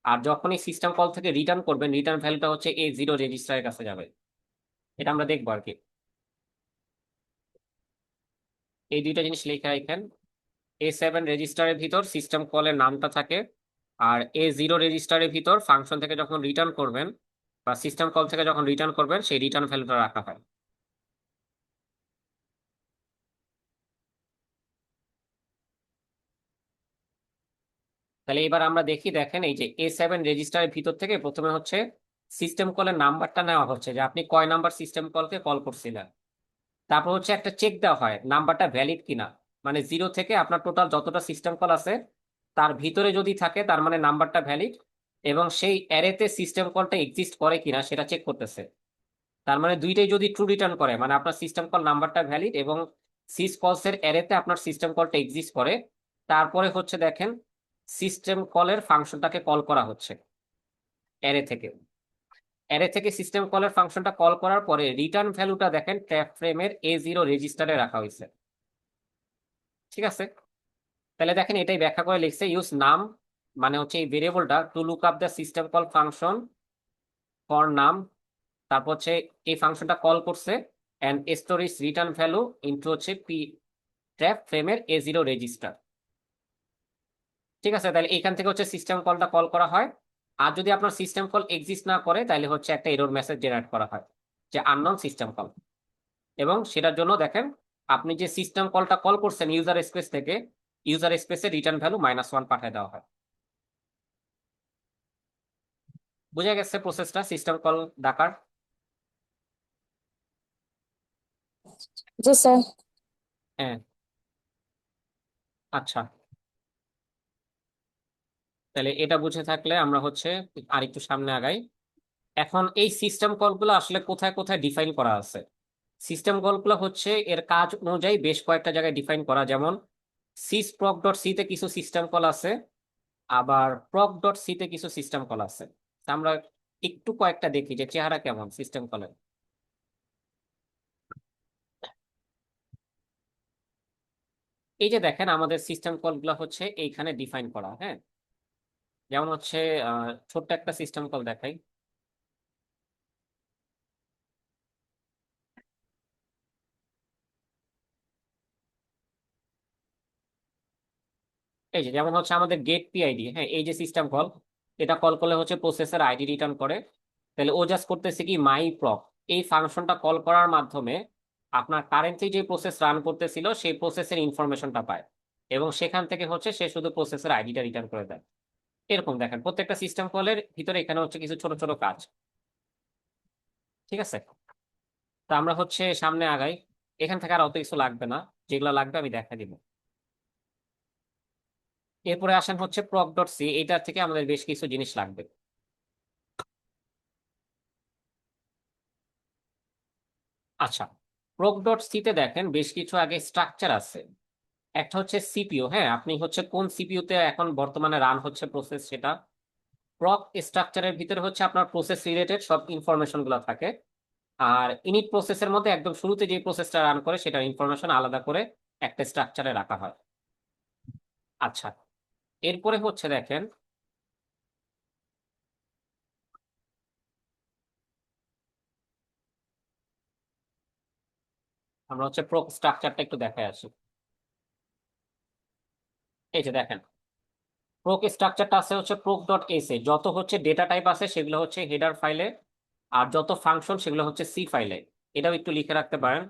আর যখনই সিস্টেম কল থেকে রিটার্ন করবেন রিটার্ন ভ্যালুটা হচ্ছে A0 রেজিস্টারের কাছে যাবে। এটা আমরা দেখবো আর কি। এই দুইটা জিনিস লেখা এখানে, A7 রেজিস্টারের ভিতর সিস্টেম কলের নামটা থাকে, আর A0 রেজিস্টারের ভিতর ফাংশন থেকে যখন রিটার্ন করবেন বা সিস্টেম কল থেকে যখন রিটার্ন করবেন সেই রিটার্ন ভ্যালুটা রাখা হয়। তাহলে এবার আমরা দেখি, দেখেন এই যে A7 রেজিস্টারের ভিতর থেকে প্রথমে হচ্ছে সিস্টেম কলের নাম্বারটা নেওয়া হচ্ছে যে আপনি কয় নাম্বার সিস্টেম কলকে কল করছিলেন। তারপর হচ্ছে একটা চেক দেওয়া হয় নাম্বারটা ভ্যালিড কিনা, মানে 0 থেকে আপনার টোটাল যতটা সিস্টেম কল আছে তার ভিতরে যদি থাকে তার মানে নাম্বারটা ভ্যালিড, এবং সেই অ্যারেতে সিস্টেম কলটা এক্সিস্ট করে কিনা সেটা চেক করতেছে। তার মানে দুইটাই যদি ট্রু রিটার্ন করে মানে আপনার সিস্টেম কল নাম্বারটা ভ্যালিড এবং সিস কলস এর অ্যারেতে আপনার সিস্টেম কলটা এক্সিস্ট করে, তারপরে হচ্ছে দেখেন সিস্টেম কলের ফাংশনটাকে কল করা হচ্ছে অ্যারে থেকে। অ্যারে থেকে সিস্টেম কলের ফাংশনটা কল করার পরে রিটার্ন ভ্যালুটা দেখেন ট্র্যাপ ফ্রেমের A0 রেজিস্টারে রাখা হয়েছে, ঠিক আছে? তাহলে দেখেন এটাই ব্যাখ্যা করে লিখছে, ইউজ নাম মানে হচ্ছে এই ভেরিয়েবলটা to look up the system call function for নাম, তারপর হচ্ছে এই ফাংশনটা কল করছে and storage return value into হচ্ছে পি ট্র্যাপ ফ্রেমের A0 রেজিস্টার, ঠিক আছে? তাহলে এখান থেকে হচ্ছে সিস্টেম কলটা কল করা হয়। আর যদি আপনার সিস্টেম কল এক্সিস্ট না করে তাহলে হচ্ছে একটা এরর মেসেজ জেনারেট করা হয় যে আননোন সিস্টেম কল, এবং সেটার জন্য দেখেন আপনি যে সিস্টেম কলটা কল করছেন ইউজার স্পেস থেকে, ইউজার স্পেসে রিটার্ন ভ্যালু -1 পাঠিয়ে দেওয়া হয়। বুঝা গেছে প্রসেসটা সিস্টেম কল ডাকার? জি স্যার। হ্যাঁ, আচ্ছা। তাহলে এটা বুঝে থাকলে আমরা হচ্ছে আরেকটু সামনে আগাই। এখন এই সিস্টেম কলগুলো আসলে কোথায় কোথায় ডিফাইন করা আছে? সিস্টেম কলগুলো হচ্ছে এর কাজ অনুযায়ী বেশ কয়েকটা জায়গায় ডিফাইন করা, যেমন sysproc.c তে কিছু সিস্টেম কল আছে, আবার proc.c তে কিছু সিস্টেম কল আছে। তা আমরা একটু কয়েকটা দেখি যে চেহারা কেমন সিস্টেম কলের। এই যে দেখেন আমাদের সিস্টেম কল গুলো হচ্ছে এইখানে ডিফাইন করা, হ্যাঁ। যেমন হচ্ছে ছোট্ট একটা সিস্টেম কল দেখাই। এই যে যেমন হচ্ছে আমাদের গেট পিআইডি, হ্যাঁ, এই যে সিস্টেম কল, এটা কল করলে হচ্ছে প্রসেসর আইডি রিটার্ন করে। তাহলে ও জাস্ট করতেছে কি মাই প্রক, এই ফাংশনটা কল করার মাধ্যমে আপনার কারেন্টলি যে প্রসেস রান করতেছিল সেই প্রসেসের ইনফরমেশনটা পায়, এবং সেখান থেকে হচ্ছে সে শুধু প্রসেসের আইডিটা রিটার্ন করে দেয়। এরকম দেখেন প্রত্যেকটা সিস্টেম কলের ভিতরে এখানে হচ্ছে কিছু ছোট ছোট কাজ। ঠিক আছে, তা আমরা হচ্ছে সামনে আগাই। এখান থেকে আর অত কিছু লাগবে না, যেগুলো লাগবে আমি দেখা দিব। এরপরে আসেন হচ্ছে প্রক ডট সি, এইটার থেকে আমাদের বেশ কিছু জিনিস লাগবে। আচ্ছা, প্রক ডট সি তে দেখেন বেশ কিছু আগে স্ট্রাকচার আছে। একটা হচ্ছে সিপিইউ, হ্যাঁ, আপনি হচ্ছে কোন সিপিইউ তে এখন বর্তমানে রান হচ্ছে প্রসেস সেটা। প্রক স্ট্রাকচারের ভিতরে হচ্ছে আপনার প্রসেস রিলেটেড সব ইনফরমেশন গুলো থাকে। আর ইনিট প্রসেসের মধ্যে একদম শুরুতে যে প্রসেসটা রান করে সেটার ইনফরমেশন আলাদা করে একটা স্ট্রাকচারে রাখা হয়। আচ্ছা, এরপরে হচ্ছে দেখেন আমরা হচ্ছে প্রক স্ট্রাকচারটা একটু দেখে আসি। এই যে দেখেন প্রোক স্ট্রাকচারটা আছে হচ্ছে প্রোক ডট এস এ, যত হচ্ছে ডেটা টাইপ আছে সেগুলো হচ্ছে হেডার ফাইলে, আর যত ফাংশন সেগুলো হচ্ছে সি ফাইলে। এটাও একটু লিখে রাখতে পারেন,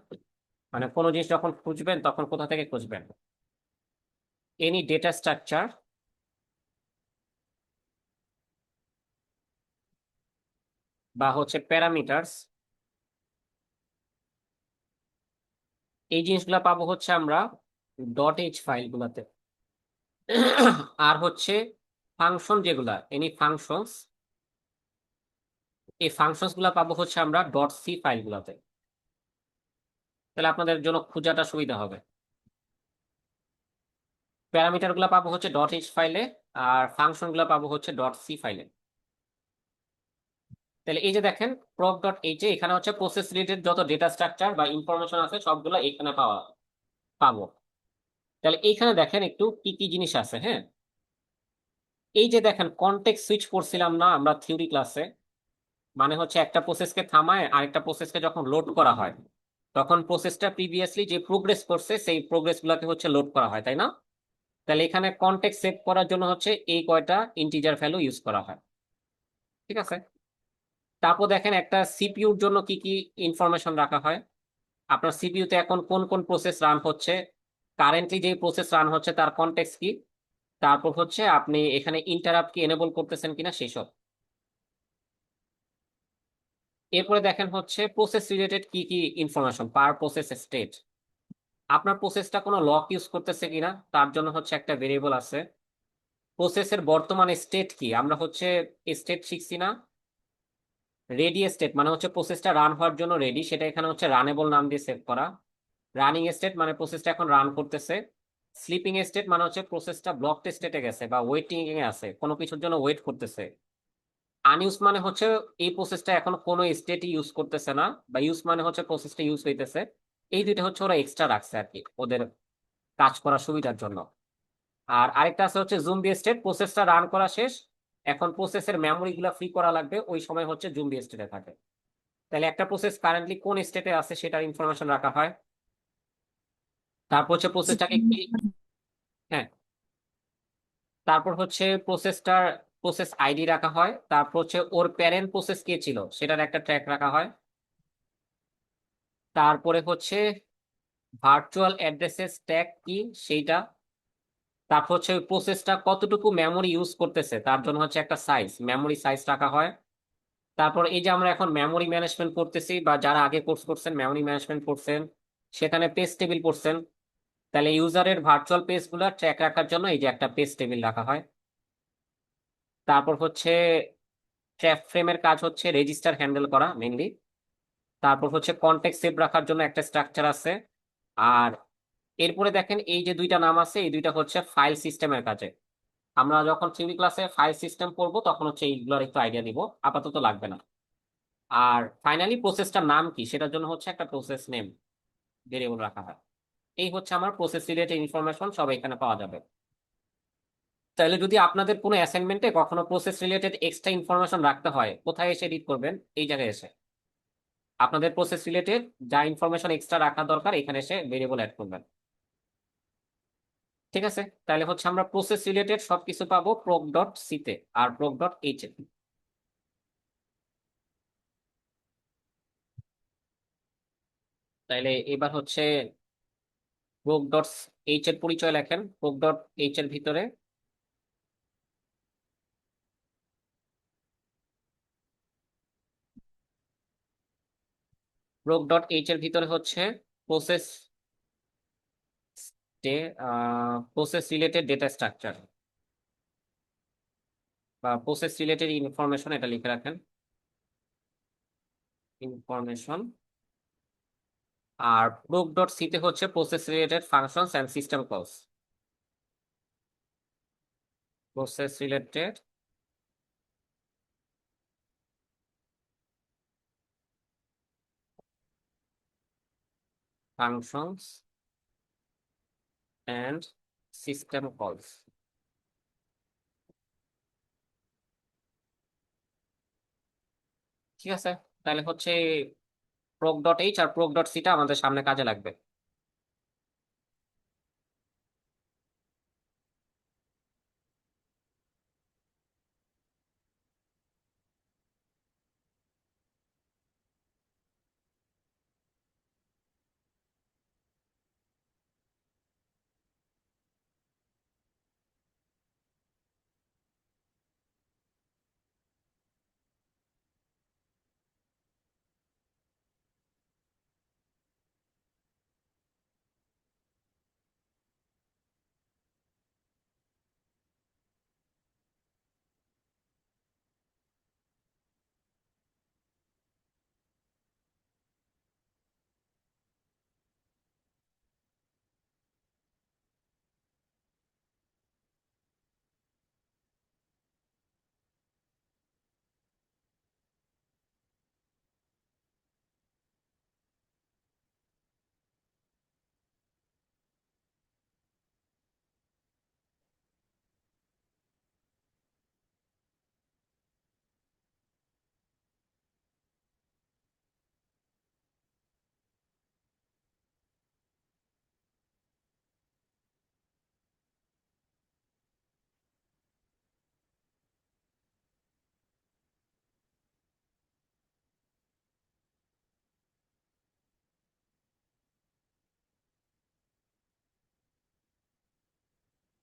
মানে কোনো জিনিস যখন খুঁজবেন তখন কোথা থেকে খুঁজবেন। এনি ডেটা স্ট্রাকচার বা হচ্ছে প্যারামিটারস, এই জিনিসগুলো পাবো হচ্ছে আমরা ডট এইচ ফাইলগুলোতে। আর হচ্ছে ফাংশন যেগুলা এনি ফাংশনস, এই ফাংশনস গুলা পাবো হচ্ছে আমরা ডট সি ফাইলগুলোতে। তাহলে আপনাদের জন্য খোঁজাটা সুবিধা হবে। প্যারামিটার গুলা পাবো হচ্ছে ডট এইচ ফাইলে, আর ফাংশন গুলা পাবো হচ্ছে ডট সি ফাইলে। তাহলে এই যে দেখেন প্রক ডট এইচ এ এখানে হচ্ছে প্রসেস রিলেটেড যত ডেটা স্ট্রাকচার বা ইনফরমেশন আছে সবগুলো এখানে পাবো। তাহলে এইখানে দেখেন একটু কি কি জিনিস আছে, হ্যাঁ। এই যে দেখেন কনটেক্সট সুইচ পড়ছিলাম না আমরা থিওরি ক্লাসে, মানে হচ্ছে একটা প্রসেসকে থামায় আরেকটা প্রসেসকে যখন লোড করা হয় তখন প্রসেসটা প্রিভিয়াসলি যে প্রোগ্রেস করছে সেই প্রোগ্রেস গুলাকে হচ্ছে লোড করা হয়, তাই না? তাহলে এখানে কনটেক্সট সেভ করার জন্য হচ্ছে এই কয়টা ইন্টিজার ভ্যালু ইউজ করা হয়। ঠিক আছে, তারপর দেখেন একটা সিপিইউর জন্য কি কি ইনফরমেশন রাখা হয়। আপনার সিপিইউতে এখন কোন কোন প্রসেস রান হচ্ছে, কারেন্টলি যে প্রসেস রান হচ্ছে তার কনটেক্সট কি, তারপর হচ্ছে আপনি এখানে ইন্টারাপ্ট কি এনেবল করতেছেন কিনা সেসব। এরপরে দেখেন হচ্ছে প্রসেস রিলেটেড কি কি ইনফরমেশন পার প্রসেস স্টেট, আপনার প্রসেসটা কোনো লক ইউজ করতেছে কিনা তার জন্য হচ্ছে একটা ভেরিয়েবল আছে। প্রসেসের বর্তমান স্টেট কি, আমরা হচ্ছে স্টেট শিখছি না, রেডি স্টেট মানে হচ্ছে প্রসেসটা রান হওয়ার জন্য রেডি, সেটা এখানে হচ্ছে রানেবল নাম দিয়ে সেভ করা। রানিং স্টেট মানে প্রসেসটা এখন রান করতেছে। স্লিপিং স্টেট মানে হচ্ছে প্রসেসটা ব্লকড স্টেটে গেছে বা ওয়েটিং এ আছে, কোনো কিছুর জন্য ওয়েট করতেছে। আনইউজ মানে হচ্ছে এই প্রসেসটা এখন কোনো স্টেটই ইউজ করতেছে না, বা ইউজ মানে হচ্ছে প্রসেসটা ইউজ হইতেছে। এই দুইটা হচ্ছে ওরা এক্সট্রা রাখছে আর কি ওদের কাজ করার সুবিধার জন্য। আর আরেকটা আছে হচ্ছে জুম্বি স্টেট, প্রসেসটা রান করা শেষ, এখন প্রসেসের মেমোরি গুলা ফ্রি করা লাগবে, ওই সময় হচ্ছে জুম্বি স্টেটে থাকে। তাহলে একটা প্রসেস কারেন্টলি কোন স্টেটে আছে সেটার ইনফরমেশন রাখা হয়। তারপর হচ্ছে প্রসেসটাকে কি, হ্যাঁ, তারপর হচ্ছে প্রসেস আইডি রাখা হয়, তারপর হচ্ছে ওর প্যারেন্ট প্রসেস কে ছিল সেটার একটা ট্র্যাক রাখা হয়। তারপরে হচ্ছে ভার্চুয়াল অ্যাড্রেসের স্ট্যাক কি সেইটা। তারপর হচ্ছে ওই প্রসেসটা কতটুকু মেমোরি ইউজ করতেছে তার জন্য হচ্ছে একটা সাইজ, মেমোরি সাইজ রাখা হয়। তারপর এই যে আমরা এখন মেমোরি ম্যানেজমেন্ট করতেছি, বা যারা আগে কোর্স করছেন মেমোরি ম্যানেজমেন্ট করছেন সেখানে পেজ টেবিল পড়ছেন, তাহলে ইউজারের ভার্চুয়াল পেজ গুলা ট্র্যাক রাখার জন্য এই যে একটা পেজ টেবিল রাখা হয়। তারপর হচ্ছে ট্র্যাপ ফ্রেমের কাজ হচ্ছে রেজিস্টার হ্যান্ডেল করা মেইনলি। তারপর হচ্ছে কন্টেক্সট সেভ রাখার জন্য একটা স্ট্রাকচার আছে। আর এরপরে দেখেন এই যে দুইটা নাম আছে, এই দুইটা হচ্ছে ফাইল সিস্টেমের কাজে। আমরা যখন থ্রিবি ক্লাসে ফাইল সিস্টেম পড়বো তখন হচ্ছে এইগুলোর একটু আইডিয়া নিব, আপাতত লাগবে না। আর ফাইনালি প্রসেসটার নাম কি সেটার জন্য হচ্ছে একটা প্রসেস নেম ভেরিয়েবল রাখা হয়। এই হচ্ছে আমার প্রসেস রিলেটেড ইনফরমেশন, সব এখানে পাওয়া যাবে। তাহলে যদি আপনাদের কোনো অ্যাসাইনমেন্টে কখনো প্রসেস রিলেটেড এক্সট্রা ইনফরমেশন রাখতে হয়, কোথায় এসে এডিট করবেন? এই জায়গায় এসে আপনাদের প্রসেস রিলেটেড যা ইনফরমেশন এক্সট্রা রাখা দরকার এখানে এসে ভেরিয়েবল অ্যাড করবেন। ঠিক আছে, তাহলে হচ্ছে আমরা প্রসেস রিলেটেড সবকিছু পাবো প্রোক ডট সিতে আর প্রোক ডট এইচ এ। তাইলে এবার হচ্ছে প্রোক ডট এইচ এর পরিচয় লেখেন। প্রোক ডট এইচ এর ভিতরে প্রোক ডট এইচ এর ভিতরে হচ্ছে process process related data structure বা প্রসেস রিলেটেড ইনফরমেশন, এটা লিখে রাখেন ইনফরমেশন। আর প্রোক ডট সিতে হচ্ছে process related functions and system calls. Process related functions and system calls. ঠিক আছে, তাহলে হচ্ছে প্রোক ডট এইচ আর প্রোক ডট সিটা আমাদের সামনে কাজে লাগবে।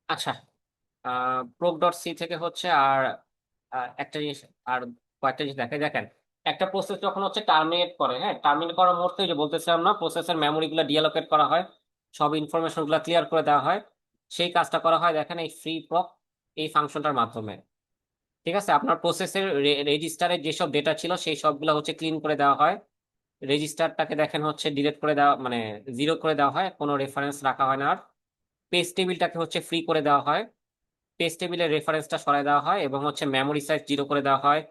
আচ্ছা, প্রোক ডট সি থেকে হচ্ছে আর একটা জিনিস, আর কয়েকটা জিনিস দেখে দেখেন। একটা প্রসেস যখন হচ্ছে টার্মিনেট করে, হ্যাঁ, টার্মিনেট করার মুহূর্তে ওই যে বলতেছিলাম না, প্রসেসের মেমোরি গুলো ডিএলোকেট করা হয়, সব ইনফরমেশন গুলো ক্লিয়ার করে দেওয়া হয়। সেই কাজটা করা হয় দেখেন এই ফ্রি প্রক এই ফাংশনটার মাধ্যমে। ঠিক আছে, আপনার প্রসেসের রেজিস্টারে যেসব ডেটা ছিল সেই সবগুলো হচ্ছে ক্লিন করে দেওয়া হয়। রেজিস্টারটাকে দেখেন হচ্ছে ডিলিট করে দেওয়া, মানে জিরো করে দেওয়া হয়, কোনো রেফারেন্স রাখা হয় না। আর পেজ টেবিলটাকে হচ্ছে ফ্রি করে দেওয়া হয়, পেজ টেবিলের রেফারেন্সটা সরায় দেওয়া হয় এবং হচ্ছে মেমোরি সাইজ জিরো করে দেওয়া হয়।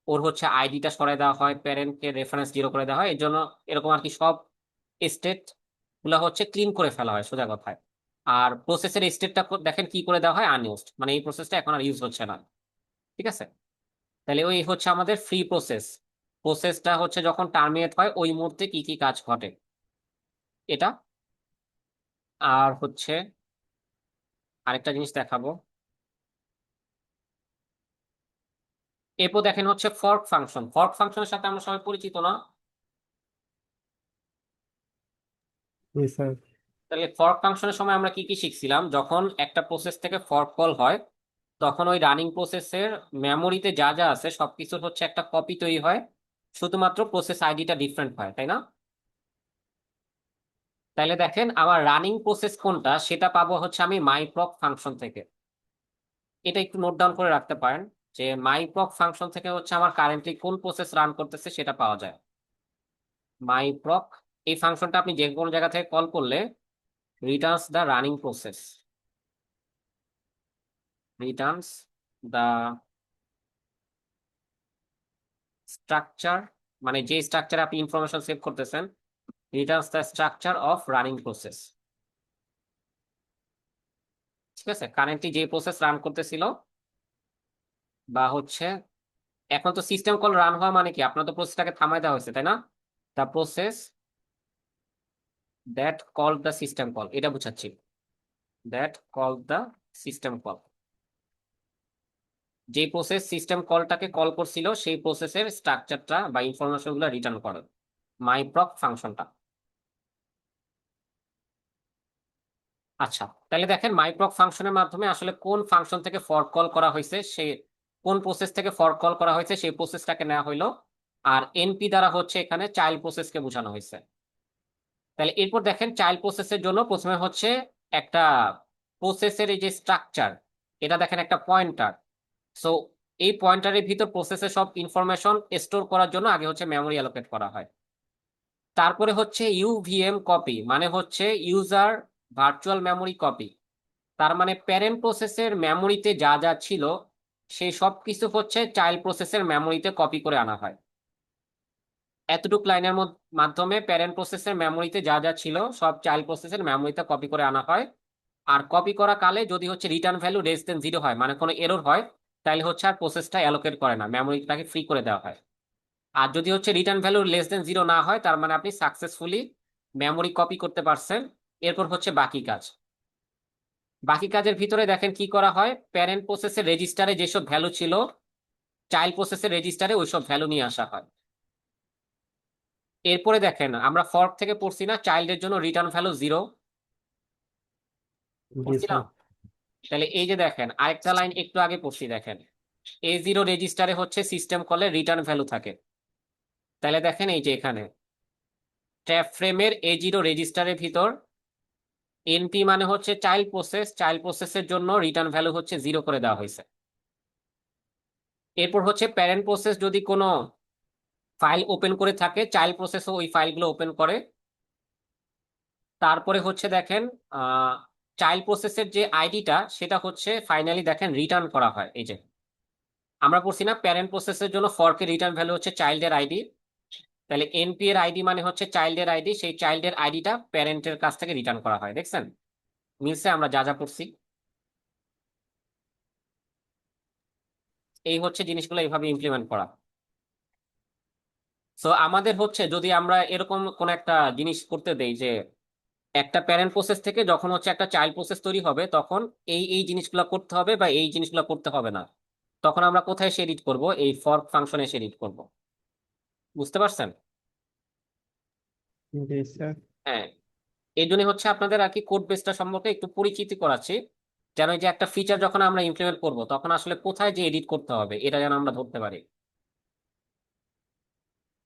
ওর হচ্ছে আইডিটা সরায় দেওয়া হয়, প্যারেন্টকে রেফারেন্স জিরো করে দেওয়া হয়। এর জন্য এরকম আর কি সব স্টেট গুলা হচ্ছে ক্লিন করে ফেলা হয় সোজা কথায়। আর প্রসেসের স্টেটটা দেখেন কি করে দেওয়া হয়, আনইউজড, মানে এই প্রসেসটা এখন আর ইউজ হচ্ছে না। ঠিক আছে, তাহলে ওই হচ্ছে আমাদের ফ্রি প্রসেস। প্রসেসটা হচ্ছে যখন টার্মিনেট হয় ওই মুহূর্তে কি কি কাজ ঘটে এটা। আর হচ্ছে আরেকটা জিনিস দেখাবো, এরপর দেখেন হচ্ছে ফর্ক ফাংশন। ফর্ক ফাংশনের সাথে আমরা সবাই পরিচিত না? জি স্যার। তাহলে ফর্ক ফাংশনের সময় আমরা কি কি শিখছিলাম? যখন একটা প্রসেস থেকে ফর্ক কল হয় তখন ওই রানিং প্রসেসের মেমোরিতে যা যা আছে সবকিছুর হচ্ছে একটা কপি তৈরি হয়, শুধুমাত্র প্রসেস আইডিটা ডিফারেন্ট হয়, তাই না? তাহলে দেখেন আমার রানিং প্রসেস কোনটা সেটা পাবো হচ্ছে আমি মাইপ্রক ফাংশন থেকে। এটা একটু নোট ডাউন করে রাখতে পারেন যে মাইপ্রক ফাংশন থেকে হচ্ছে আমার কারেন্টলি কোন প্রসেস রান করতেছে সেটা পাওয়া যায়। মাইপ্রক এই ফাংশনটা আপনি যে কোনো জায়গা থেকে কল করলে Returns the running process. Returns the structure, মানে যে স্ট্রাকচারে আপনি ইনফরমেশন সেভ করতেছেন, Returns the structure of running process. ঠিক আছে, কারেন্টলি যে প্রসেস রান করতেছিল বা হচ্ছে এখন তো সিস্টেম কল রান হওয়া মানে কি, আপনার তো প্রসেসটাকে থামাই দেওয়া হয়েছে তাই না? The process that call the system call, এটা বুঝাচ্ছি, that call the system call. যে প্রসেস সিস্টেম কলটাকে কল করছিল সেই প্রসেসের স্ট্রাকচারটা বা ইনফরমেশন গুলো রিটার্ন করে মাইপ্রক ফাংশনটা। আচ্ছা, তাহলে দেখেন মাইপ্রক ফাংশনের মাধ্যমে আসলে কোন ফাংশন থেকে ফরক কল করা হয়েছে, সে কোন প্রসেস থেকে ফরক কল করা হয়েছে সেই প্রসেসটাকে নেওয়া হইলো, আর এনপি দ্বারা হচ্ছে এখানে চাইল্ড প্রসেসকে বোঝানো হয়েছে। তাহলে এরপর দেখেন চাইল্ড প্রসেসের জন্য প্রথমে হচ্ছে একটা প্রসেসের এই যে স্ট্রাকচার, এটা দেখেন একটা পয়েন্টার। সো এই পয়েন্টারের ভিতর প্রসেসের সব ইনফরমেশন স্টোর করার জন্য আগে হচ্ছে মেমোরি অ্যালোকেট করা হয়। তারপরে হচ্ছে ইউভিএম কপি, মানে হচ্ছে ইউজার ভার্চুয়াল মেমোরি কপি। তার মানে প্যারেন্ট প্রসেসের মেমোরিতে যা যা ছিল সেই সব কিছু হচ্ছে চাইল্ড প্রসেসের মেমোরিতে কপি করে আনা হয়। এতটুক লাইনের মাধ্যমে প্যারেন্ট প্রসেসের মেমোরিতে যা যা ছিল সব চাইল্ড প্রসেসের মেমোরিতে কপি করে আনা হয়। আর কপি করা কালে যদি হচ্ছে রিটার্ন ভ্যালু লেস দেন 0 হয়, মানে কোনো এরর হয়, তাহলে হচ্ছে আর প্রসেসটা অ্যালোকেট করে না, মেমোরিটাকে ফ্রি করে দেওয়া হয়। আর যদি হচ্ছে রিটার্ন ভ্যালু লেস দেন 0 না হয়, তার মানে আপনি সাকসেসফুলি মেমোরি কপি করতে পারছেন। এরপর হচ্ছে বাকি কাজ। বাকি কাজের ভিতরে দেখেন কি করা হয়, প্যারেন্ট প্রসেসের রেজিস্টারে যেসব ভ্যালু ছিল চাইল্ড প্রসেসের রেজিস্টারে ওইসব ভ্যালু নিয়ে আসা হয়। এরপরে দেখেন আমরা ফর্ক থেকে পড়ছি না চাইল্ডের জন্য রিটার্ন ভ্যালু 0 জি পড়ছিলাম? স্যার। তাহলে এই যে দেখেন আরেকটা লাইন একটু আগে পড়ছি, দেখেন A0 রেজিস্টারে হচ্ছে সিস্টেম কলের রিটার্ন ভ্যালু থাকে। তাহলে দেখেন এই যে এখানে ট্র্যাপ ফ্রেমের A0 রেজিস্টারের ভিতর এনপি মানে হচ্ছে চাইল্ড প্রসেস, চাইল্ড প্রসেসের জন্য রিটার্ন ভ্যালু হচ্ছে 0 করে দেওয়া হয়েছে। এরপর হচ্ছে প্যারেন্ট প্রসেস যদি কোনো ফাইল ওপেন করে থাকে চাইল্ড প্রসেসও ওই ফাইলগুলো ওপেন করে। তারপরে হচ্ছে দেখেন চাইল্ড প্রসেসের যে আইডিটা সেটা হচ্ছে ফাইনালি দেখেন রিটার্ন করা হয়। এই যে আমরা পড়ছি না প্যারেন্ট প্রসেসের জন্য ফর্কের রিটার্ন ভ্যালু হচ্ছে চাইল্ডের আইডি, তাহলে এনপি এর আইডি মানে হচ্ছে চাইল্ডের আইডি, সেই চাইল্ডের আইডিটা প্যারেন্টের কাছ থেকে রিটার্ন করা হয়। দেখছেন মিলছে আমরা যা যা পড়ছি? এই হচ্ছে জিনিসগুলো এইভাবে ইমপ্লিমেন্ট করা। সো আমাদের হচ্ছে যদি আমরা এরকম কোন একটা জিনিস করতে দেই যে একটা প্যারেন্ট প্রসেস থেকে যখন হচ্ছে একটা চাইল্ড প্রসেস তৈরি হবে তখন এই এই জিনিসগুলো করতে হবে বা এই জিনিসগুলো করতে হবে না, তখন আমরা কোথায় এসে এডিট করব? এই ফর্ক ফাংশনে এসে এডিট করব। বুঝতে পারছেন? জি স্যার। হ্যাঁ, এই জন্য হচ্ছে আপনাদের আর কি কোড বেসটা সম্পর্কে একটু পরিচিতি করাচ্ছি, যেন এই যে একটা ফিচার যখন আমরা ইমপ্লিমেন্ট করব তখন আসলে কোথায় যে এডিট করতে হবে এটা যেন আমরা ধরতে পারি।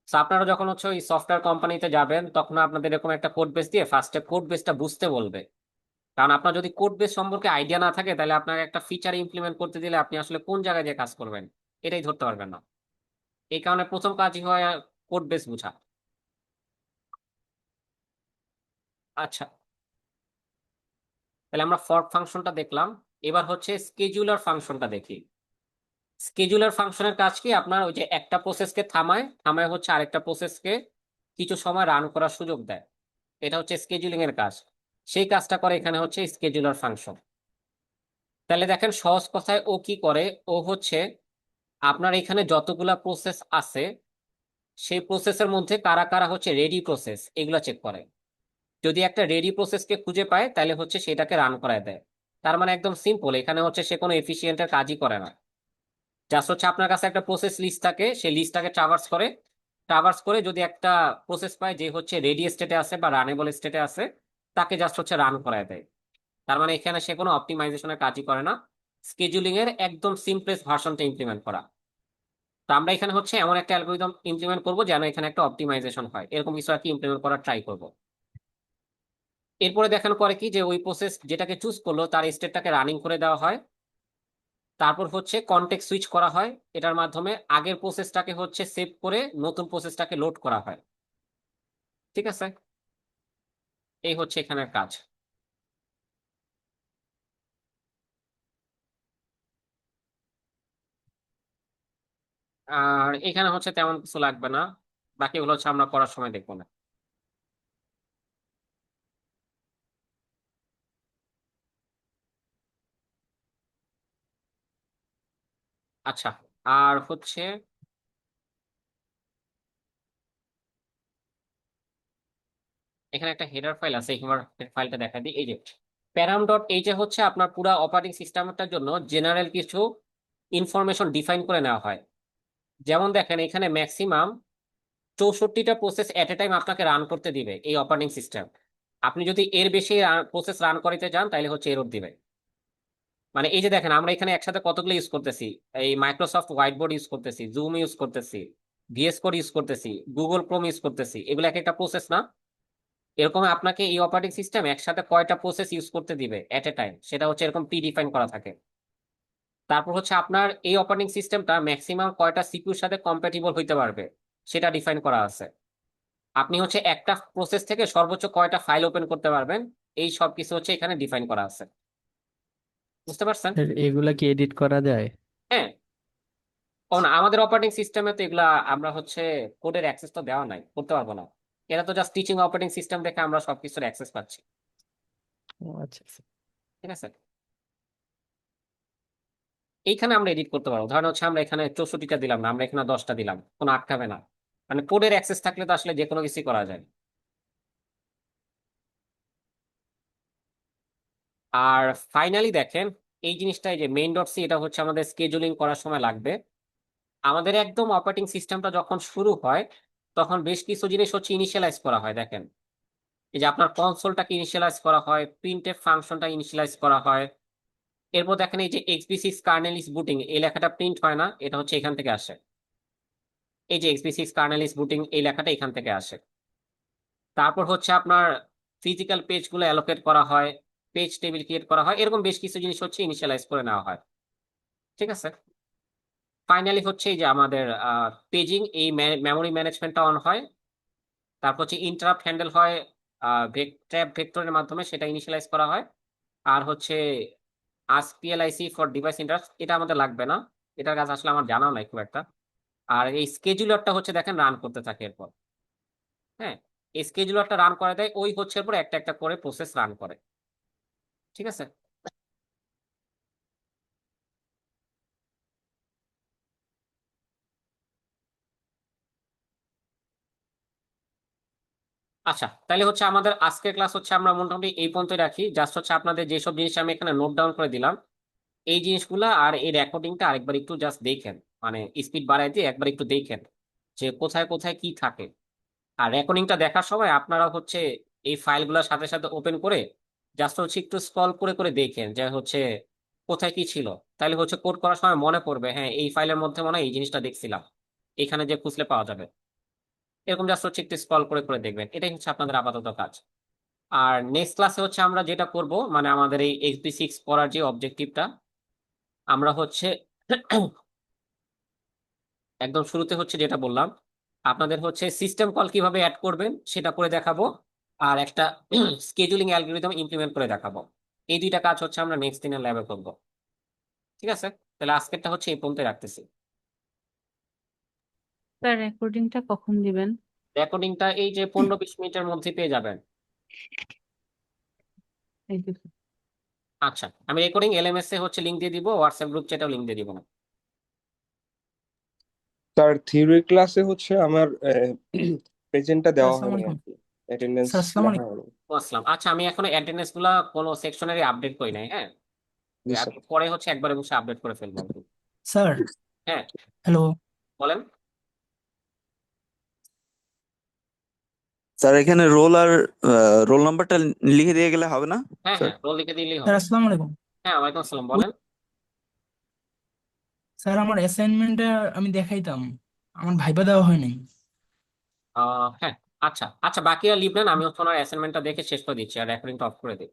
তো আপনারা যখন হচ্ছে ওই সফটওয়্যার কোম্পানিতে যাবেন তখন আপনাদের এরকম একটা কোড বেস দিয়ে ফার্স্টে কোড বেসটা বুঝতে বলবে। কারণ আপনার যদি কোড বেস সম্পর্কে আইডিয়া না থাকে তাহলে আপনাকে একটা ফিচার ইমপ্লিমেন্ট করতে দিলে আপনি আসলে কোন জায়গায় যে কাজ করবেন এটাই ধরতে পারবেন না। এই কারণে প্রথম কাজই হয় কোড বেস বোঝা। আচ্ছা, তাহলে আমরা ফর্ক ফাংশনটা দেখলাম, এবার হচ্ছে স্কেজুলার ফাংশনটা দেখি। স্কেজুলার ফাংশনের কাজ কি, আপনার ওই যে একটা প্রসেসকে থামায় থামায় হচ্ছে আরেকটা প্রসেসকে কিছু সময় রান করার সুযোগ দেয়, এটা হচ্ছে স্কেজুলিং এর কাজ। সেই কাজটা করে এখানে হচ্ছে স্কেজুলার ফাংশন। তাহলে দেখেন সহজ কথায় ও কি করে, ও হচ্ছে আপনার এখানে যতগুলা প্রসেস আছে সেই প্রসেসের মধ্যে কারা কারা হচ্ছে রেডি প্রসেস এগুলা চেক করে। যদি একটা রেডি প্রসেসকে খুঁজে পায় তাহলে হচ্ছে সেটাকে রান করায় দেয়। তার মানে একদম সিম্পল, এখানে হচ্ছে সে কোনো এফিসিয়েন্টের কাজই করে না। জাস্ট হচ্ছে আপনার কাছে একটা প্রসেস লিস্ট থাকে, সেই লিস্টটাকে ট্রাভার্স করে, ট্রাভার্স করে যদি একটা প্রসেস পায় যে হচ্ছে রেডি স্টেটে আছে বা রানেবল স্টেটে আছে তাকে জাস্ট হচ্ছে রান করায় দেয়। তার মানে এখানে সে কোনো অপটিমাইজেশনের কাজই করে না, স্কেজুলিং এর একদম সিম্পলেস্ট ভার্সনটা ইমপ্লিমেন্ট করা। তো আমরা এখানে হচ্ছে এমন একটা অ্যালগরিদম ইমপ্লিমেন্ট করবো যেন এখানে একটা অপটিমাইজেশন হয়, এরকম কিছু আর কি ইমপ্লিমেন্ট করার ট্রাই করবো। এরপরে দেখানো করে কি যে ওই প্রসেস যেটাকে চুজ করলো তার স্টেটটাকে রানিং করে দেওয়া হয়। তারপর হচ্ছে কনটেক্সট সুইচ করা হয়, এটার মাধ্যমে আগের প্রসেসটাকে হচ্ছে সেভ করে নতুন প্রসেসটাকে লোড করা হয়। ঠিক আছে, এই হচ্ছে এখানের কাজ। আর এখানে হচ্ছে তেমন কিছু লাগবে না, বাকিগুলো হচ্ছে আমরা করার সময় দেখবো না। আচ্ছা, আর হচ্ছে এখানে একটা হেডার ফাইল আছে, এই ফাইলটা দেখা দিই। এই যে প্যারাম ডট এই যে হচ্ছে আপনার পুরো অপারেটিং সিস্টেমটার জন্য জেনারেল কিছু ইনফরমেশন ডিফাইন করে নেওয়া হয়। যেমন দেখেন এখানে ম্যাক্সিমাম 64টা প্রসেস এট এ টাইম আপনাকে রান করতে দিবে এই অপারেটিং সিস্টেম। আপনি যদি এর বেশি প্রসেস রান করাতে যান তাহলে হচ্ছে এরর দিবে। মানে এই যে দেখেন আমরা এখানে একসাথে কতগুলো ইউজ করতেছি, এই মাইক্রোসফট হোয়াইট বোর্ড ইউজ করতেছি, জুম ইউজ করতেছি, ভিএস কোড ইউজ করতেছি, গুগল ক্রোম ইউজ করতেছি, এগুলো এক একটা প্রসেস না? এরকম আপনাকে এই অপারেটিং সিস্টেম একসাথে কয়টা প্রসেস ইউজ করতে দিবে এট এ টাইম, সেটা হচ্ছে এরকম প্রি ডিফাইন করা থাকে। তারপর হচ্ছে আপনার এই অপারেটিং সিস্টেমটা ম্যাক্সিমাম কয়টা সিপিইউর সাথে কম্প্যাটিবল হইতে পারবে সেটা ডিফাইন করা আছে। আপনি হচ্ছে একটা প্রসেস থেকে সর্বোচ্চ কয়টা ফাইল ওপেন করতে পারবেন, এই সব কিছু হচ্ছে এখানে ডিফাইন করা আছে। বুঝতে পারছেন? স্যার এগুলা কি এডিট করা যায়? হ্যাঁ। ও না, আমাদের অপারেটিং সিস্টেমে তো এগুলা আমরা হচ্ছে কোডের অ্যাক্সেস তো দেওয়া নাই, করতে পারবো না। এটা তো জাস্ট টিচিং অপারেটিং সিস্টেম দেখে আমরা সবকিছুর অ্যাক্সেস পাচ্ছি। ও আচ্ছা আচ্ছা। ঠিক আছে, এইখানে আমরা এডিট করতে পারবো। ধরেন হচ্ছে আমরা এখানে 64টা দিলাম না, আমরা এখানে 10টা দিলাম, কোনো আটকাবে না। মানে কোডের অ্যাক্সেস থাকলে তো আসলে যে কোনো কিছু করা যায়। আর ফাইনালি দেখেন এই জিনিসটা, এই যে মেইন ডট সি, এটা হচ্ছে আমাদের স্কেজুলিং করার সময় লাগবে। আমাদের একদম অপারেটিং সিস্টেমটা যখন শুরু হয় তখন বেশ কিছু জিনিস হচ্ছে ইনিশিয়ালাইজ করা হয়। দেখেন এই যে আপনার কনসোলটাকে ইনিশিয়ালাইজ করা হয়, প্রিন্টএফ ফাংশনটা ইনিশিয়ালাইজ করা হয়। এরপর দেখেন এই যে এক্সবি6 কার্নেল ইজ বুটিং, এই লেখাটা প্রিন্ট হয় না, এটা হচ্ছে এখান থেকে আসে। এই যে এক্সবি6 কার্নেল ইজ বুটিং এই লেখাটা এখান থেকে আসে। তারপর হচ্ছে আপনার ফিজিক্যাল পেজগুলো অ্যালোকেট করা হয়, পেজ টেবিল ক্রিয়েট করা হয়, এরকম বেশ কিছু জিনিস হচ্ছে ইনিশিয়ালাইজ করে নেওয়া হয়। ঠিক আছে, ফাইনালি হচ্ছে এই যে আমাদের পেজিং, এই মেমোরি ম্যানেজমেন্টটা অন হয়। তারপর হচ্ছে ইন্টারাপ্ট হ্যান্ডেল হয় ট্র্যাপ ভেক্টরের মাধ্যমে, সেটা ইনিশিয়ালাইজ করা হয়। আর হচ্ছে আস্ক পিএলআইসি ফর ডিভাইস ইন্টারাপ্ট, এটা আমাদের লাগবে না, এটার কাজ আসলে আমার জানাও নাই খুব একটা। আর এই স্কেজুলারটা হচ্ছে দেখেন রান করতে থাকে এরপর। হ্যাঁ, এই স্কেজুলারটা রান করে দেয়, ওই হচ্ছে এরপর একটা একটা করে প্রসেস রান করে। ঠিক আছে, আচ্ছা তাহলে হচ্ছে আমাদের আজকের ক্লাস হচ্ছে আমরা মোটামুটি এই পর্যন্ত রাখি। জাস্ট হচ্ছে আপনাদের যেসব জিনিস আমি এখানে নোট ডাউন করে দিলাম, এই জিনিসগুলা আর এই রেকর্ডিংটা আরেকবার একটু জাস্ট দেখেন, মানে স্পিড বাড়ায় দিয়ে একবার একটু দেখেন যে কোথায় কোথায় কি থাকে। আর রেকর্ডিংটা দেখার সময় আপনারা হচ্ছে এই ফাইলগুলোর সাথে সাথে ওপেন করে জাস্ট হচ্ছে একটু স্ক্রল করে করে দেখেন যে হচ্ছে কোথায় কি ছিল। তাহলে হচ্ছে কোড করার সময় মনে পড়বে, হ্যাঁ এই ফাইলের মধ্যে মনে হয় এই জিনিসটা দেখছিলাম, এখানে যে খুঁজলে পাওয়া যাবে। এরকম জাস্ট হচ্ছে একটু স্ক্রল করে করে দেখবেন, এটাই হচ্ছে আপনাদের আপাতত কাজ। আর নেক্সট ক্লাসে হচ্ছে আমরা যেটা করব, মানে আমাদের এই XB6 পড়ার যে অবজেক্টিভটা, আমরা হচ্ছে একদম শুরুতে হচ্ছে যেটা বললাম, আপনাদের হচ্ছে সিস্টেম কল কিভাবে অ্যাড করবেন সেটা করে দেখাবো, আর একটা স্কেজুলিং অ্যালগরিদম ইমপ্লিমেন্ট করে দেখাবো। এই দুইটা কাজ হচ্ছে আমরা নেক্সট দিনের ল্যাবে করবো। ঠিক আছে, তাহলে আজকেরটা হচ্ছে এই পর্যন্ত রাখতেছি। স্যার রেকর্ডিংটা কখন দিবেন? রেকর্ডিংটা এই যে 15-20 মিনিটের মধ্যে পেয়ে যাবেন। Thank you. আচ্ছা, আমি রেকর্ডিং এলএমএস এ হচ্ছে লিংক দিয়ে দিব, হোয়াটসঅ্যাপ গ্রুপ চ্যাটেও লিংক দিয়ে দিব না। স্যার থিওরি ক্লাসে হচ্ছে আমার প্রেজেন্টটা দেওয়া আসসালামু হয়নি আলাইকুম। আর কি, অ্যাটেন্ডেন্স স্যার আসসালামু ও আলাইকুম। লেখা হয়নি। আসলাম, আচ্ছা আমি এখনো অ্যাটেন্ডেন্স গুলা কোনো সেকশনারি আপডেট করি নাই। হ্যাঁ, জি আমি স্যার। পরে হচ্ছে একবারে বসে আপডেট করে ফেলবো আর কি। স্যার হ্যাঁ, হ্যালো। বলেন। স্যার এখানে রোল আর রোল নাম্বারটা লিখে দিয়ে গেলে হবে না হ্যাঁ স্যার? হ্যাঁ, রোল লিখে দিলেই স্যার হবে। আসসালামু আলাইকুম। হ্যাঁ, ওয়ালাইকুম আসসালাম, বলেন। স্যার আমার অ্যাসাইনমেন্টটা আমি দেখাইতাম, আমার ভাইবা দেওয়া হয় নাই। হ্যাঁ, আচ্ছা আচ্ছা, বাকিরা লিভ নেন, আমি হচ্ছে ওনার অ্যাসাইনমেন্টটা দেখে শেষ করে দিচ্ছি আর রেকর্ডিংটা অফ করে দিই।